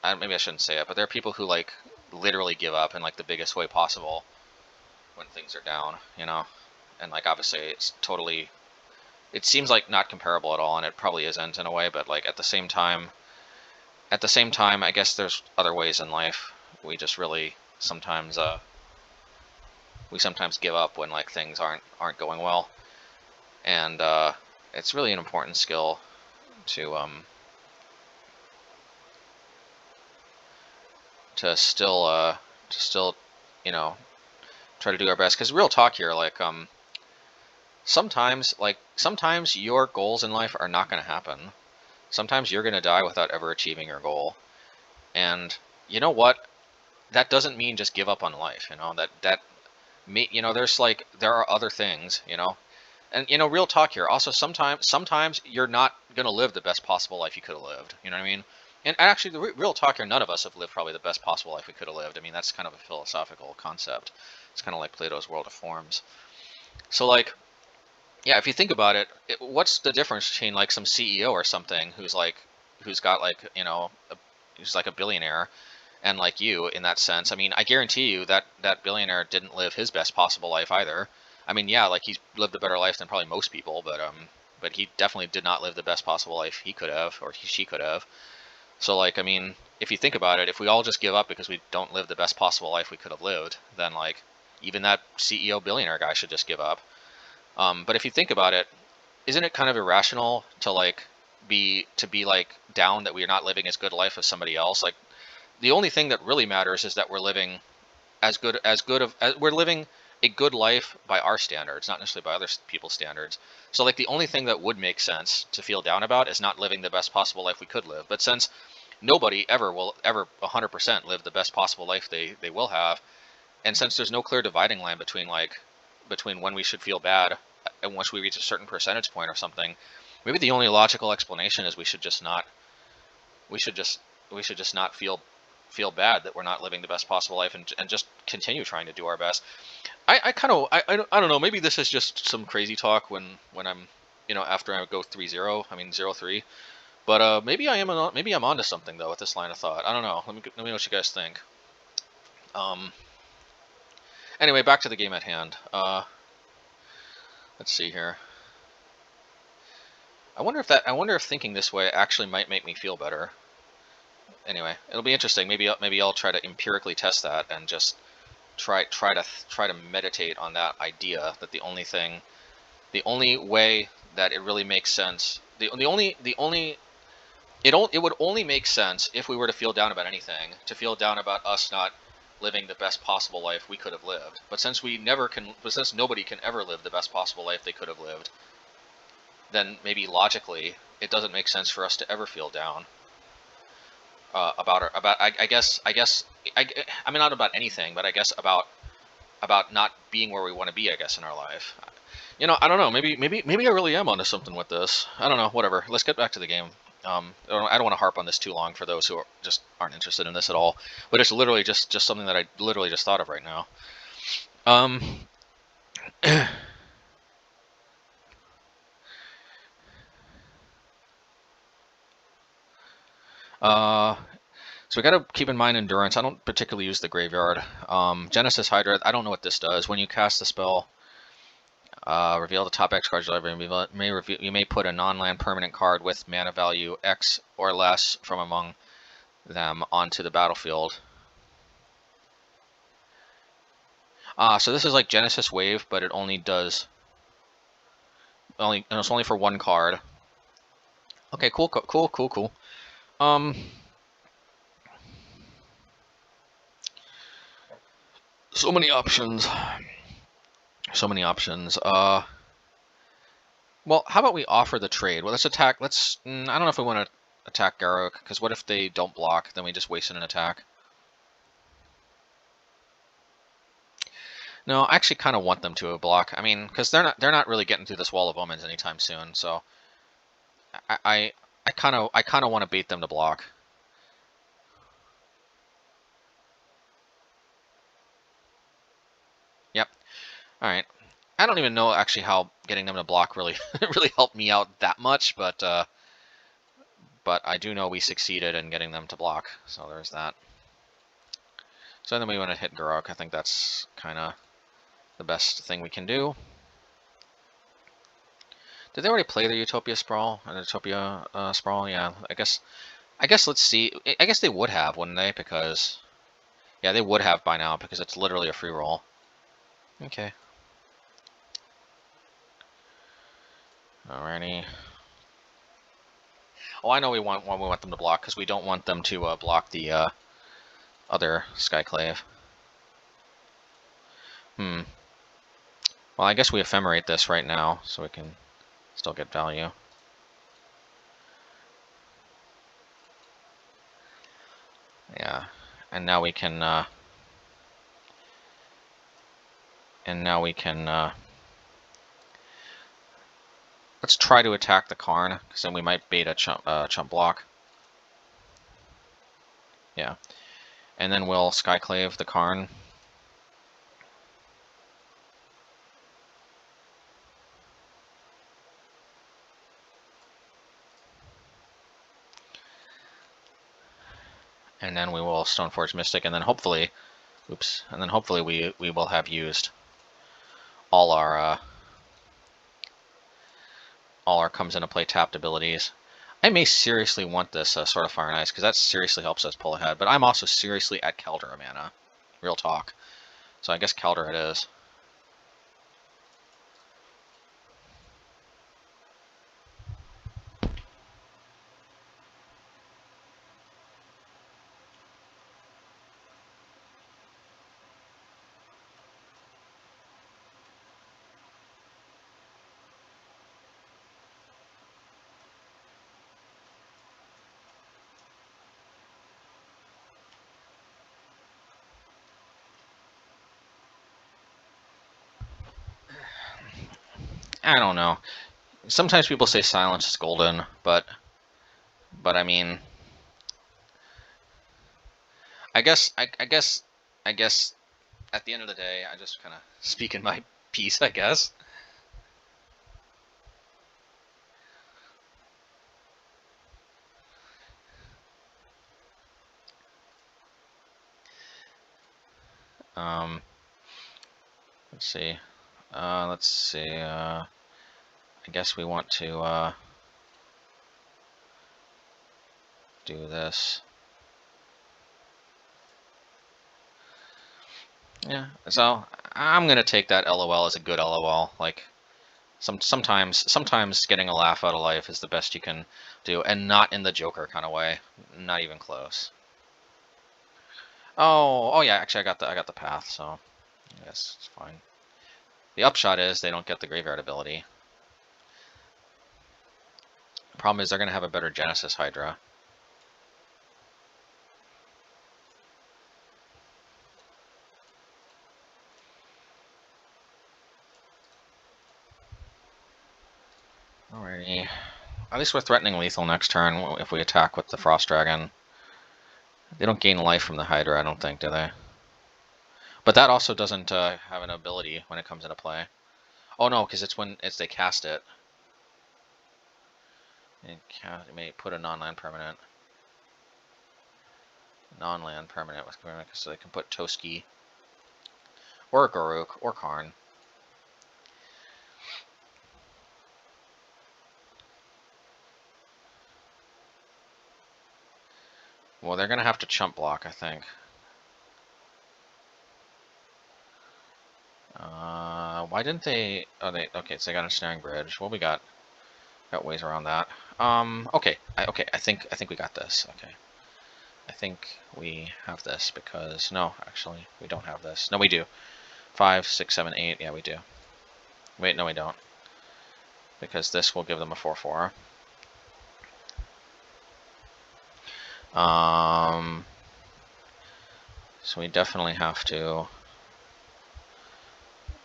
maybe I shouldn't say it, but there are people who like literally give up in like the biggest way possible when things are down, you know. And like obviously it's totally, it seems like not comparable at all, and it probably isn't in a way, but like at the same time, I guess there's other ways in life. We just really sometimes give up when like things aren't going well, and it's really an important skill to still still, you know, try to do our best. Because real talk here, like, sometimes your goals in life are not going to happen. Sometimes you're going to die without ever achieving your goal. And you know what? That doesn't mean just give up on life, you know, there are other things, you know, and, you know, real talk here. Also, sometimes you're not going to live the best possible life you could have lived, you know what I mean? And actually, the real talk here, none of us have lived probably the best possible life we could have lived. I mean, that's kind of a philosophical concept. It's kind of like Plato's world of forms. So, like, yeah, if you think about it, what's the difference between like some CEO or something who's got like, you know, who's like a billionaire, and like you in that sense? I mean, I guarantee you that that billionaire didn't live his best possible life either. I mean, yeah, like, he's lived a better life than probably most people, but he definitely did not live the best possible life he could have, or she could have. So, like, I mean, if you think about it, if we all just give up because we don't live the best possible life we could have lived, then, like, even that CEO billionaire guy should just give up. But if you think about it, isn't it kind of irrational to be like down that we are not living as good a life as somebody else? Like, the only thing that really matters is that we're living we're living a good life by our standards, not necessarily by other people's standards. So, like, the only thing that would make sense to feel down about is not living the best possible life we could live. But since nobody ever will ever 100% live the best possible life they will have, and since there's no clear dividing line between when we should feel bad and once we reach a certain percentage point or something, maybe the only logical explanation is we should just not feel bad that we're not living the best possible life, and just continue trying to do our best. I don't know, maybe this is just some crazy talk when I'm, you know, after I go 3-0, I mean 0-3, but maybe I'm onto something though with this line of thought. I don't know. Let me know what you guys think. Anyway, back to the game at hand. Let's see here. I wonder if thinking this way actually might make me feel better. Anyway, it'll be interesting. Maybe I'll try to empirically test that and just try to meditate on that idea that the only way that it really makes sense, it would only make sense if we were to feel down about anything, to feel down about us not living the best possible life we could have lived. But since nobody can ever live the best possible life they could have lived, then maybe logically it doesn't make sense for us to ever feel down I mean, not about anything, but I guess about not being where we want to be, I guess, in our life. You know, I don't know. Maybe I really am onto something with this. I don't know. Whatever. Let's get back to the game. I don't want to harp on this too long for those who aren't interested in this at all. But it's literally just something that I literally just thought of right now. So we got to keep in mind endurance. I don't particularly use the graveyard. Genesis Hydra, I don't know what this does. When you cast the spell, reveal the top X cards of your library. You may put a non-land permanent card with mana value X or less from among them onto the battlefield. So this is like Genesis Wave, but it only does and it's only for one card. Okay, cool. So many options. Well, how about we offer the trade? Well, let's attack. I don't know if we want to attack Garruk, because what if they don't block? Then we just wasted an attack. No, I actually kind of want them to block. I mean, because they're not really getting through this Wall of Omens anytime soon. So I kind of want to bait them to block. Yep. All right. I don't even know actually how getting them to block really helped me out that much, but I do know we succeeded in getting them to block. So there's that. So then we want to hit Garruk. I think that's kind of the best thing we can do. Did they already play the Utopia Sprawl? Utopia Sprawl? Yeah, I guess let's see. I guess they would have, wouldn't they? Because, yeah, they would have by now, because it's literally a free roll. Okay. Alrighty. Oh, I know we want them to block, because we don't want them to block the other Skyclave. Well, I guess we ephemerate this right now, so we can still get value. Yeah, and now we can. Let's try to attack the Karn, because then we might bait a chump block. Yeah, and then we'll Skyclave the Karn. And then we will Stoneforge Mystic, and then hopefully, oops, and then hopefully we will have used all our comes into play tapped abilities. I may seriously want this Sword of Fire and Ice, because that seriously helps us pull ahead, but I'm also seriously at Kaldra mana. Real talk. So I guess Kaldra it is. I don't know. Sometimes people say silence is golden, but I mean, I guess at the end of the day, I just kind of speak in my piece, I guess. Let's see. I guess we want to do this. Yeah, so I'm gonna take that LOL as a good LOL. Like, sometimes getting a laugh out of life is the best you can do, and not in the Joker kind of way. Not even close. Oh yeah. Actually, I got the path, so I guess it's fine. The upshot is they don't get the graveyard ability. The problem is they're gonna have a better Genesis Hydra. Alrighty. At least we're threatening lethal next turn if we attack with the Frost Dragon. They don't gain life from the Hydra, I don't think, do they? But that also doesn't have an ability when it comes into play. Oh no, because it's when they cast it. It may put a non-land permanent. Non-land permanent with permanent, so they can put Toski. Or Garuk, or Karn. Well, they're going to have to chump block, I think. Why didn't they... Oh, okay, so they got a snaring bridge. Well, we got ways around that. Okay, I think we got this. Okay. I think we have this because... No, actually, we don't have this. No, we do. 5, 6, 7, 8. Yeah, we do. Wait, no, we don't. Because this will give them a 4/4. So we definitely have to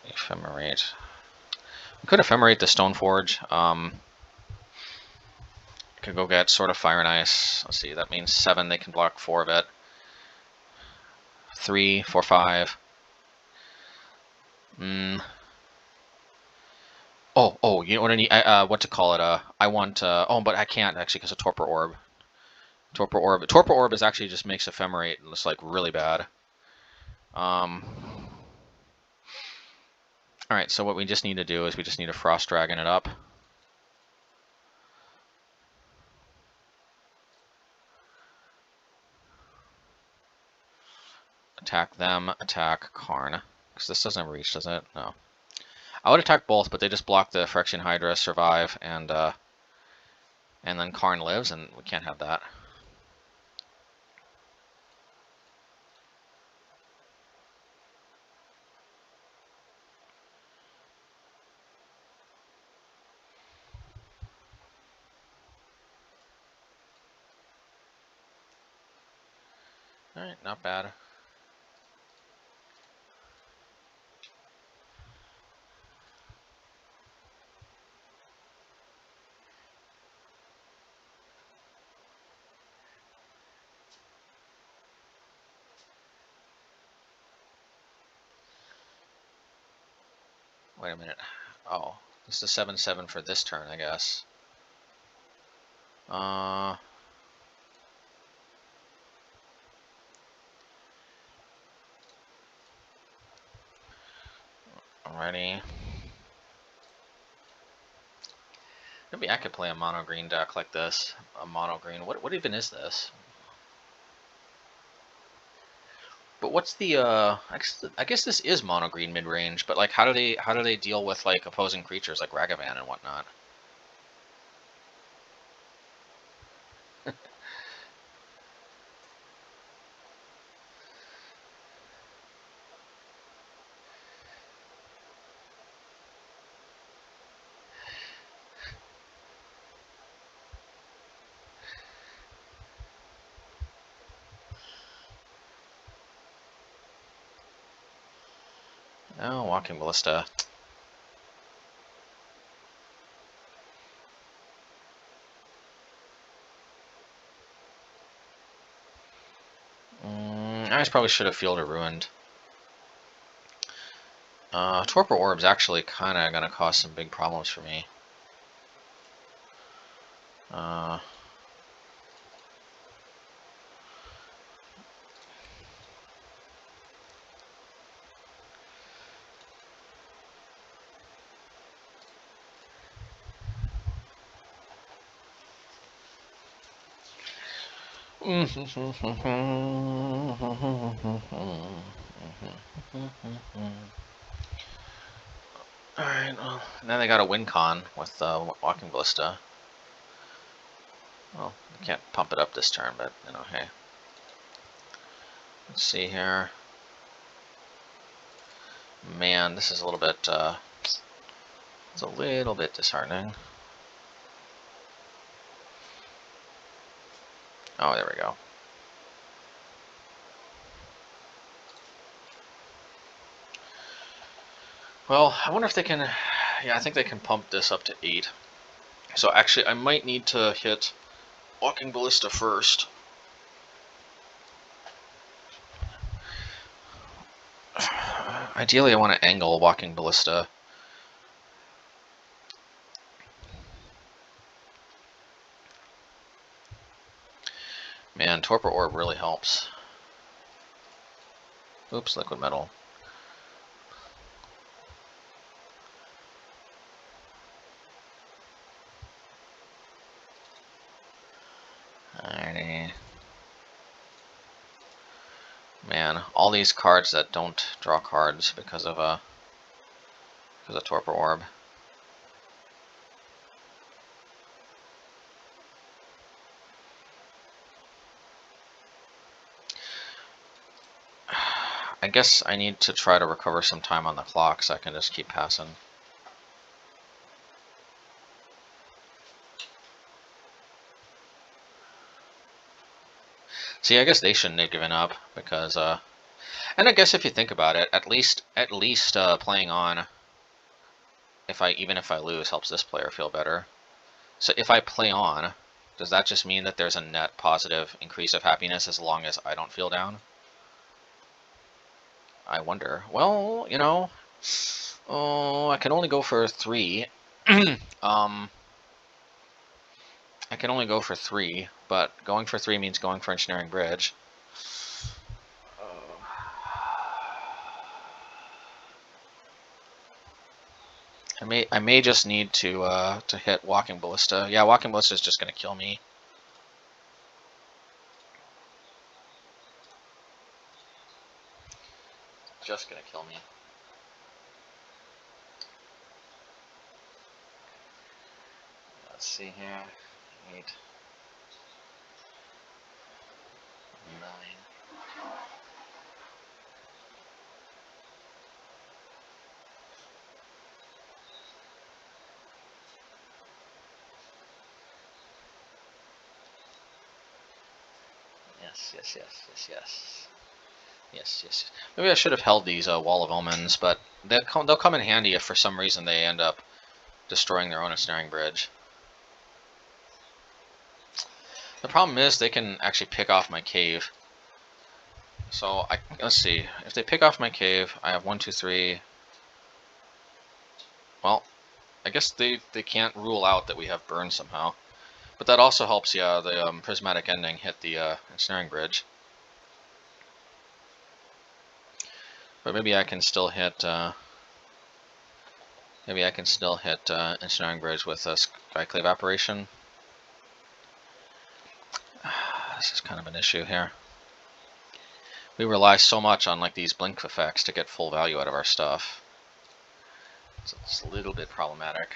ephemerate. We could ephemerate the Stoneforge. Could go get Sword of Fire and Ice. Let's see, that means 7. They can block 4 of it. 3, 4, 5. Oh, you know what I need? What to call it? I want. Oh, but I can't actually because of Torpor Orb. Torpor Orb is actually just makes ephemerate. It's like really bad. Alright, so what we just need to do is we just need to Frost Dragon it up. Attack them, attack Karn. Because this doesn't reach, does it? No. I would attack both, but they just block the Phyrexian Hydra, survive, and then Karn lives, and we can't have that. Alright, not bad. Wait a minute. Oh, this is 7/7 for this turn, I guess. Alrighty. Maybe I could play a mono green deck like this. A mono green. What even is this? But what's the I guess this is mono green mid range, but like how do they deal with like opposing creatures like Ragavan and whatnot? Oh, Walking Ballista. I probably should have Fielded Ruined. Torpor Orb's actually kind of going to cause some big problems for me. Alright, well, then they got a win con with Walking Ballista. Well, I can't pump it up this turn, but, you know, hey. Let's see here. Man, this is a little bit, it's a little bit disheartening. Oh, there we go. Well, I wonder if they can, yeah, I think they can pump this up to 8. So actually, I might need to hit Walking Ballista first. Ideally, I want to angle Walking Ballista. Man, Torpor Orb really helps. Oops, Liquid Metal. Alrighty. Man, all these cards that don't draw cards because of Torpor Orb. I guess I need to try to recover some time on the clock so I can just keep passing. See, I guess they shouldn't have given up because, and I guess if you think about it, at least playing on, even if I lose, helps this player feel better. So if I play on, does that just mean that there's a net positive increase of happiness as long as I don't feel down? I wonder. Well, you know, oh, I can only go for 3. I can only go for 3, but going for 3 means going for Engineering Bridge. I may just need to hit Walking Ballista. Yeah, Walking Ballista is just gonna kill me. Just gonna kill me. Let's see here. 8, 9. Yes. Maybe I should have held these Wall of Omens, but they'll come in handy if for some reason they end up destroying their own ensnaring bridge. The problem is they can actually pick off my cave. So let's see. If they pick off my cave, I have 1, 2, 3. Well, I guess they can't rule out that we have burn somehow. But that also helps, yeah, the prismatic ending hit the ensnaring bridge. But maybe I can still hit. Maybe I can still hit ensnaring bridge with a Skyclave Apparition. This is kind of an issue here. We rely so much on like these blink effects to get full value out of our stuff. So it's a little bit problematic.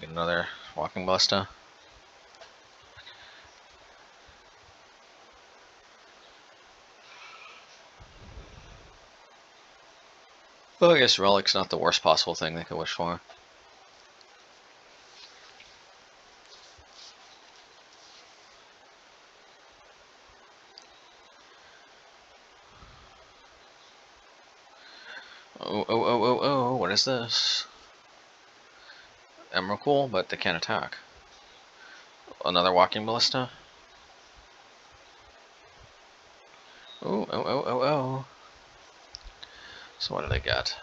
Get another walking ballista. Well, I guess Relic's not the worst possible thing they could wish for. Oh, what is this? Emerald cool, but they can't attack. Another walking ballista. Oh. So what do they get?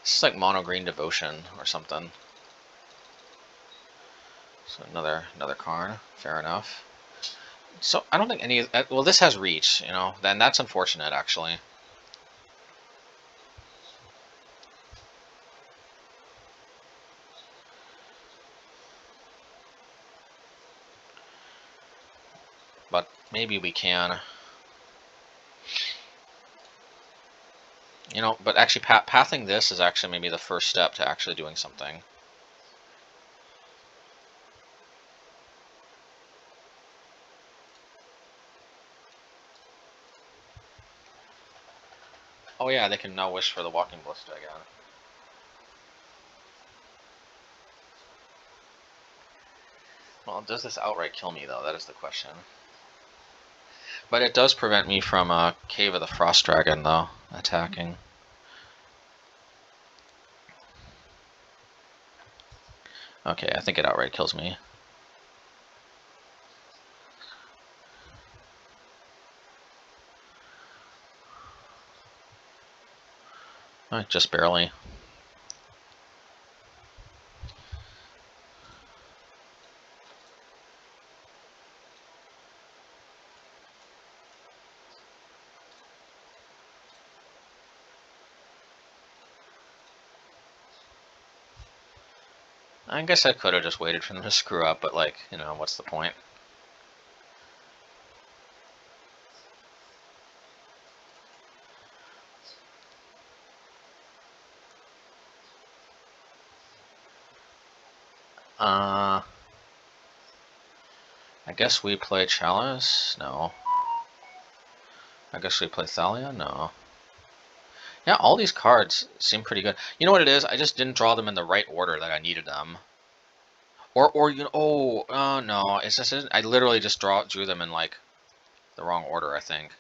This is like mono green devotion or something. So another card. Fair enough. So I don't think any. Well, this has reach, you know. Then that's unfortunate, actually. But maybe we can. You know, but actually pathing this is actually maybe the first step to actually doing something. Oh yeah, they can now wish for the walking ballista again. Well, does this outright kill me though? That is the question. But it does prevent me from Cave of the Frost Dragon though, attacking. Okay, I think it outright kills me. Just barely. I guess I could have just waited for them to screw up, but like, you know, what's the point? I guess we play Chalice? No. I guess we play Thalia? No. Yeah, all these cards seem pretty good. You know what it is? I just didn't draw them in the right order that I needed them. Or you know, no, it's just I literally just drew them in like the wrong order, I think.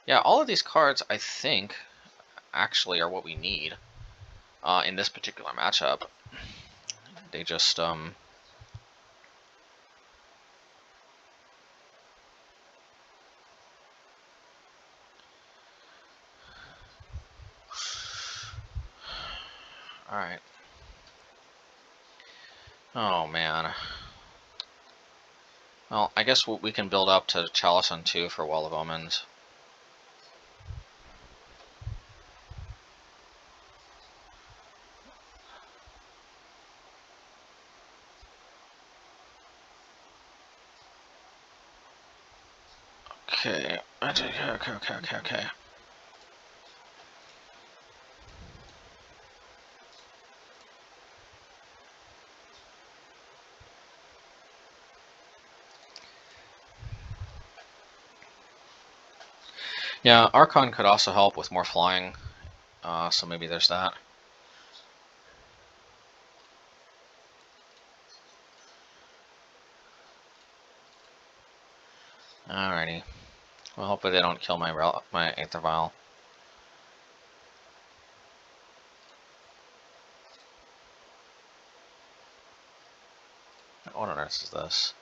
Yeah, all of these cards I think actually are what we need in this particular matchup. They just Alright. Oh man. Well, I guess we can build up to Chalice on 2 for Wall of Omens. Okay. Okay. Yeah, Archon could also help with more flying, so maybe there's that. Alrighty. Well, hopefully they don't kill my Aether Vial. What on earth is this?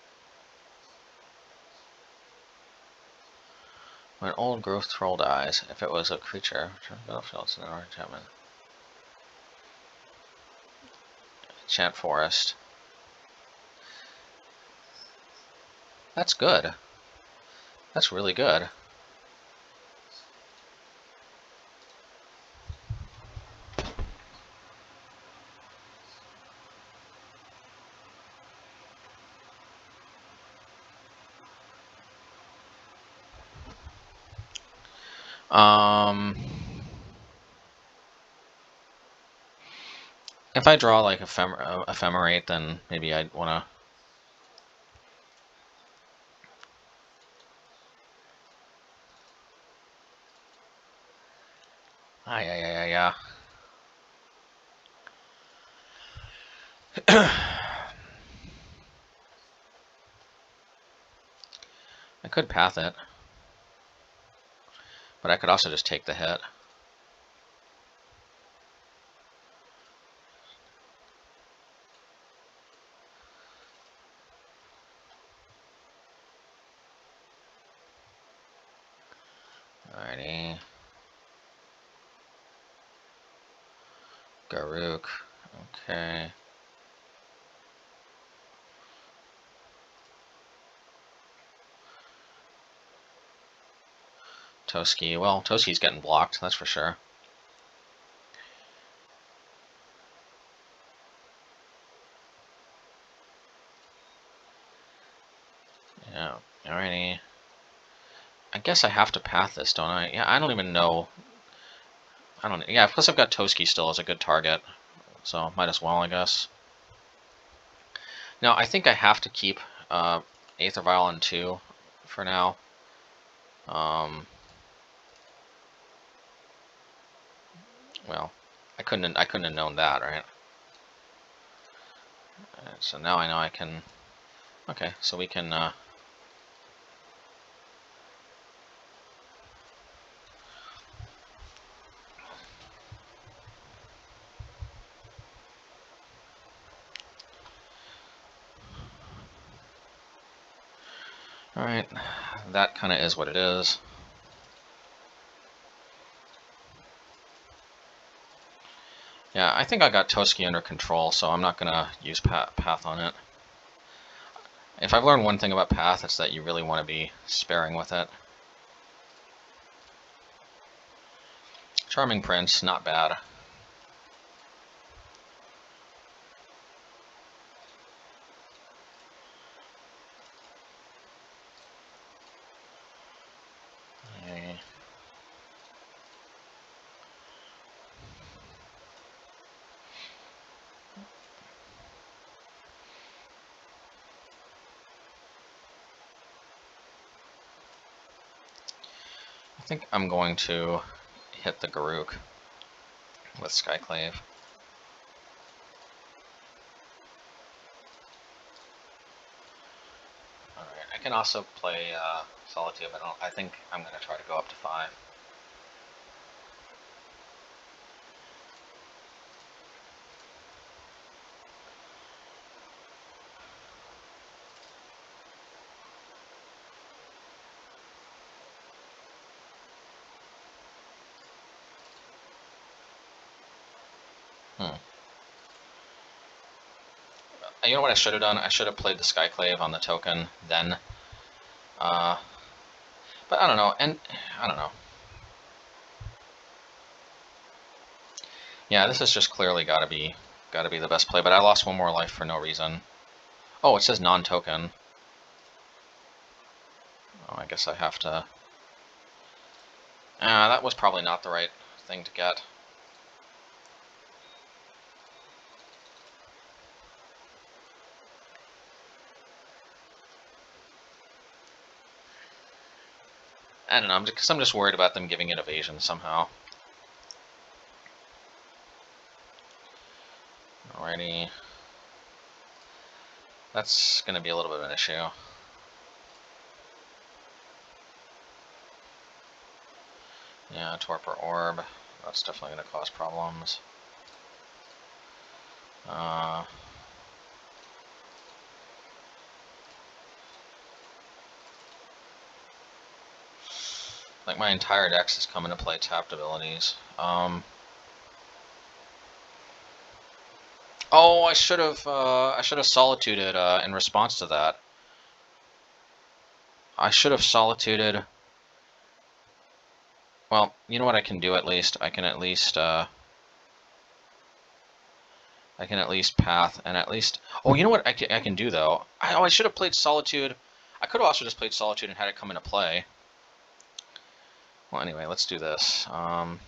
When an old growth troll dies, if it was a creature, return to the battlefield, it's an enchantment. Enchant Forest. That's good. That's really good. If I draw like Ephemerate, then maybe I'd want to. Yeah. I could path it, but I could also just take the hit. Alrighty. Garuk. Okay. Toski. Well, Toski's getting blocked, that's for sure. Yeah. Alrighty. I guess I have to path this, don't I? Yeah, I don't even know. I don't. Yeah, plus I've got Toski still as a good target, so might as well, I guess. Now I think I have to keep Aether Vial on 2 for now. Well, I couldn't have known that, right? So now I know I can. Okay, so we can. All right, that kind of is what it is. Yeah, I think I got Toski under control, so I'm not gonna use path on it. If I've learned one thing about path, it's that you really want to be sparing with it. Charming Prince, not bad. Okay. I think I'm going to hit the Garuk with Skyclave. Alright, I can also play Solitude, but I think I'm going to try to go up to 5. You know what I should have done? I should have played the Skyclave on the token then. But I don't know, and I don't know. Yeah, this has just clearly got to be the best play. But I lost 1 more life for no reason. Oh, it says non-token. Oh, I guess I have to. That was probably not the right thing to get. I don't know, because I'm just worried about them giving it evasion somehow. Alrighty. That's going to be a little bit of an issue. Yeah, Torpor Orb. That's definitely going to cause problems. Like my entire deck is coming to play tapped abilities. Oh, I should have solituded in response to that. I should have solituded. Well, you know what I can do at least? I can at least path and at least. Oh, you know what I can do though? I should have played Solitude. I could have also just played Solitude and had it come into play. Well, anyway, let's do this. I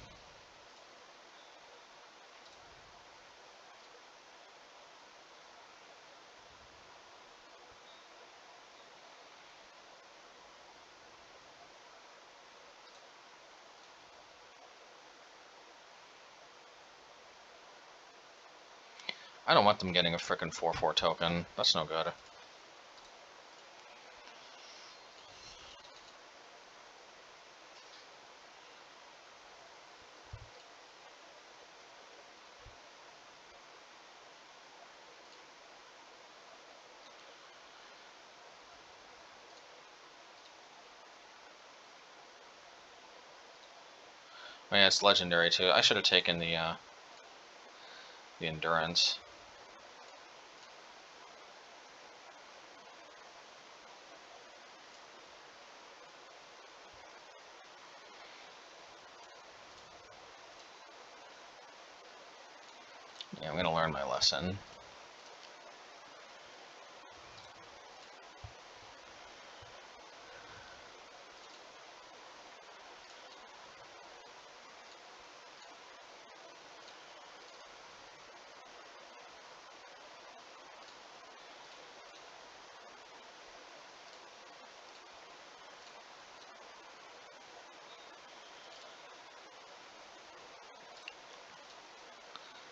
don't want them getting a frickin' 4/4 token. That's no good. Oh yeah, it's legendary too. I should have taken the endurance. Yeah, I'm gonna learn my lesson.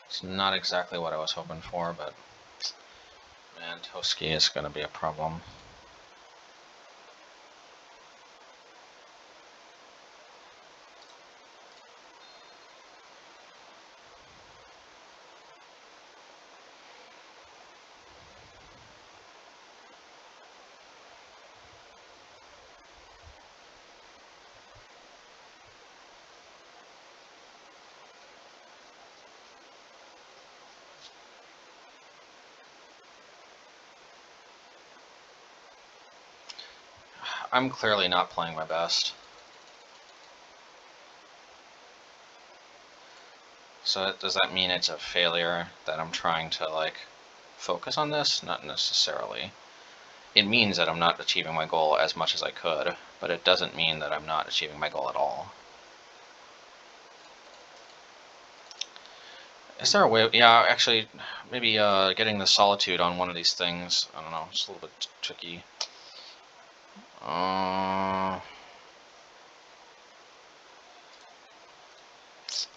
It's not exactly what I was hoping for, but man, Toski is gonna be a problem. I'm clearly not playing my best. So does that mean it's a failure that I'm trying to, like, focus on this? Not necessarily. It means that I'm not achieving my goal as much as I could, but it doesn't mean that I'm not achieving my goal at all. Is there a way? Yeah, actually, maybe getting the Solitude on one of these things. I don't know. It's a little bit tricky.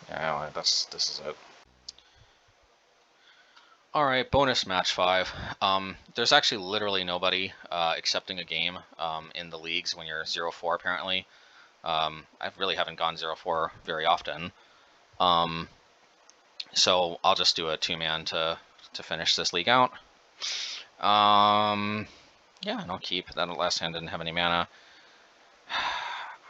Yeah, this is it. Alright, bonus match 5. There's actually literally nobody accepting a game in the leagues when you're 0-4 apparently. I really haven't gone 0-4 very often. So I'll just do a 2-man to finish this league out. Yeah, and I'll keep. That last hand didn't have any mana.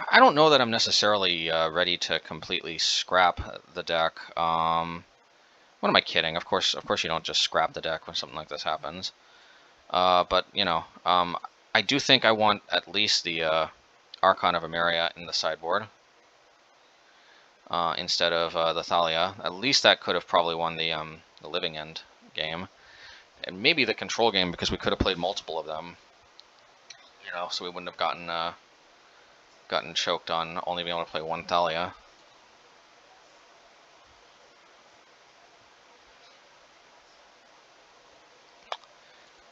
I don't know that I'm necessarily ready to completely scrap the deck. What am I kidding? Of course you don't just scrap the deck when something like this happens. But, you know, I do think I want at least the Archon of Emeria in the sideboard instead of the Thalia. At least that could have probably won the Living End game. And maybe the control game, because we could have played multiple of them. You know, so we wouldn't have gotten choked on only being able to play one Thalia.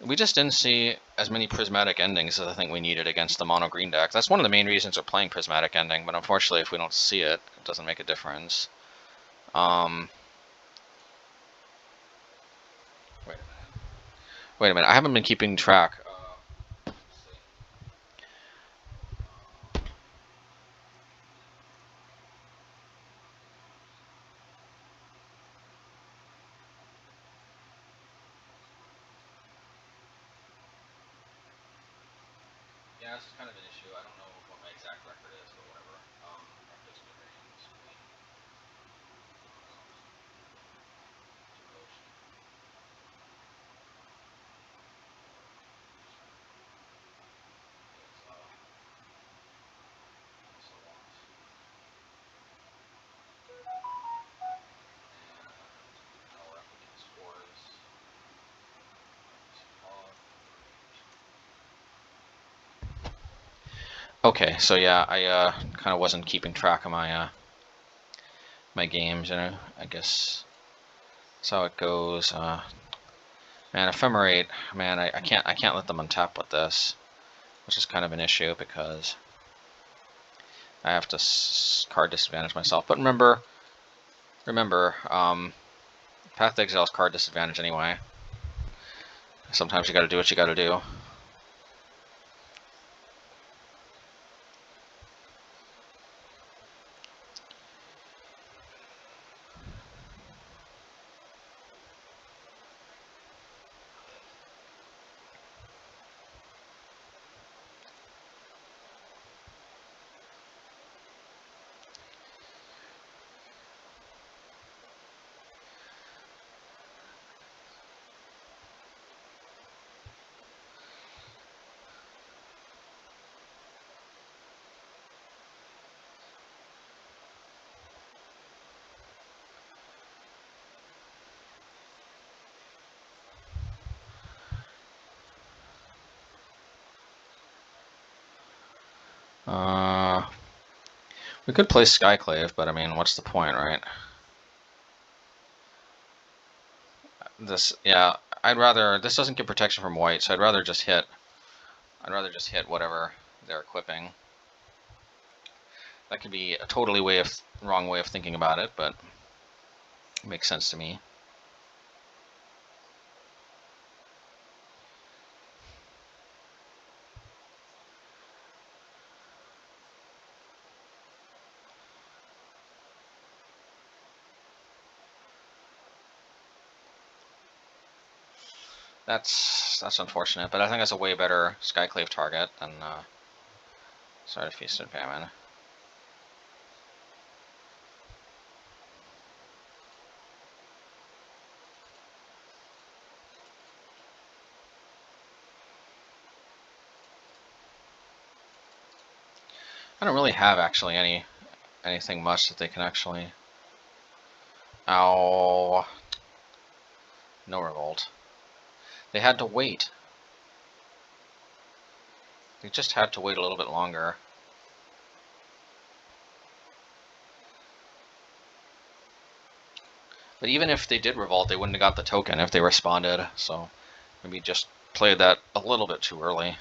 we just didn't see as many prismatic endings as I think we needed against the mono green deck. That's one of the main reasons we're playing prismatic ending, but unfortunately if we don't see it, it doesn't make a difference. Wait a minute, I haven't been keeping track. Yeah, this is kind of an issue. I don't know what my exact record is, but whatever. Rakdos Midrange, devotion. It's so long. And our replicants fours. Okay, so yeah, I kind of wasn't keeping track of my my games, you know. I guess that's how it goes. Man, Ephemerate, man, I can't let them untap with this, which is kind of an issue because I have to card disadvantage myself. But remember, Path to Exile is card disadvantage anyway. Sometimes you got to do what you got to do. We could play Skyclave, but I mean, what's the point, right? This, yeah, I'd rather, this doesn't give protection from white, so I'd rather just hit whatever they're equipping. That could be a totally wrong way of thinking about it, but it makes sense to me. That's unfortunate, but I think that's a way better Skyclave target than sorry, Feast and Famine. I don't really have actually anything much that they can actually. Ow! No revolt. They had to wait. They just had to wait a little bit longer. But even if they did revolt, they wouldn't have got the token if they responded, so maybe just played that a little bit too early.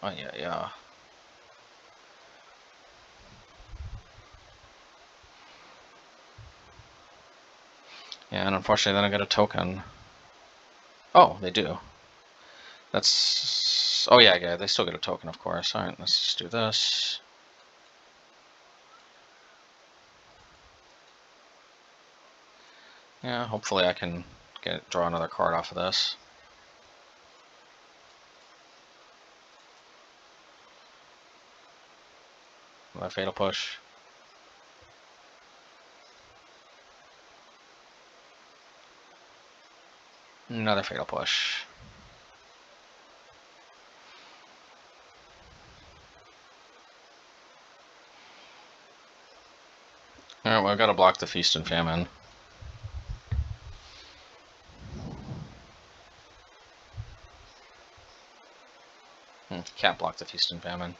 Oh, yeah. Yeah, and unfortunately they don't get a token. Oh, they do. That's... Oh, yeah, they still get a token, of course. Alright, let's just do this. Yeah, hopefully I can draw another card off of this. Another Fatal Push. Another Fatal Push. Alright, well, I've got to block the Feast and Famine. Can't block the Feast and Famine.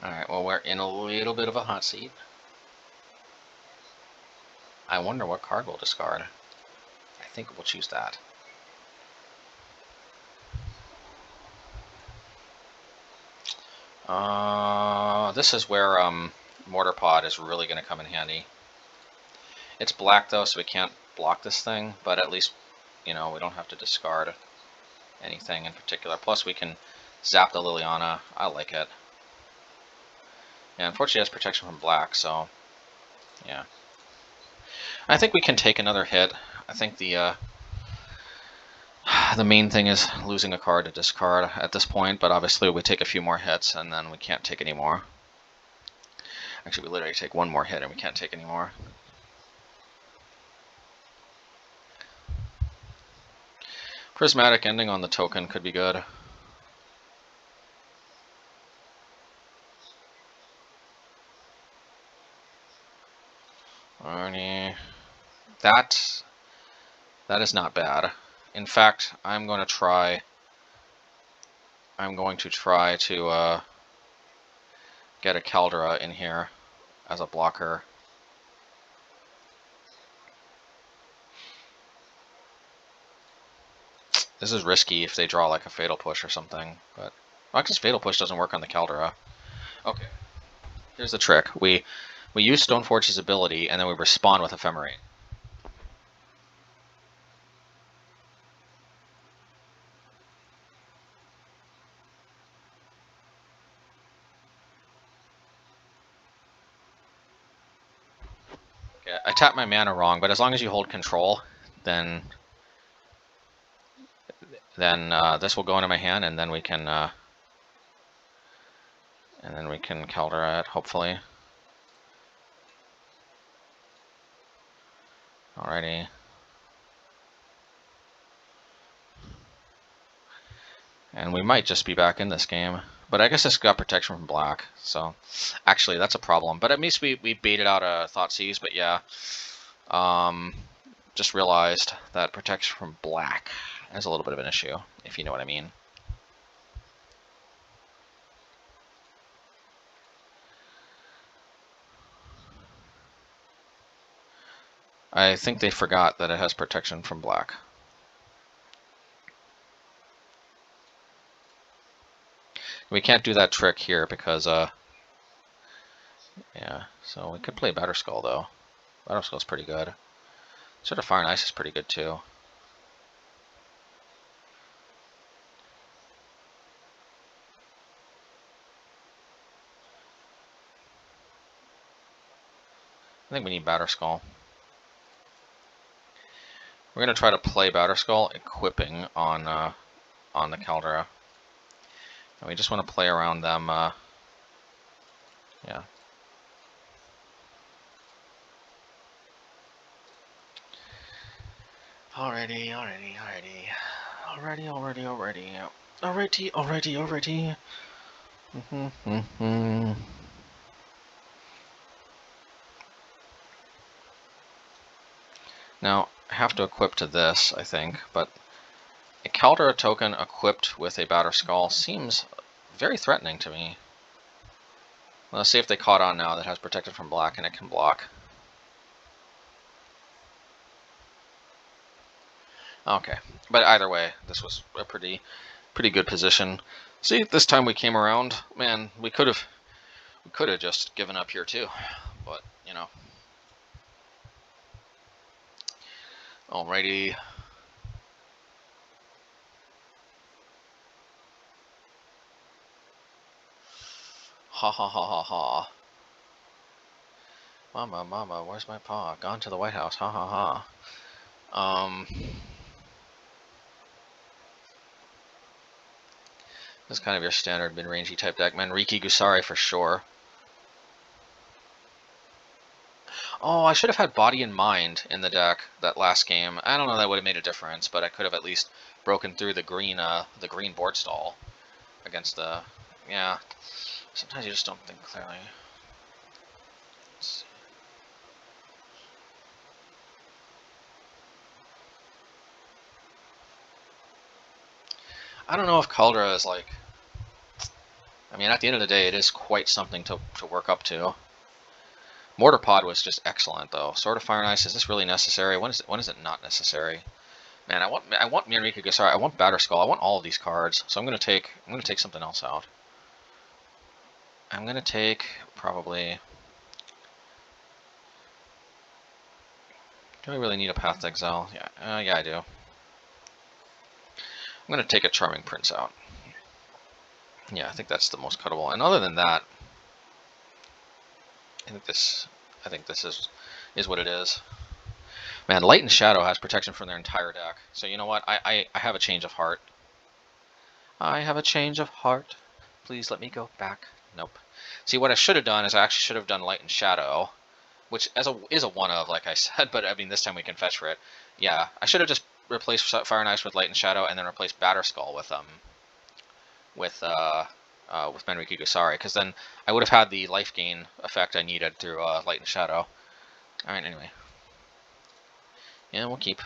Alright, well, we're in a little bit of a hot seat. I wonder what card we'll discard. I think we'll choose that. This is where Mortar Pod is really going to come in handy. It's black though, so we can't block this thing, but at least, you know, we don't have to discard anything in particular. Plus we can zap the Liliana. I like it. Yeah, unfortunately it has protection from black, so yeah. I think we can take another hit. I think the main thing is losing a card to discard at this point, but obviously we take a few more hits and then we can't take any more. Actually, we literally take one more hit and we can't take any more. Prismatic ending on the token could be good. Alrighty. That is not bad. In fact, I'm going to try to get a Caldera in here as a blocker. This is risky if they draw like a Fatal Push or something, but well, because Fatal Push doesn't work on the Caldera. Okay, here's the trick. We use Stoneforge's ability, and then we respond with Ephemerate. Okay, I tapped my mana wrong, but as long as you hold control, then this will go into my hand, and then we can Caldera it, hopefully. Alrighty. And we might just be back in this game. But I guess it's got protection from black, so actually that's a problem. But at least we baited out a Thoughtseize, but yeah. Just realized that protection from black is a little bit of an issue, if you know what I mean. I think they forgot that it has protection from black. We can't do that trick here because, yeah, so we could play Batterskull though. Batterskull's pretty good. Sort of Fire and Ice is pretty good too. I think we need Batterskull. We're going to try to play Batterskull, equipping on the Caldera. And we just want to play around them, yeah. Alrighty. Now, I have to equip to this, I think, but a Caldera token equipped with a Batterskull seems very threatening to me. Let's see if they caught on now that has protected from black and it can block. Okay, but either way, this was a pretty good position. See, this time we came around. Man, we could have just given up here too, but you know. Alrighty. Ha. Mama, where's my paw? Gone to the White House. Ha. This is kind of your standard mid-rangey type deck. Manriki Gusari for sure. Oh, I should have had Body and Mind in the deck that last game. I don't know, that would have made a difference, but I could have at least broken through the green board stall against the, yeah. Sometimes you just don't think clearly. Let's see. I don't know if Caldera is like, I mean, at the end of the day, it is quite something to work up to. Mortar Pod was just excellent, though. Sword of Fire and Ice, is this really necessary? When is it not necessary? Man, I want Manrika Gusari, I want Batterskull, I want all of these cards. So I'm gonna take something else out. I'm gonna take probably. Do I really need a Path to Exile? Yeah, yeah, I do. I'm gonna take a Charming Prince out. Yeah, I think that's the most cuttable. And other than that, I think this is what it is. Man, Light and Shadow has protection from their entire deck. So you know what? I have a change of heart. I have a change of heart. Please let me go back. Nope. See, what I should have done is I actually should have done Light and Shadow, which is a one of, like I said, but I mean this time we can fetch for it. Yeah, I should have just replaced Fire and Ice with Light and Shadow, and then replaced Batterskull with Manrika Gusari, because then I would have had the life gain effect I needed through Light and Shadow. All right, anyway. Yeah, we'll keep.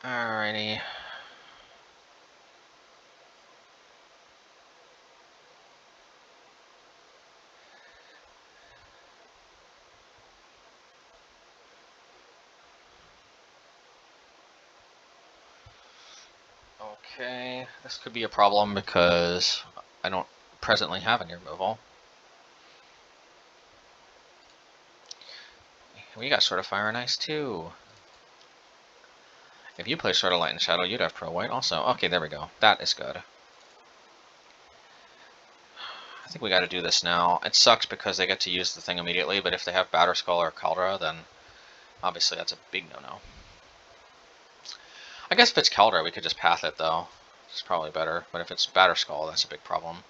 Alrighty. Okay, this could be a problem because I don't presently have any removal. We got Sword of Fire and Ice too. If you play Sword of Light and Shadow, you'd have Pro White also. Okay, there we go. That is good. I think we got to do this now. It sucks because they get to use the thing immediately, but if they have Batterskull or Caldra, then obviously that's a big no-no. I guess if it's Caldra, we could just path it, though. It's probably better, but if it's Batterskull, that's a big problem.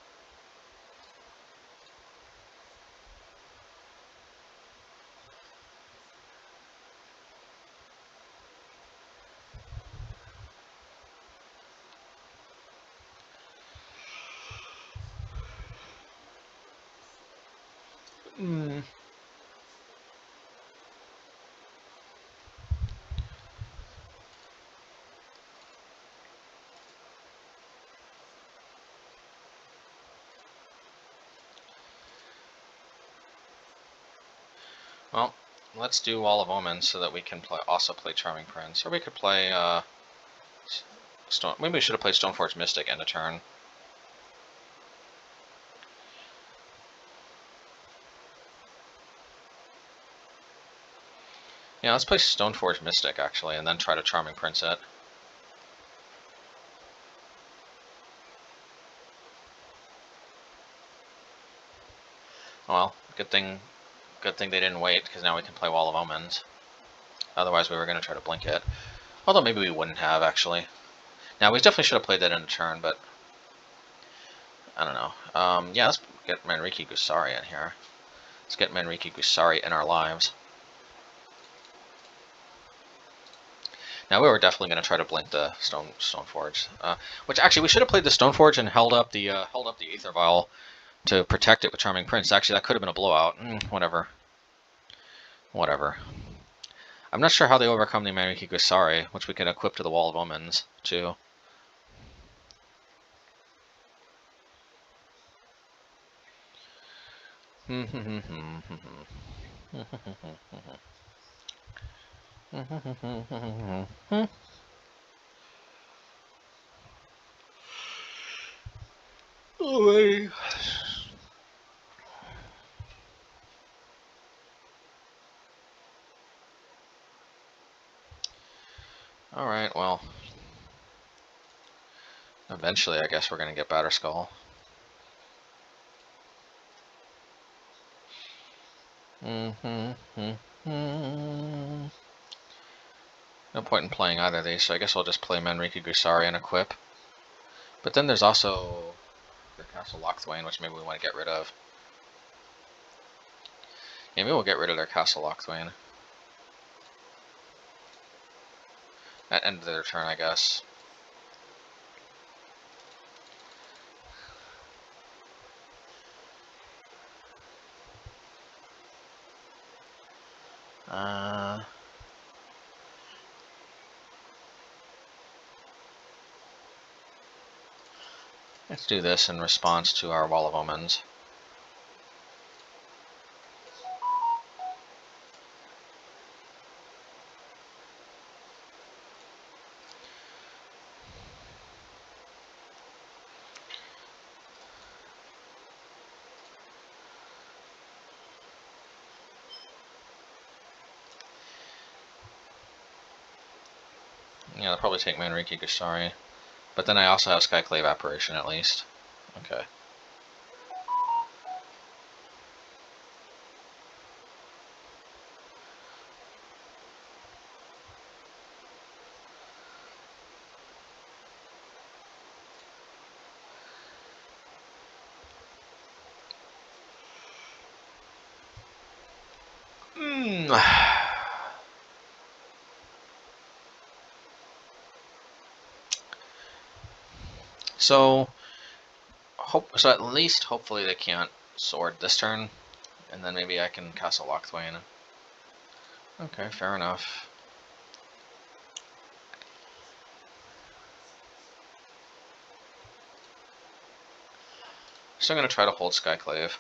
Well, let's do Wall of Omens so that we can also play Charming Prince. Or we could play, maybe we should have played Stoneforge Mystic end of turn. Yeah, let's play Stoneforge Mystic, actually, and then try to Charming Prince it. Well, good thing they didn't wait, because now we can play Wall of Omens. Otherwise we were going to try to blink it. Although maybe we wouldn't have, actually. Now, we definitely should have played that in a turn, but I don't know. Yeah, let's get Manrika Gusari in here. Let's get Manrika Gusari in our lives. Now, we were definitely going to try to blink the Stoneforge. Which, actually, we should have played the Stoneforge and held up the Aether Vial to protect it with Charming Prince. Actually, that could have been a blowout. Whatever. Whatever. I'm not sure how they overcome the Manrika Gusari, which we can equip to the Wall of Omens, too. Alright, well. Eventually, I guess we're going to get Batterskull. No point in playing either of these, so I guess I'll just play Manrika Gusari and equip. But then there's also the Castle Lochthwain, which maybe we want to get rid of. Maybe we'll get rid of their Castle Lochthwain. At end of their turn, I guess. Let's do this in response to our Wall of Omens. Yeah, they'll probably take Manriki Gusari. But then I also have Skyclave Apparition at least. Okay. So at least hopefully they can't sword this turn, and then maybe I can Castle Lochthwain. Okay, fair enough. Still gonna try to hold Skyclave.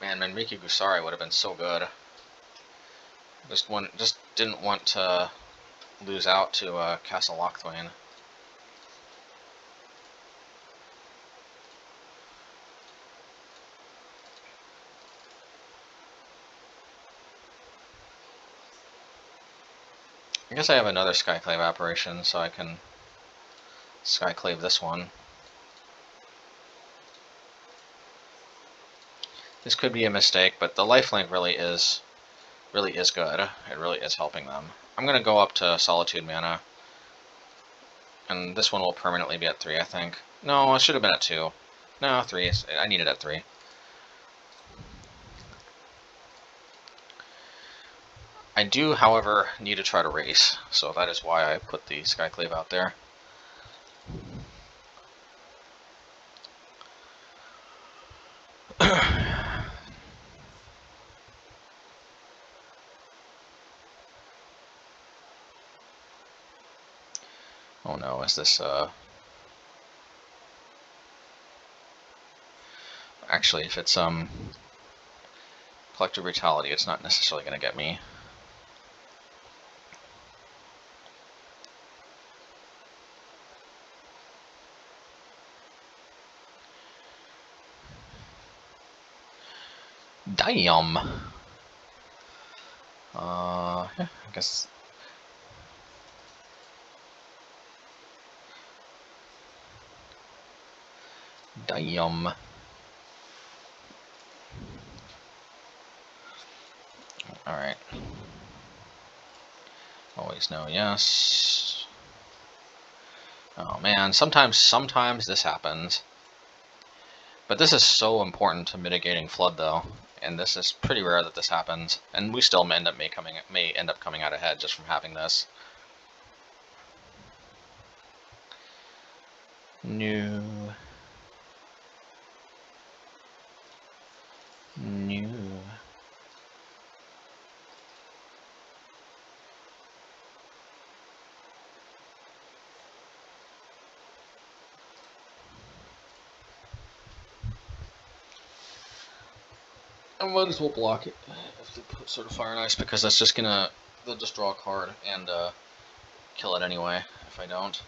Man, Manriki Gusari would have been so good. Just didn't want to lose out to Castle Lochthwain. I guess I have another Skyclave Apparition, so I can Skyclave this one. This could be a mistake, but the lifelink really is good. It really is helping them. I'm gonna go up to Solitude Mana, and this one will permanently be at 3, I think. No, it should have been at 2. No, 3. I need it at 3. I do, however, need to try to race, so that is why I put the Skyclave out there. Oh no, is this, Actually, if it's, Collective Brutality, it's not necessarily gonna get me. Damn! Yeah, I guess... Damn. Alright. Always no yes. Oh man, sometimes this happens. But this is so important to mitigating flood though. And this is pretty rare that this happens. And we still may end up coming out ahead just from having this. No. I might as well block it if they put sort of Fire and Ice, because that's just gonna... They'll just draw a card and kill it anyway if I don't.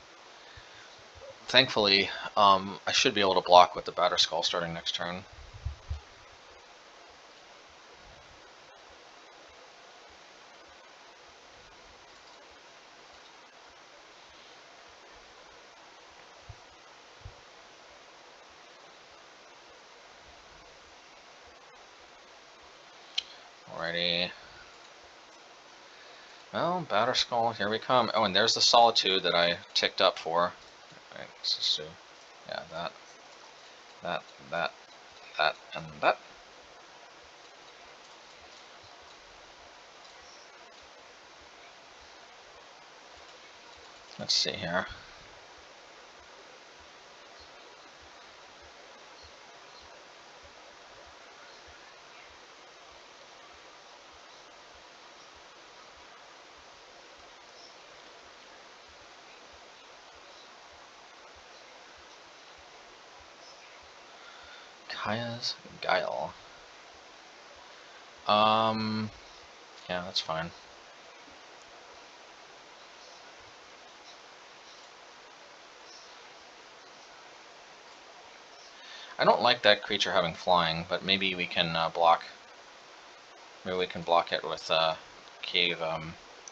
Thankfully, I should be able to block with the Batter Skull starting next turn. Alrighty. Well, Batterskull, here we come. Oh, and there's the Solitude that I ticked up for. Alright, let's just do, yeah, that, and that. Let's see here. Kaya's Guile. Yeah, that's fine. I don't like that creature having flying, but maybe we can block. Maybe we can block it with cave,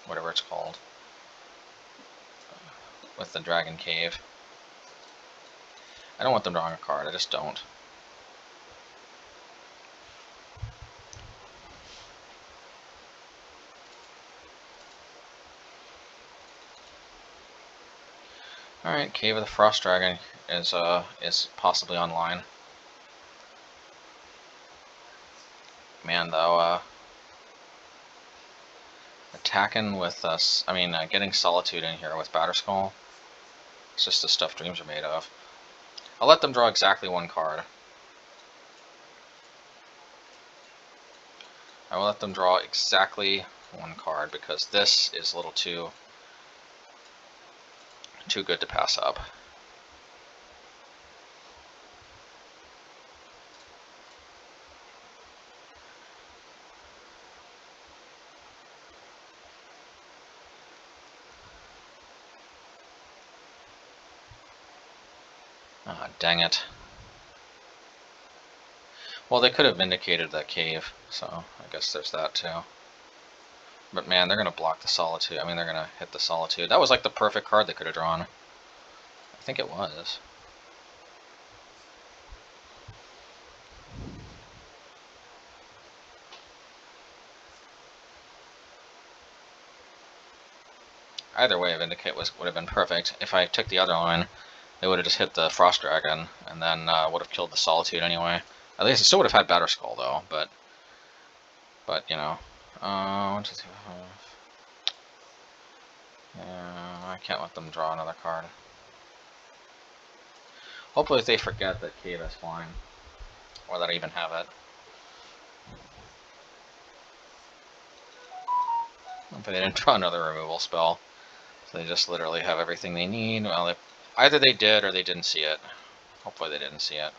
whatever it's called, with the dragon cave. I don't want them drawing a card. I just don't. All right, Cave of the Frost Dragon is possibly online. Man, though, attacking with us. I mean, getting Solitude in here with Batterskull. It's just the stuff dreams are made of. I'll let them draw exactly one card. I will let them draw exactly one card because this is a little too good to pass up. Ah, dang it. Well, they could have indicated that cave, so I guess there's that too. But man, they're going to block the Solitude. I mean, they're going to hit the Solitude. That was like the perfect card they could have drawn. I think it was. Either way, Vindicate would have been perfect. If I took the other line, they would have just hit the Frost Dragon, and then would have killed the Solitude anyway. At least it still would have had Batterskull, though, but you know. 1, 2, 3, 4, 5. Yeah, I can't let them draw another card. Hopefully they forget that Cave is flying, or that I even have it. Hopefully they didn't draw another removal spell. So they just literally have everything they need. Well, either they did or they didn't see it. Hopefully they didn't see it.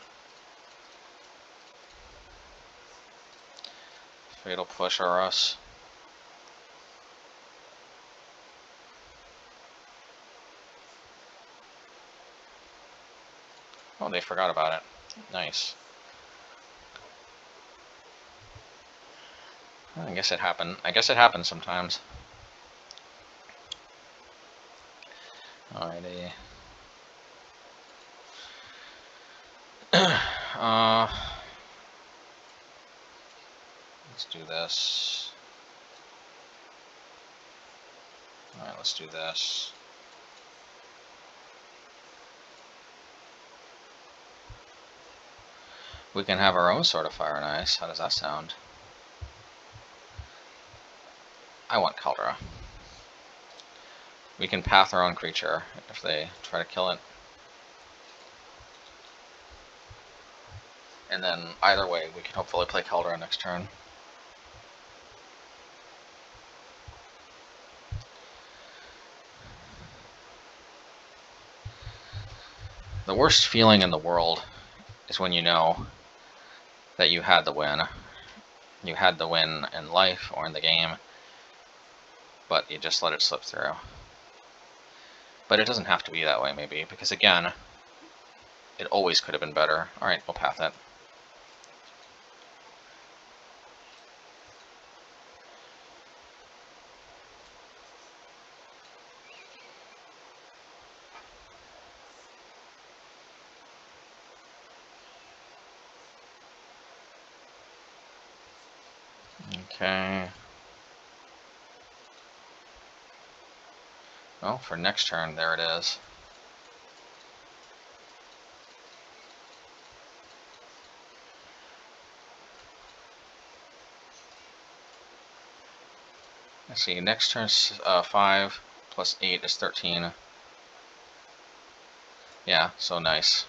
Fatal Push or us. Oh, they forgot about it. Nice. I guess it happened. I guess it happens sometimes. Alrighty. Let's do this. Alright, let's do this. We can have our own sort of Fire and Ice. How does that sound? I want Caldera. We can path our own creature if they try to kill it. And then either way, we can hopefully play Caldera next turn. The worst feeling in the world is when you know that you had the win. You had the win in life or in the game, but you just let it slip through. But it doesn't have to be that way, maybe, because again, it always could have been better. Alright, we'll path it. Okay. Well, for next turn, there it is. Let's see, next turn's 5 plus 8 is 13. Yeah, so nice.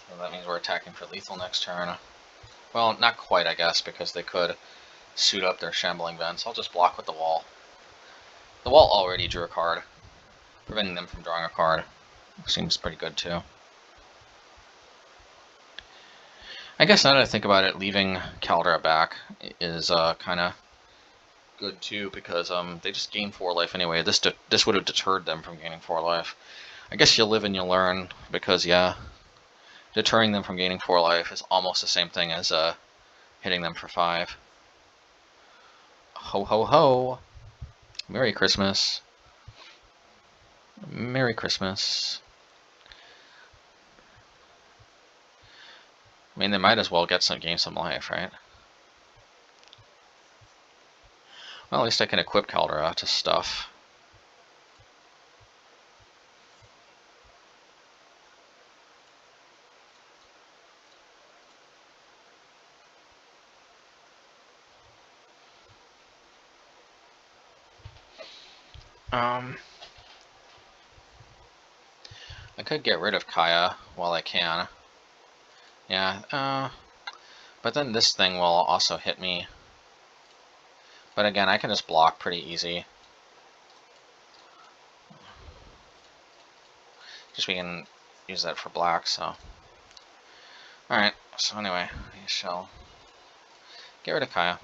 So that means we're attacking for lethal next turn. Well, not quite, I guess, because they could suit up their shambling vents. I'll just block with the wall. The wall already drew a card, preventing them from drawing a card. Seems pretty good, too. I guess now that I think about it, leaving Caldera back is kind of good too, because they just gain 4 life anyway. This would have deterred them from gaining 4 life. I guess you'll live and you'll learn, because yeah, deterring them from gaining 4 life is almost the same thing as hitting them for 5. Ho ho ho! Merry Christmas! Merry Christmas! I mean, they might as well gain some life, right? Well, at least I can equip Caldera to stuff. I could get rid of Kaya while I can. Yeah, but then this thing will also hit me. But again, I can just block pretty easy. Just we can use that for black, so. Alright, so anyway, we shall get rid of Kaya.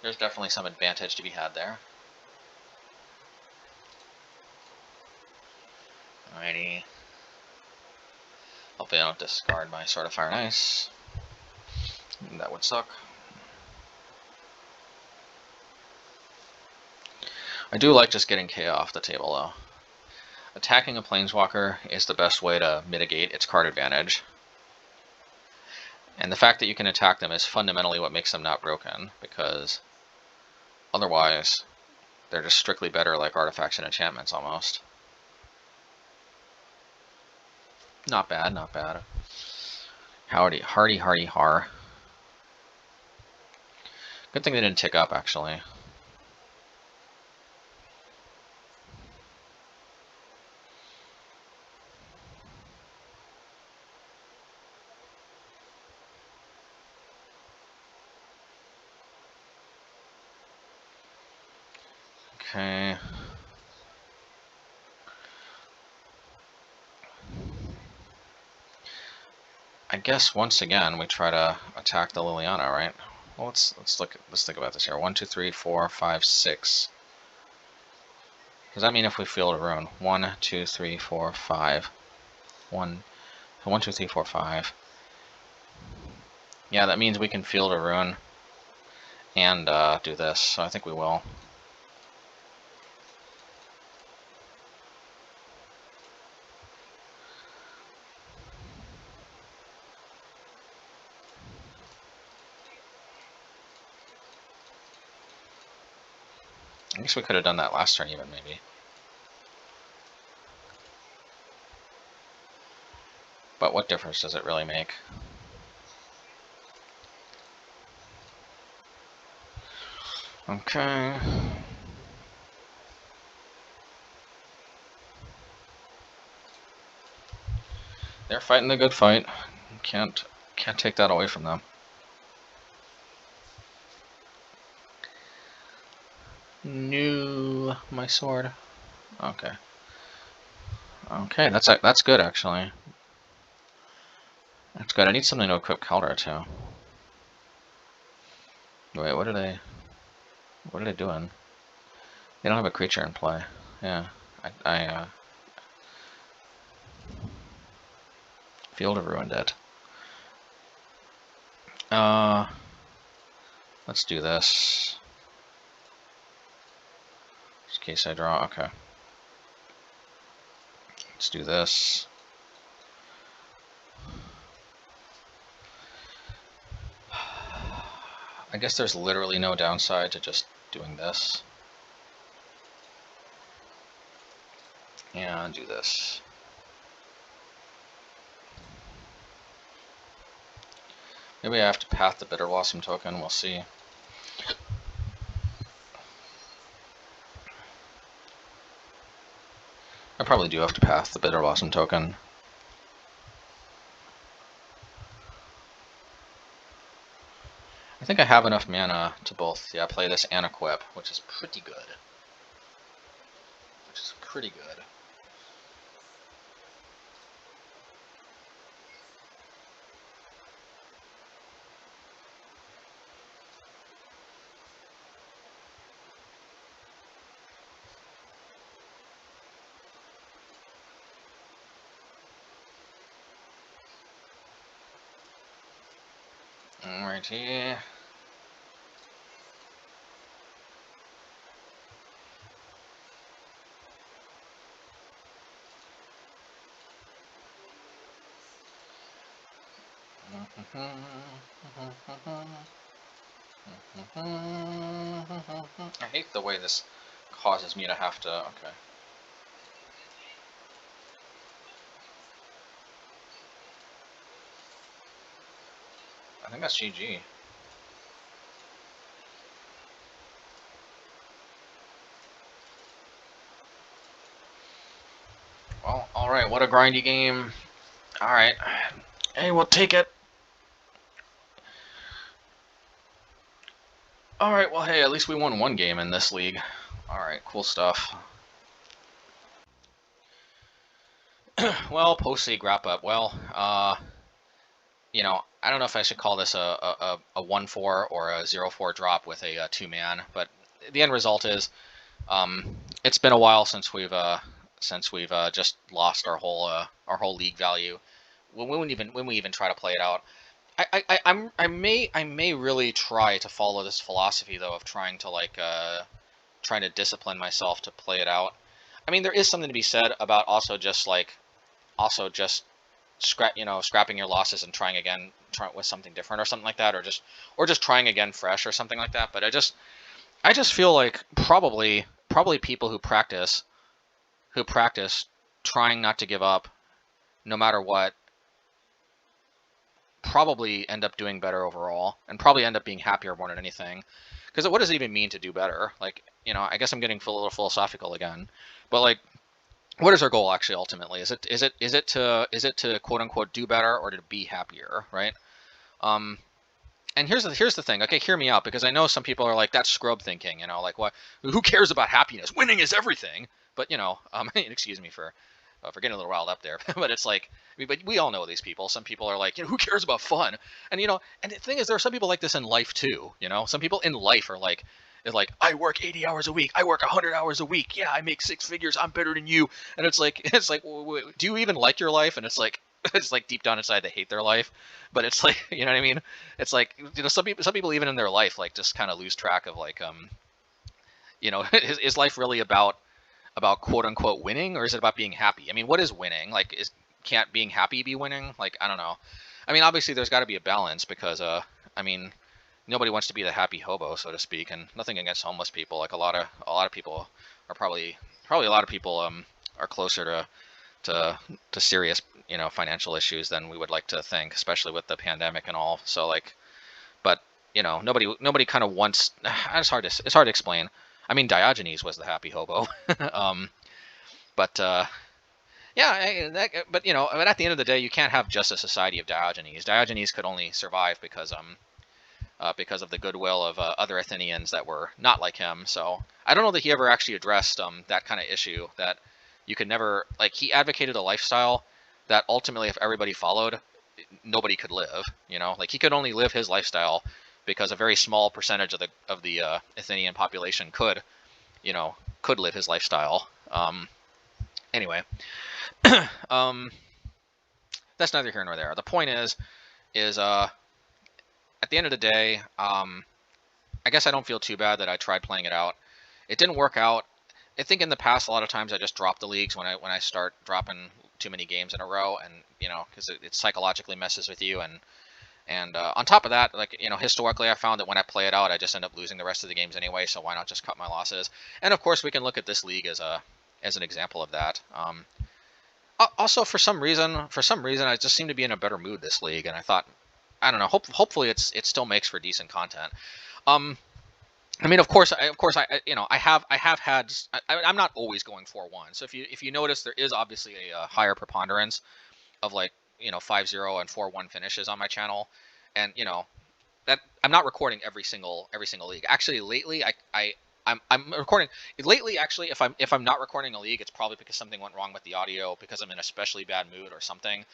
There's definitely some advantage to be had there. Alrighty. Hopefully I don't discard my Sword of Fire and Ice. That would suck. I do like just getting Kaya off the table, though. Attacking a Planeswalker is the best way to mitigate its card advantage. And the fact that you can attack them is fundamentally what makes them not broken, because otherwise they're just strictly better like artifacts and enchantments almost. Not bad, not bad. Hardy, har. Good thing they didn't tick up, actually. Okay. I guess once again we try to attack the Liliana, right? Well, let's think about this here. 1, 2, 3, 4, 5, 6. Does that mean if we field a rune? 1, 2, 3, 4, 5. 1, 2, 3, 4, 5. Yeah, that means we can field a rune and do this. So I think we will. I guess we could have done that last turn even, maybe. But what difference does it really make? Okay. They're fighting the good fight. Can't take that away from them. No, my sword. Okay. Okay, that's good actually. That's good. I need something to equip Caldera too. Wait, what are they doing? They don't have a creature in play. Yeah, I Field of Ruined it. Let's do this. Just in case I draw. Okay. Let's do this. I guess there's literally no downside to just doing this. And do this. Maybe I have to path the Bitter Blossom token, we'll see. I probably do have to path the Bitter Blossom token. I think I have enough mana to both, yeah, play this and equip, which is pretty good. Which is pretty good. Alrighty. I hate the way this causes me to have to, okay. I think that's GG. Well, alright, what a grindy game. Alright. Hey, we'll take it. Alright, well, hey, at least we won one game in this league. Alright, cool stuff. Well, post-league wrap-up. Well, you know, I don't know if I should call this a 1-4 or a 0-4 drop with a 2-man, but the end result is it's been a while since we've just lost our whole league value. When we even try to play it out. I may really try to follow this philosophy though of trying to discipline myself to play it out. I mean, there is something to be said about scrapping your losses and trying again, with something different or something like that, or just trying again fresh or something like that. But I just feel like probably people who practice trying not to give up no matter what probably end up doing better overall and probably end up being happier more than anything. Because what does it even mean to do better? Like, you know, I guess I'm getting a little philosophical again, but like, what is our goal actually ultimately? Is it to quote unquote do better or to be happier, right? And here's the thing. Okay, hear me out, because I know some people are like, that's scrub thinking, you know, like, what? Who cares about happiness? Winning is everything. But you know, excuse me for getting a little riled up there, but it's like, I mean, but we all know these people. Some people are like, you know, who cares about fun? And you know, and the thing is, there are some people like this in life too. You know, some people in life are like, I work 80 hours a week, I work 100 hours a week. Yeah, I make 6 figures. I'm better than you. And it's like, do you even like your life? And it's like deep down inside they hate their life. But it's like, you know what I mean? It's like, you know, some people even in their life like just kind of lose track of like, you know, is life really about quote unquote winning, or is it about being happy? I mean, what is winning? Like, can't being happy be winning? Like, I don't know. I mean, obviously there's got to be a balance, because I mean, nobody wants to be the happy hobo, so to speak, and nothing against homeless people. Like, a lot of people are probably a lot of people are closer to serious, you know, financial issues than we would like to think, especially with the pandemic and all. So like, but you know, nobody kind of wants. It's hard to explain. I mean, Diogenes was the happy hobo. But yeah, but you know, I mean, at the end of the day, you can't have just a society of Diogenes. Diogenes could only survive because of the goodwill of other Athenians that were not like him. So I don't know that he ever actually addressed that kind of issue, that you could never, like, he advocated a lifestyle that ultimately, if everybody followed, nobody could live. You know, like, he could only live his lifestyle because a very small percentage of the Athenian population could live his lifestyle. Anyway, that's neither here nor there. The point is at the end of the day, I guess I don't feel too bad that I tried playing it out. It didn't work out. I think in the past, a lot of times I just drop the leagues when I start dropping too many games in a row, and you know, because it psychologically messes with you, And on top of that, like, historically, I found that when I play it out, I just end up losing the rest of the games anyway. So why not just cut my losses? And of course, we can look at this league as an example of that. Also, for some reason, I just seem to be in a better mood this league, and I thought, I don't know. Hopefully, it still makes for decent content. I mean, of course, I have had. I'm not always going 4-1. So if you notice, there is obviously a higher preponderance of, like, 5-0 and 4-1 finishes on my channel, and that I'm not recording every single league. Actually, lately I'm recording lately. Actually, if I'm not recording a league, it's probably because something went wrong with the audio, because I'm in an especially bad mood or something.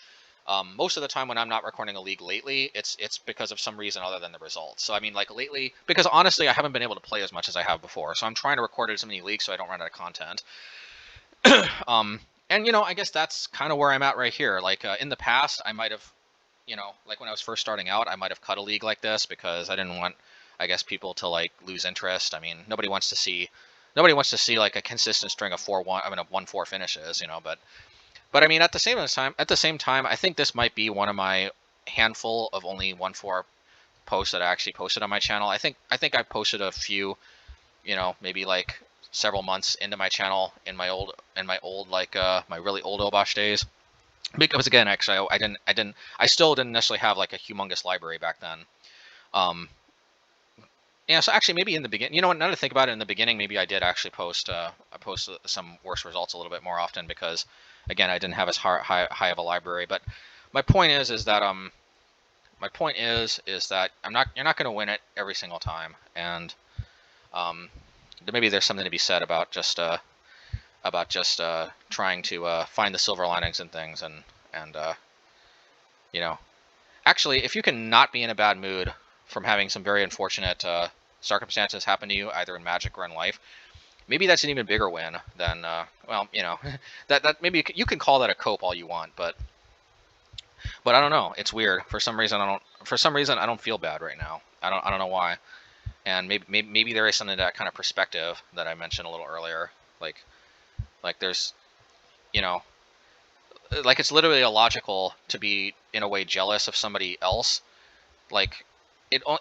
Most of the time when I'm not recording a league lately, it's because of some reason other than the results. So I mean, like, lately, because honestly, I haven't been able to play as much as I have before. So I'm trying to record as many leagues so I don't run out of content. And I guess that's kind of where I'm at right here. Like, in the past, I might have, like when I was first starting out, I might have cut a league like this because I didn't want, I guess, people to, like, lose interest. I mean, nobody wants to see like a consistent string of 4-1, 1-4 finishes, But I mean, at the same time, I think this might be one of my handful of only 1-4 posts that I actually posted on my channel. I think I posted a few, maybe like several months into my channel in my old my really old Obosh days. Because again, actually, I still didn't necessarily have like a humongous library back then. Yeah, so actually, maybe in the beginning, now to think about it, in the beginning, maybe I did actually post some worse results a little bit more often because, again, I didn't have as high of a library. But my point is that you're not going to win it every single time, and maybe there's something to be said about just trying to find the silver linings and things, and actually, if you can not be in a bad mood from having some very unfortunate circumstances happen to you, either in Magic or in life, maybe that's an even bigger win than that maybe you can call that a cope all you want, but I don't know. It's weird. For some reason, I don't feel bad right now. I don't know why. And maybe there is something to that kind of perspective that I mentioned a little earlier. Like there's, like, it's literally illogical to be in a way jealous of somebody else. Like,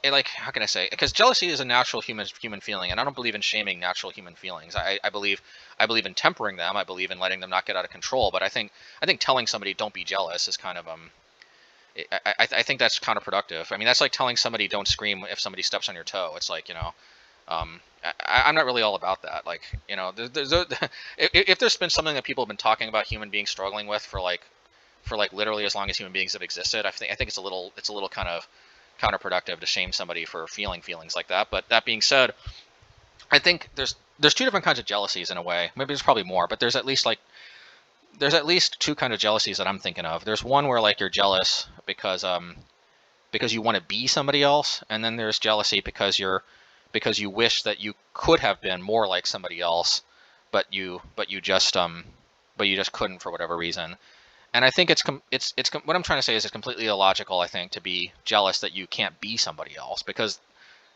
like, how can I say? Because jealousy is a natural human feeling, and I don't believe in shaming natural human feelings. I believe in tempering them. I believe in letting them not get out of control. But I think telling somebody don't be jealous is kind of I think that's counterproductive. I mean, that's like telling somebody don't scream if somebody steps on your toe. It's like, I'm not really all about that. Like, if there's been something that people have been talking about human beings struggling with for literally as long as human beings have existed, I think it's a little kind of counterproductive to shame somebody for feeling feelings like that. But that being said, I think there's two different kinds of jealousies in a way. Maybe there's probably more, but there's at least two kind of jealousies that I'm thinking of. There's one where, like, you're jealous because you want to be somebody else, and then there's jealousy because you wish that you could have been more like somebody else, but you just couldn't for whatever reason. And I think it's what I'm trying to say is it's completely illogical, I think, to be jealous that you can't be somebody else, because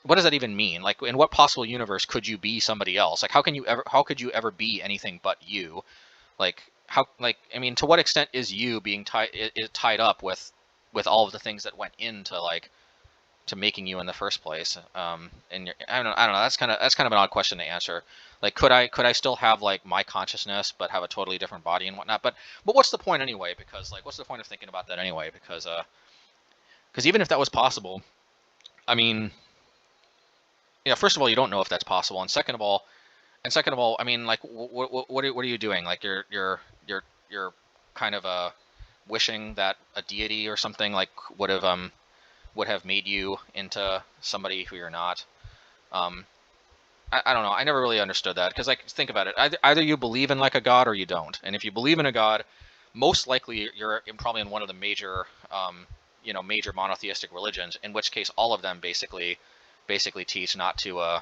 what does that even mean? Like, in what possible universe could you be somebody else? Like, how could you ever be anything but you? Like, I mean, to what extent is you being tied up with all of the things that went into, like, to making you in the first place? And I don't know. That's kind of an odd question to answer. Like, could I still have, like, my consciousness but have a totally different body and whatnot? But what's the point anyway? Because, like, what's the point of thinking about that anyway? Because even if that was possible, I mean, first of all, you don't know if that's possible, and second of all, I mean, like, what are you doing? Like, you're kind of wishing that a deity or something, like, would have made you into somebody who you're not. I don't know. I never really understood that, because, like, think about it. Either you believe in, like, a god or you don't. And if you believe in a god, most likely you're probably in one of the major monotheistic religions, in which case all of them basically teach not to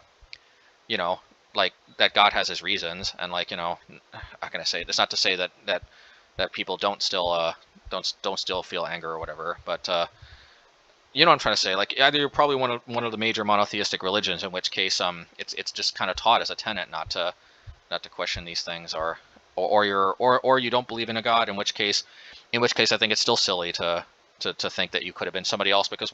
like, that God has his reasons, and, like, how can I say? That's not to say that people don't still feel anger or whatever, but you know what I'm trying to say. Like, either you're probably one of the major monotheistic religions, in which case it's just kind of taught as a tenet not to question these things, or you don't believe in a god, in which case I think it's still silly to to think that you could have been somebody else, because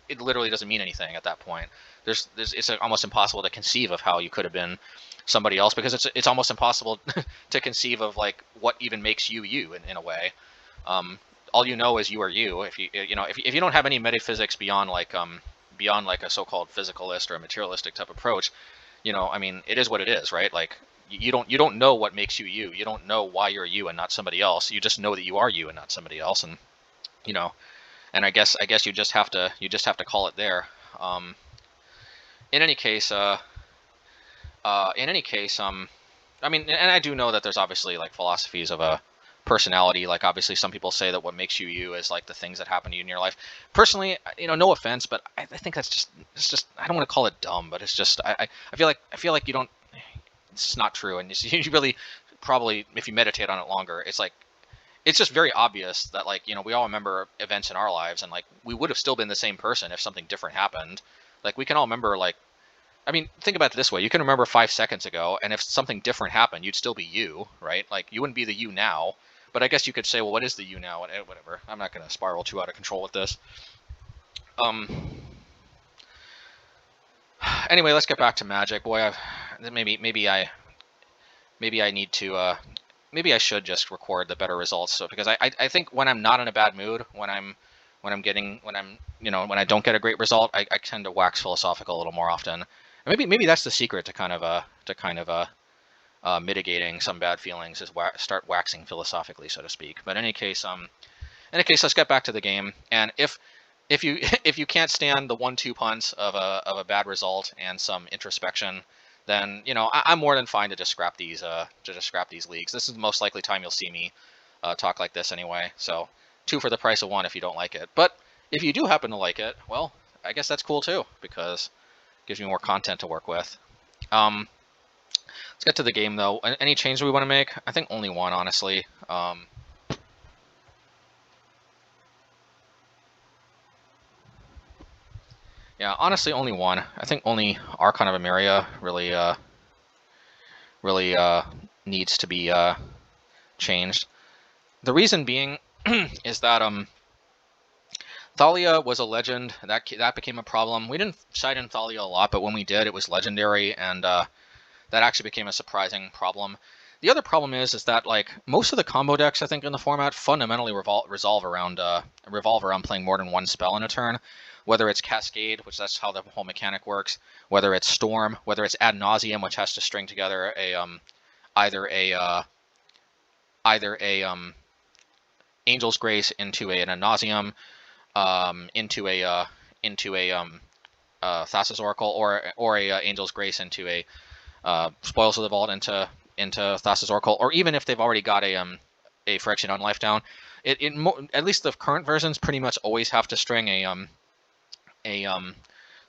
it literally doesn't mean anything at that point. It's almost impossible to conceive of how you could have been somebody else, because it's almost impossible to conceive of like what even makes you you in a way. All you know is you are you. If you don't have any metaphysics beyond like a so-called physicalist or a materialistic type approach, I mean, it is what it is, right? Like you don't know what makes you you. You don't know why you're you and not somebody else. You just know that you are you and not somebody else, and and I guess you just have to call it there. In any case, I mean, and I do know that there's obviously like philosophies of a personality. Like obviously some people say that what makes you you is like the things that happen to you in your life. Personally, no offense, but I think it's just I don't want to call it dumb, but it's just I feel like you don't. It's not true, and you really probably, if you meditate on it longer, it's just very obvious that like we all remember events in our lives, and like we would have still been the same person if something different happened. Like we can all remember, like, I mean, think about it this way: you can remember 5 seconds ago, and if something different happened, you'd still be you, right? Like you wouldn't be the you now, but I guess you could say, well, what is the you now? Whatever. I'm not going to spiral too out of control with this. Anyway, let's get back to Magic. Boy, maybe I need to maybe I should just record the better results. So because I think when I'm not in a bad mood, when I don't get a great result, I tend to wax philosophical a little more often. And maybe that's the secret to kind of mitigating some bad feelings, is start waxing philosophically, so to speak. But in any case, let's get back to the game. And if you can't stand the 1-2 punts of a bad result and some introspection, then I'm more than fine to just scrap these leagues. This is the most likely time you'll see me talk like this anyway. So 2 for the price of 1 if you don't like it. But if you do happen to like it, well, I guess that's cool too, because it gives me more content to work with. Let's get to the game though. Any changes we want to make? I think only one, honestly. Yeah, honestly, only one. I think only Archon of Emeria really needs to be changed. The reason being is that Thalia was a legend. That became a problem. We didn't cite in Thalia a lot, but when we did, it was legendary, and that actually became a surprising problem. The other problem is that like most of the combo decks, I think, in the format fundamentally revolve around playing more than one spell in a turn. Whether it's Cascade, which that's how the whole mechanic works, whether it's Storm, whether it's Ad Nauseam, which has to string together either a Angel's Grace into an Ad Nauseam, into a Thassa's Oracle, or a Angel's Grace into a Spoils of the Vault into Thassa's Oracle, or even if they've already got a Phyrexian Unlife down, at least the current versions pretty much always have to string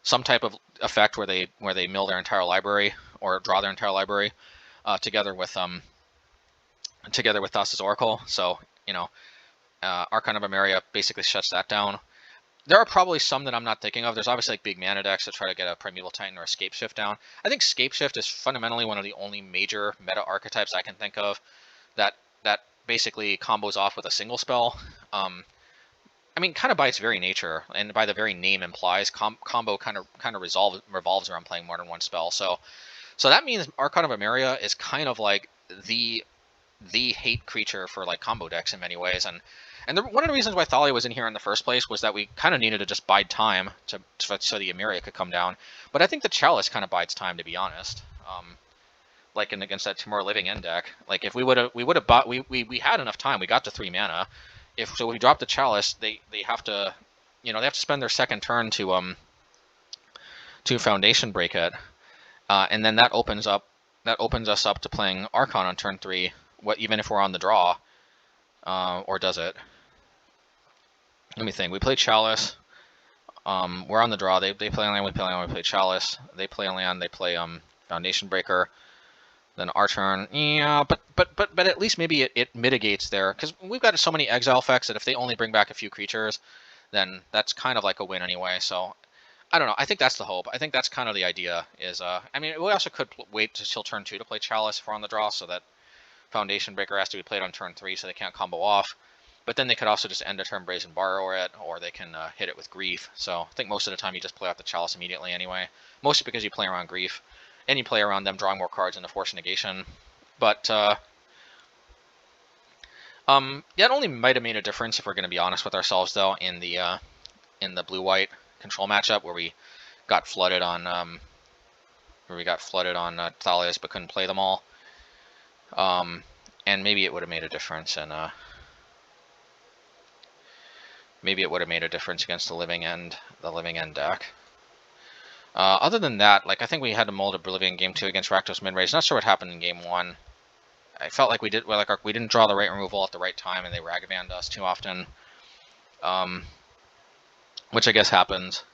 some type of effect where they mill their entire library or draw their entire library together with Thassa's Oracle. So Archon of Emeria basically shuts that down. There are probably some that I'm not thinking of. There's obviously like big mana decks that try to get a Primeval Titan or Escape Shift down. I think Escape Shift is fundamentally one of the only major meta archetypes I can think of that basically combos off with a single spell. I mean, kind of by its very nature and by the very name implies, combo kind of revolves around playing more than one spell. So that means Archon of Emeria is kind of like the hate creature for like combo decks in many ways. And one of the reasons why Thalia was in here in the first place was that we kind of needed to just bide time so the Emeria could come down. But I think the Chalice kind of bides time, to be honest. Like against that Temur Living End deck, like if we had enough time. We got to 3 mana. If we drop the Chalice, they have to, they have to spend their second turn to Foundation Break it, and then that opens us up to playing Archon on turn 3. Even if we're on the draw, or does it? Let me think. We play Chalice. We're on the draw. They play on land. We play on land. We play Chalice. They play on land. They play Foundation Breaker. Then our turn, yeah, but at least maybe it mitigates there, because we've got so many exile effects that if they only bring back a few creatures, then that's kind of like a win anyway. So I don't know. I think that's the hope. I think that's kind of the idea. I mean, we also could wait until turn 2 to play Chalice if we're on the draw, so that Foundation Breaker has to be played on turn 3, so they can't combo off. But then they could also just end a turn Brazen Borrower it, or they can hit it with Grief. So I think most of the time you just play out the Chalice immediately anyway. Mostly because you play around Grief, and you play around them drawing more cards into Force Negation. But yeah, it only might have made a difference, if we're going to be honest with ourselves, though, in the blue-white control matchup where we got flooded on Thalias but couldn't play them all. And maybe it would have made a difference in maybe it would have made a difference against the living end deck. Other than that, like, I think we had to mold Oblivion game 2 against Rakdos Midrange. Not sure what happened in game 1. I felt like we didn't draw the right removal at the right time, and they Ragavanned us too often, which I guess happens.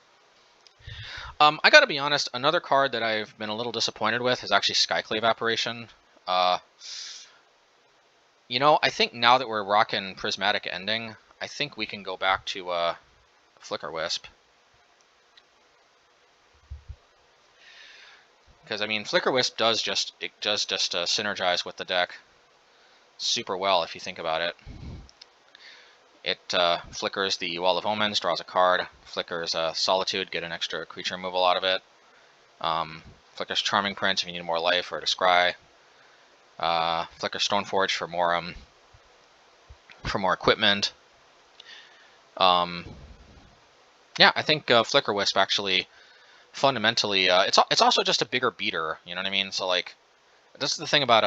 I gotta be honest, another card that I've been a little disappointed with is actually Skyclave Apparition. You know, I think now that we're rocking Prismatic Ending, I think we can go back to Flicker Wisp. Because, I mean, Flicker Wisp does just synergize with the deck super well if you think about it. It flickers the Wall of Omens, draws a card, flickers Solitude, get an extra creature removal out of it, flickers Charming Prince if you need more life or to scry, flickers Stoneforge for more equipment. Yeah, I think Flicker Wisp actually fundamentally it's also just a bigger beater, you know what I mean? So like, this is the thing about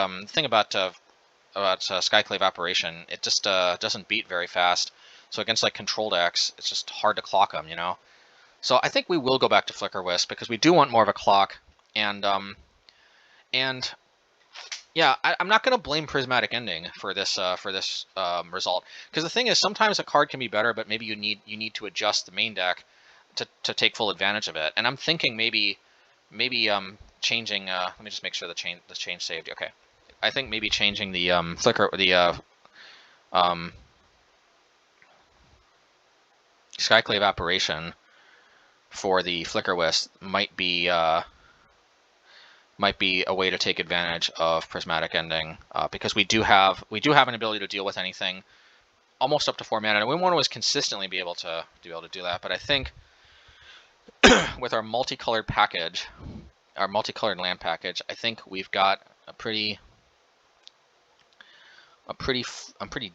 Skyclave Apparition. It just doesn't beat very fast. So against like control decks, it's just hard to clock them, you know. So I think we will go back to Flicker Wisp because we do want more of a clock, and yeah, I'm not going to blame Prismatic Ending for this result, because the thing is, sometimes a card can be better, but maybe you need to adjust the main deck to take full advantage of it. And I'm thinking maybe changing. Let me just make sure the change saved. Okay, I think maybe changing the Skyclave Apparition for the Flicker Wisp might be a way to take advantage of Prismatic Ending, because we do have an ability to deal with anything almost up to 4 mana, and we want to consistently be able to do that. But I think with our multicolored package, our multicolored land package, I think we've got a pretty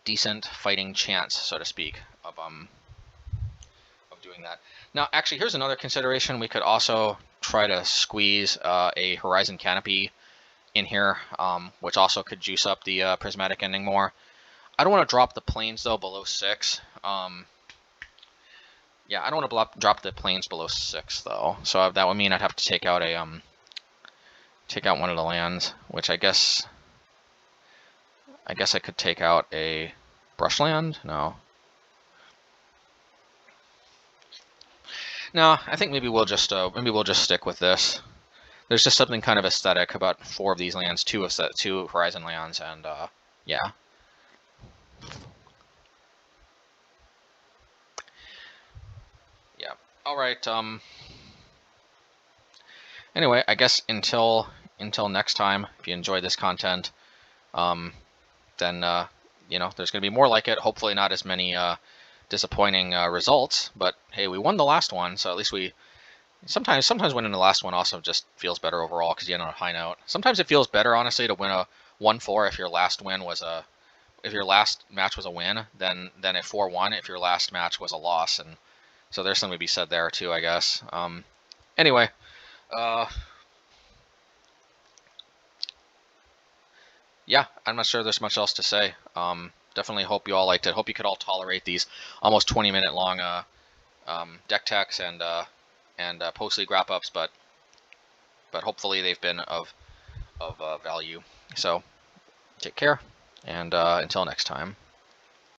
decent fighting chance, so to speak, of doing that. Now, actually, here's another consideration. We could also try to squeeze a Horizon Canopy in here, which also could juice up the Prismatic Ending more. I don't want to drop the planes, though, below 6. Yeah, I don't want to drop the planes below 6, though. So that would mean I'd have to take out one of the lands, which I guess I could take out a Brushland. No, I think maybe we'll just stick with this. There's just something kind of aesthetic about 4 of these lands, 2 Horizon lands, and yeah. Yeah. All right. Anyway, I guess until next time, if you enjoyed this content, then you know, there's going to be more like it. Hopefully, not as many disappointing results. But hey, we won the last one, so at least we. Sometimes winning the last one also just feels better overall because you end on a high note. Sometimes it feels better, honestly, to win a 1-4 if your last match was a win than a 4-1 if your last match was a loss. And so there's something to be said there too, I guess. Anyway, yeah, I'm not sure there's much else to say. Definitely hope you all liked it. Hope you could all tolerate these almost 20-minute long deck techs and post-league wrap-ups, but hopefully they've been of value. So take care, and until next time.